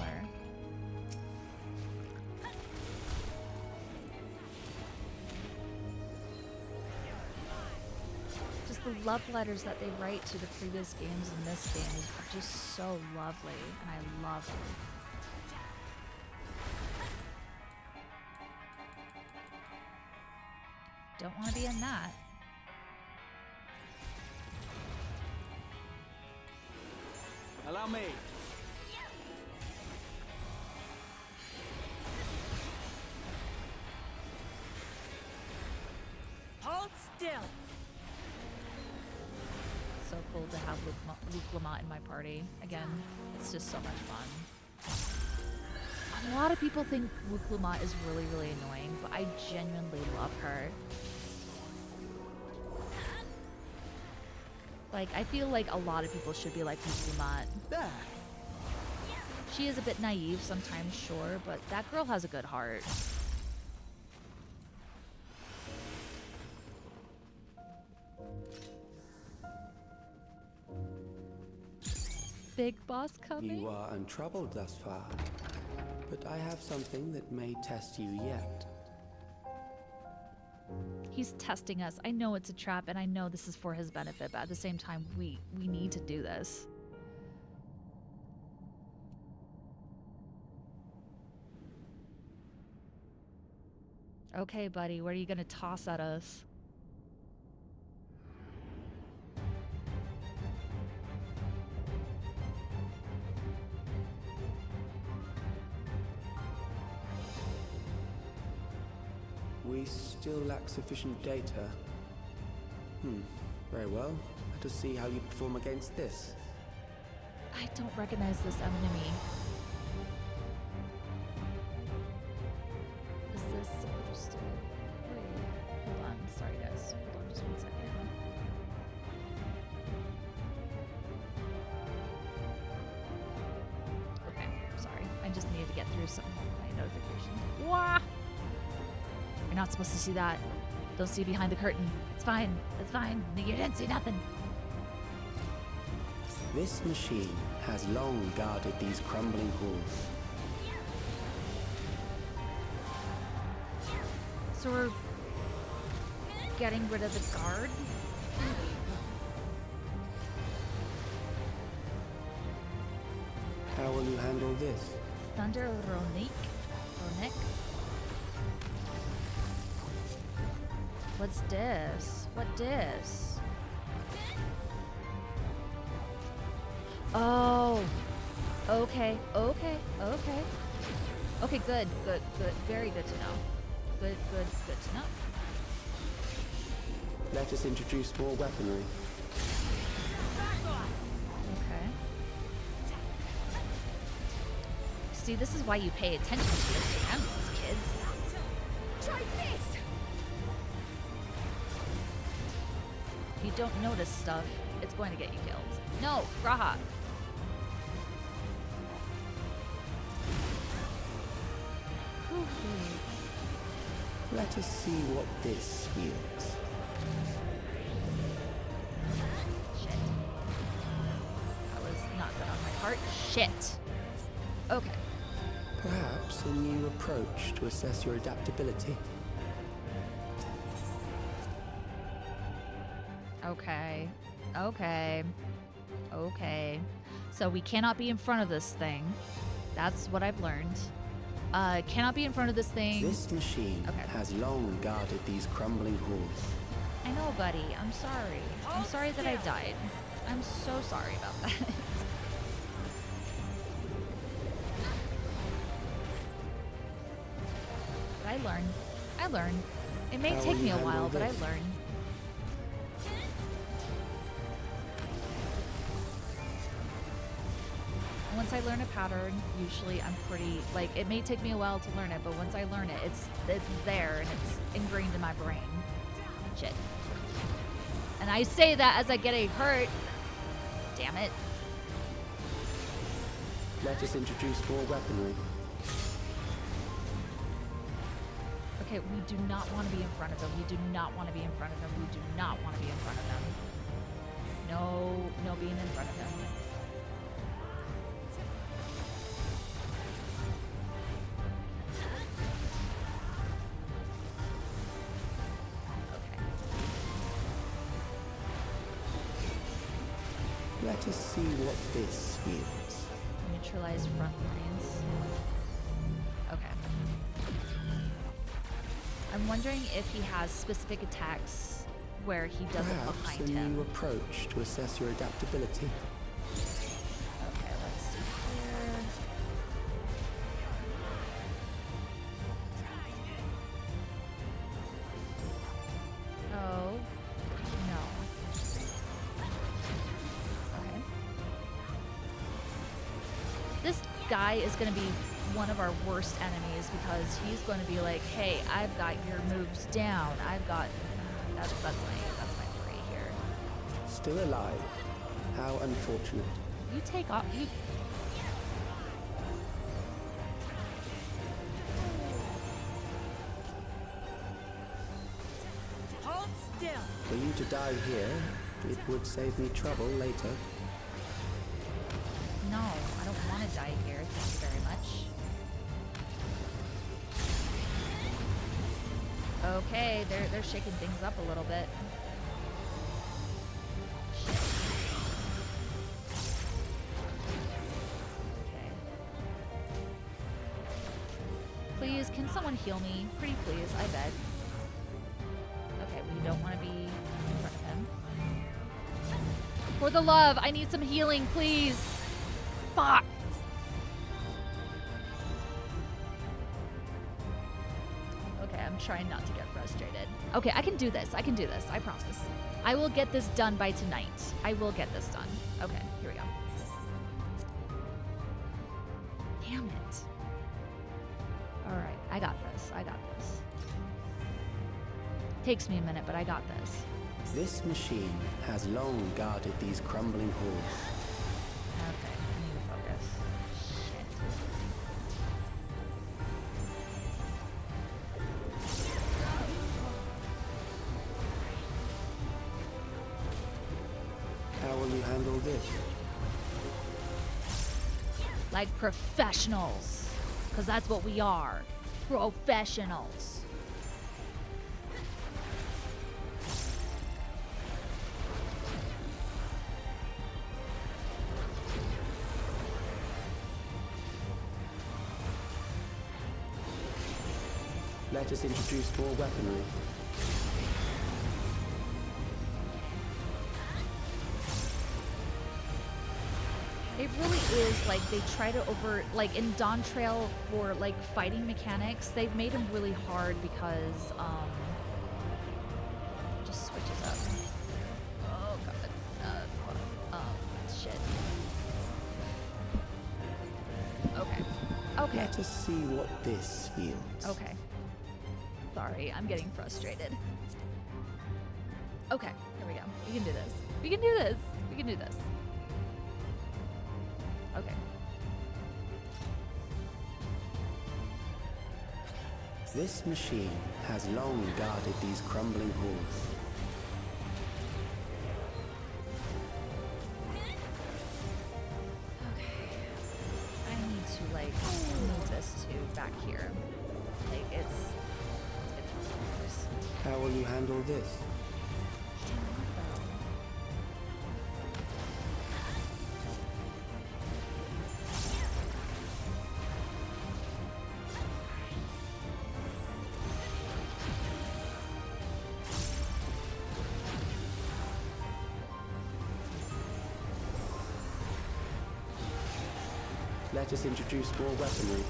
Just the love letters that they write to the previous games in this game is just so lovely, and I love them. Don't want to be in that. Allow me. Hold still. So cool to have Luke Lamont in my party. Again, it's just so much fun. A lot of people think Luke Lamont is really, really annoying, but I genuinely love her. Like, I feel like a lot of people should be like Luke Lamont. She is a bit naive sometimes, sure, but that girl has a good heart. Big boss coming? You are untroubled thus far, but I have something that may test you yet. He's testing us. I know it's a trap, and I know this is for his benefit, but at the same time, we need to do this. Okay, buddy, what are you gonna toss at us? We still lack sufficient data. Very well. Let us see how you perform against this. I don't recognize this enemy. Is this supposed to... Wait, hold on. Sorry, guys. Hold on just 1 second. Okay, sorry. I just needed to get through some of my notifications. Wah! You're not supposed to see that. Don't see behind the curtain. It's fine. It's fine. You didn't see nothing. This machine has long guarded these crumbling halls. So we're getting rid of the guard? How will you handle this? Thunder Ronik? What's this? What this? Oh. Okay. Okay. Okay. Okay, good. Good. Good. Very good to know. Good to know. Let us introduce more weaponry. Okay. See, this is why you pay attention to your surroundings, kids. Try this! If you don't notice stuff, it's going to get you killed. No, Graha. Let us see what this yields. Shit. That was not good on my part. Shit. Okay. Perhaps a new approach to assess your adaptability. Okay. Okay. Okay. So we cannot be in front of this thing. That's what I've learned. Cannot be in front of this thing. This machine has long guarded these crumbling halls. I know, buddy. I'm sorry. I'm sorry that I died. I'm so sorry about that. But I learn. I learn. It may How take will me you a while, handle but I this? learn. Once I learn a pattern, usually I'm pretty, like, it may take me a while to learn it, but once I learn it, it's there and it's ingrained in my brain. Shit. And I say that as I get hurt. Damn it. Let us introduce more weaponry. Okay, we do not want to be in front of them. We do not want to be in front of them. We do not want to be in front of them. No being in front of them. Let us see what this yields. Neutralize front lines. Okay. I'm wondering if he has specific attacks where he does it Perhaps behind a him. new approach to assess your adaptability. Okay, let's see here. Oh, no. Okay. This guy is going to be one of our worst enemies because he's going to be like, hey, I've got your moves down. I've got... That's my 3 here. Still alive. How unfortunate. You take off... You... Hold still. For you to die here, it would save me trouble later. No, I don't want to die here. Thank you very much. Okay, they're shaking things up a little bit. Shit. Okay. Please, can someone heal me? Pretty please, I beg. Okay, we don't want to be in front of him. For the love, I need some healing, please. Fuck! Okay, I'm trying not to get frustrated. Okay, I can do this. I can do this. I promise. I will get this done by tonight. I will get this done. Okay, here we go. Damn it. Alright, I got this. I got this. Takes me a minute, but I got this. This machine has long guarded these crumbling halls. Okay, I need to focus. Shit. handle this? Like professionals. Because that's what we are. Professionals. Let us introduce more weaponry. It really is like they try to like in Dawn Trail for like fighting mechanics, they've made them really hard because just switches up. Oh god. Fuck. Shit. Okay. Okay. Let us see what this yields. Okay. Sorry, I'm getting frustrated. Okay, here we go. We can do this. We can do this. We can do this. Okay. This machine has long guarded these crumbling halls. Okay. I need to like move this to back here. Like it's How will you handle this? Let us introduce more weaponry.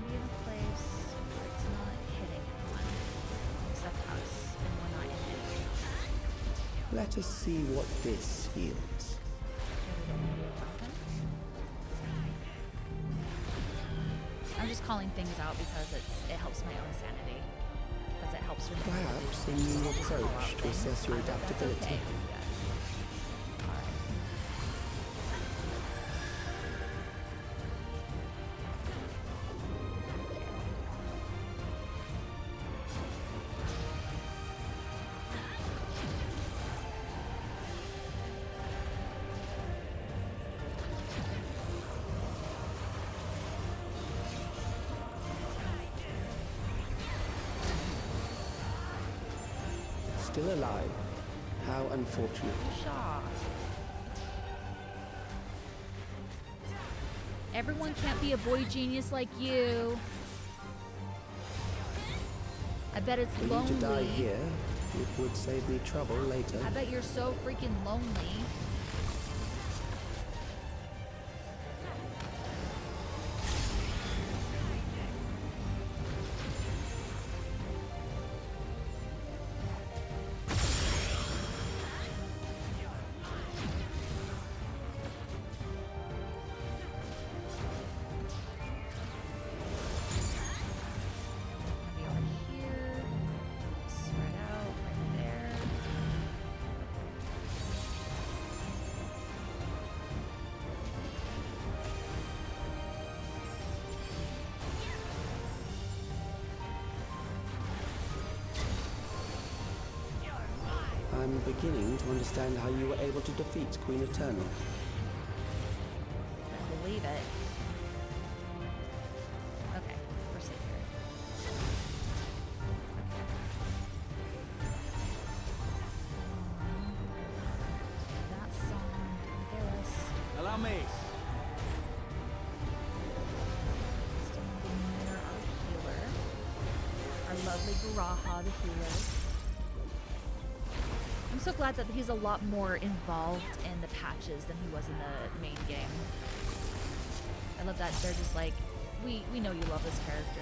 be in a place where it's not hitting anyone except us, and we're not in it. Let us see what this yields. I'm just calling things out because it helps my own sanity. Because it helps remember. Perhaps a new approach to assess your adaptability. Okay. Still alive. How unfortunate. Shaw. Everyone can't be a boy genius like you. I bet it's For you lonely. to die here, it would save me trouble later. I bet you're so freaking lonely. Maybe over here. Spread out right there. I'm beginning to understand how you were able to defeat Queen Eternal. I believe it. Okay, we're safe here. That song didn't get us. Allow me. Standing near our healer. Our lovely Garaha, the healer. I'm so glad that he's a lot more involved in the patches than he was in the main game. I love that they're just like, we know you love this character.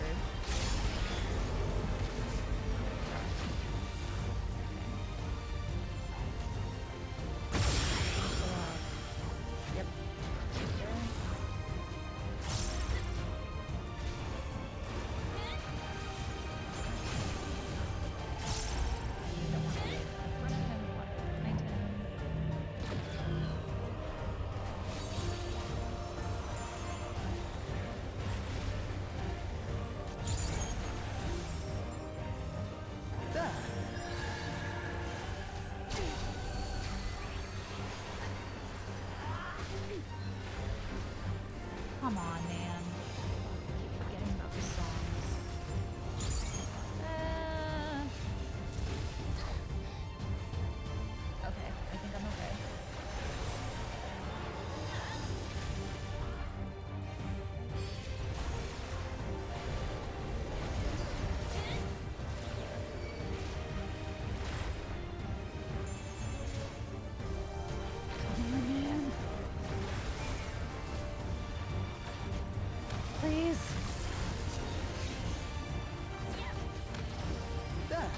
Yep. You don't want to get in front of him, you want to Come on, man. Keep forgetting about the songs. Okay, I think I'm okay. Come on, man. Please. There.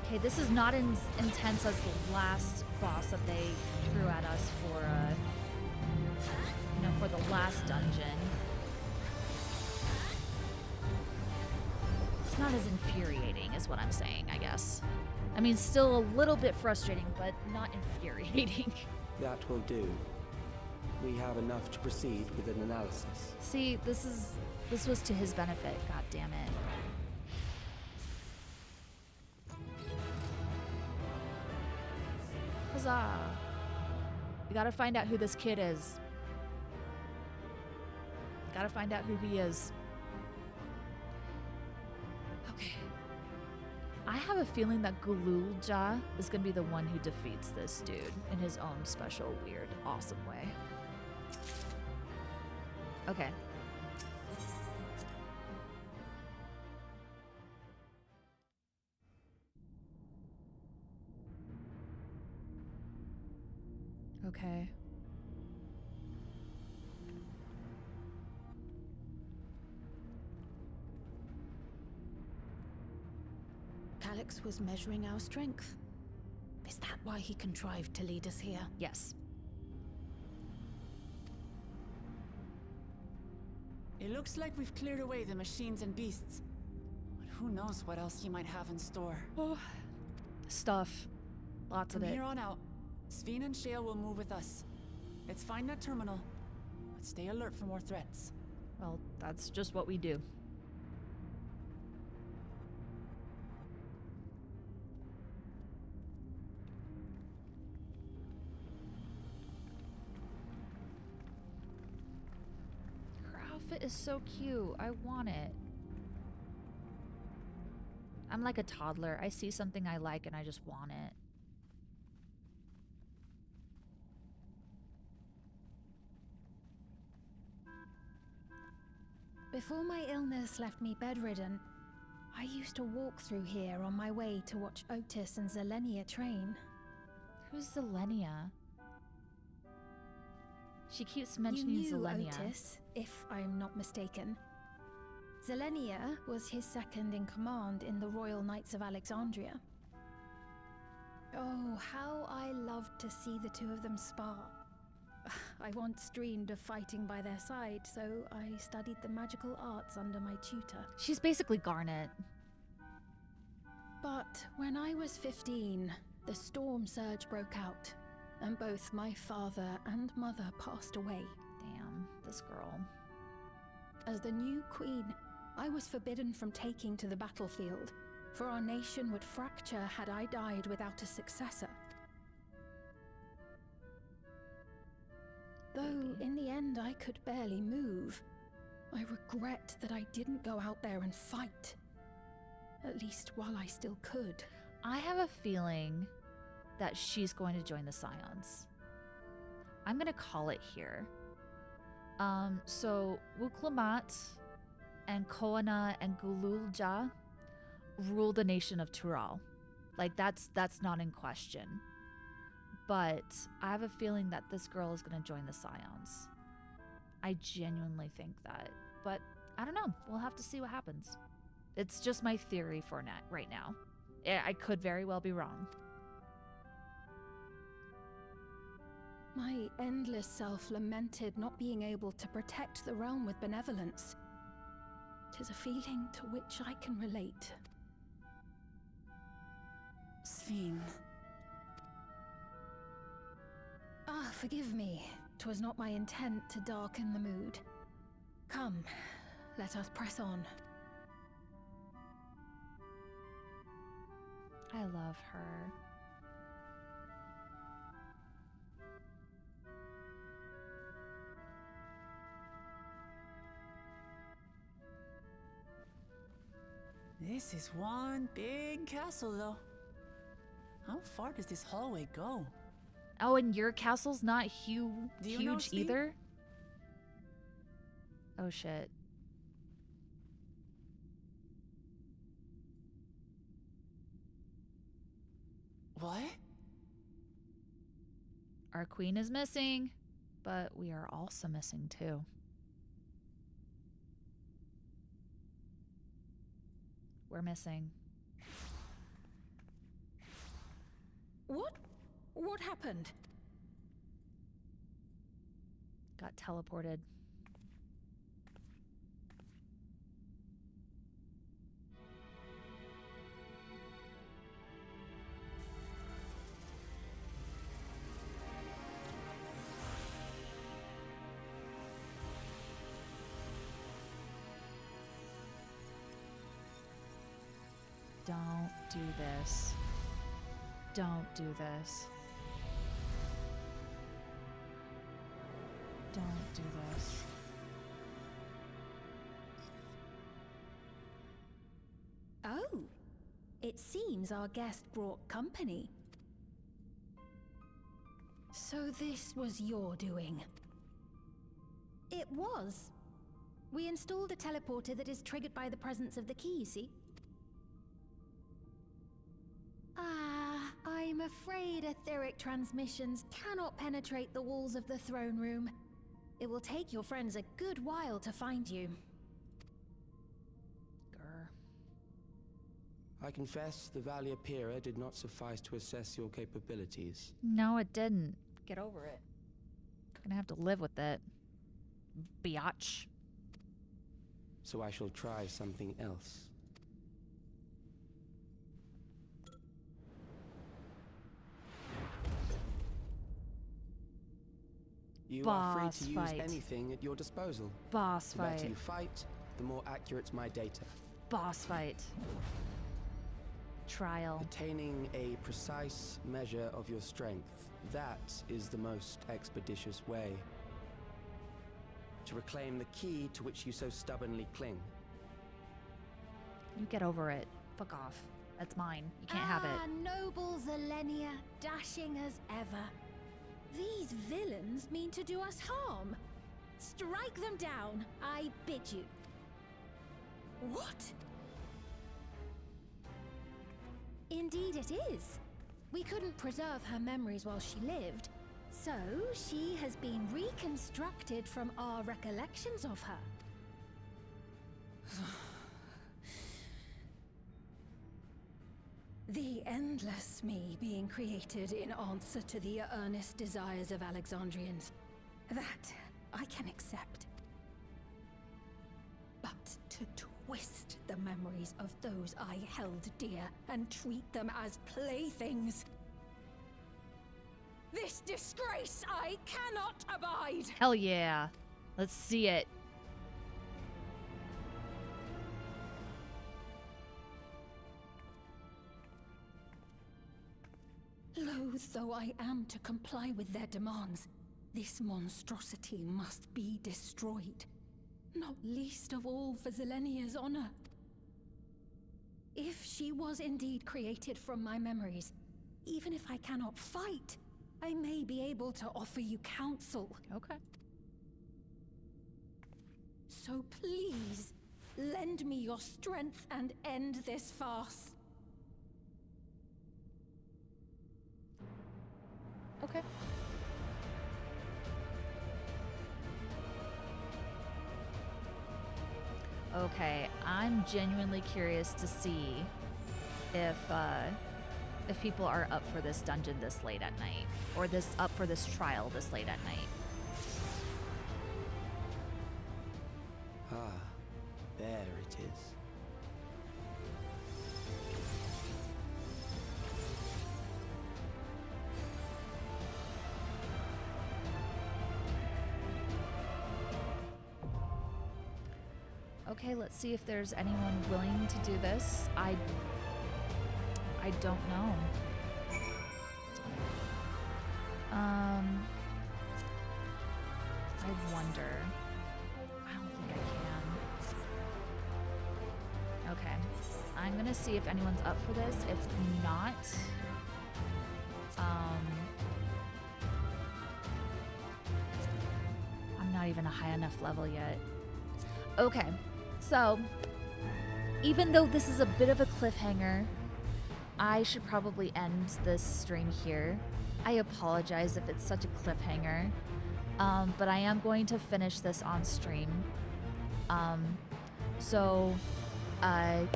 Okay, this is not as intense as the last boss that they threw at us for, for the last dungeon. It's not as infuriating, is what I'm saying, I guess. I mean, still a little bit frustrating, but not infuriating. That will do. We have enough to proceed with an analysis. See, this was to his benefit, god damn it. Huzzah! We gotta find out who this kid is. Gotta find out who he is. Okay. I have a feeling that Gululja is gonna be the one who defeats this dude in his own special, weird, awesome way. Okay. Okay. Calix was measuring our strength. Is that why he contrived to lead us here? Yes. It looks like we've cleared away the machines and beasts. But who knows what else he might have in store. Oh. Stuff. Lots of From it. here on out, Sven and Shale will move with us. Let's find that terminal, but stay alert for more threats. Well, that's just what we do. Her outfit is so cute. I want it. I'm like a toddler. I see something I like and I just want it. Before my illness left me bedridden, I used to walk through here on my way to watch Otis and Zelenia train. Who's Zelenia? She keeps mentioning you knew Zelenia. Otis, if I'm not mistaken. Zelenia was his second in command in the Royal Knights of Alexandria. Oh, how I loved to see the two of them spar. I once dreamed of fighting by their side, so I studied the magical arts under my tutor. She's basically Garnet. But when I was 15, the storm surge broke out, and both my father and mother passed away. Damn, this girl. As the new queen, I was forbidden from taking to the battlefield, for our nation would fracture had I died without a successor. Though in the end I could barely move, I regret that I didn't go out there and fight. At least while I still could. I have a feeling that she's going to join the Scions. I'm gonna call it here. So Wuklamat and Koana and Gululja rule the nation of Tural. Like that's not in question. But I have a feeling that this girl is gonna join the Scions. I genuinely think that. But I don't know. We'll have to see what happens. It's just my theory for right now. I could very well be wrong. My endless self lamented not being able to protect the realm with benevolence. 'Tis a feeling to which I can relate. Sven. Ah, forgive me. 'Twas not my intent to darken the mood. Come, let us press on. I love her. This is one big castle, though. How far does this hallway go? Oh, and your castle's not Do you know, huge Steve? either? Oh, shit. What? Our queen is missing, but we are also missing too. We're missing. What? What happened? Got teleported. Don't do this. Don't do this. Don't do this. Oh, it seems our guest brought company. So this was your doing? It was. We installed a teleporter that is triggered by the presence of the key, you see? Ah, I'm afraid etheric transmissions cannot penetrate the walls of the throne room. It will take your friends a good while to find you. Grr. I confess the Valia Pira did not suffice to assess your capabilities. No, it didn't. Get over it. Gonna have to live with it. Biatch. So I shall try something else. You are free Boss to use fight. anything at your disposal. Boss The better fight. you fight, the more accurate my data. Boss fight. Trial. Attaining a precise measure of your strength, that is the most expeditious way to reclaim the key to which you so stubbornly cling. You get over it. Fuck off. That's mine. You can't have it. Ah, noble Zelenia, dashing as ever. These villains mean to do us harm. Strike them down, I bid you. What? Indeed it is. We couldn't preserve her memories while she lived, so she has been reconstructed from our recollections of her. The endless me being created in answer to the earnest desires of Alexandrians. That I can accept. But to twist the memories of those I held dear and treat them as playthings. This disgrace I cannot abide! Hell yeah. Let's see it. Loath though I am to comply with their demands, this monstrosity must be destroyed. Not least of all for Zelenia's honor. If she was indeed created from my memories, even if I cannot fight, I may be able to offer you counsel. Okay. So please, lend me your strength and end this farce. Okay. Okay, I'm genuinely curious to see if people are up for this dungeon this late at night, or up for this trial this late at night. Ah, there it is. Okay, let's see if there's anyone willing to do this. I don't know. I wonder. I don't think I can. Okay. I'm gonna see if anyone's up for this. If not, I'm not even a high enough level yet. Okay, so even though this is a bit of a cliffhanger, I should probably end this stream here. I apologize if it's such a cliffhanger, but I am going to finish this on stream. So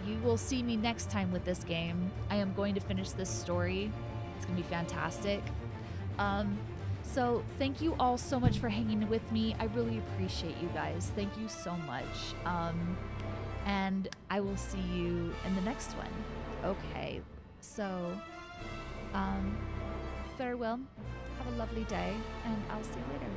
you will see me next time with this game. I am going to finish this story. It's gonna be fantastic. So thank you all so much for hanging with me. I really appreciate you guys. Thank you so much. And I will see you in the next one. Okay, so farewell. Have a lovely day, and I'll see you later.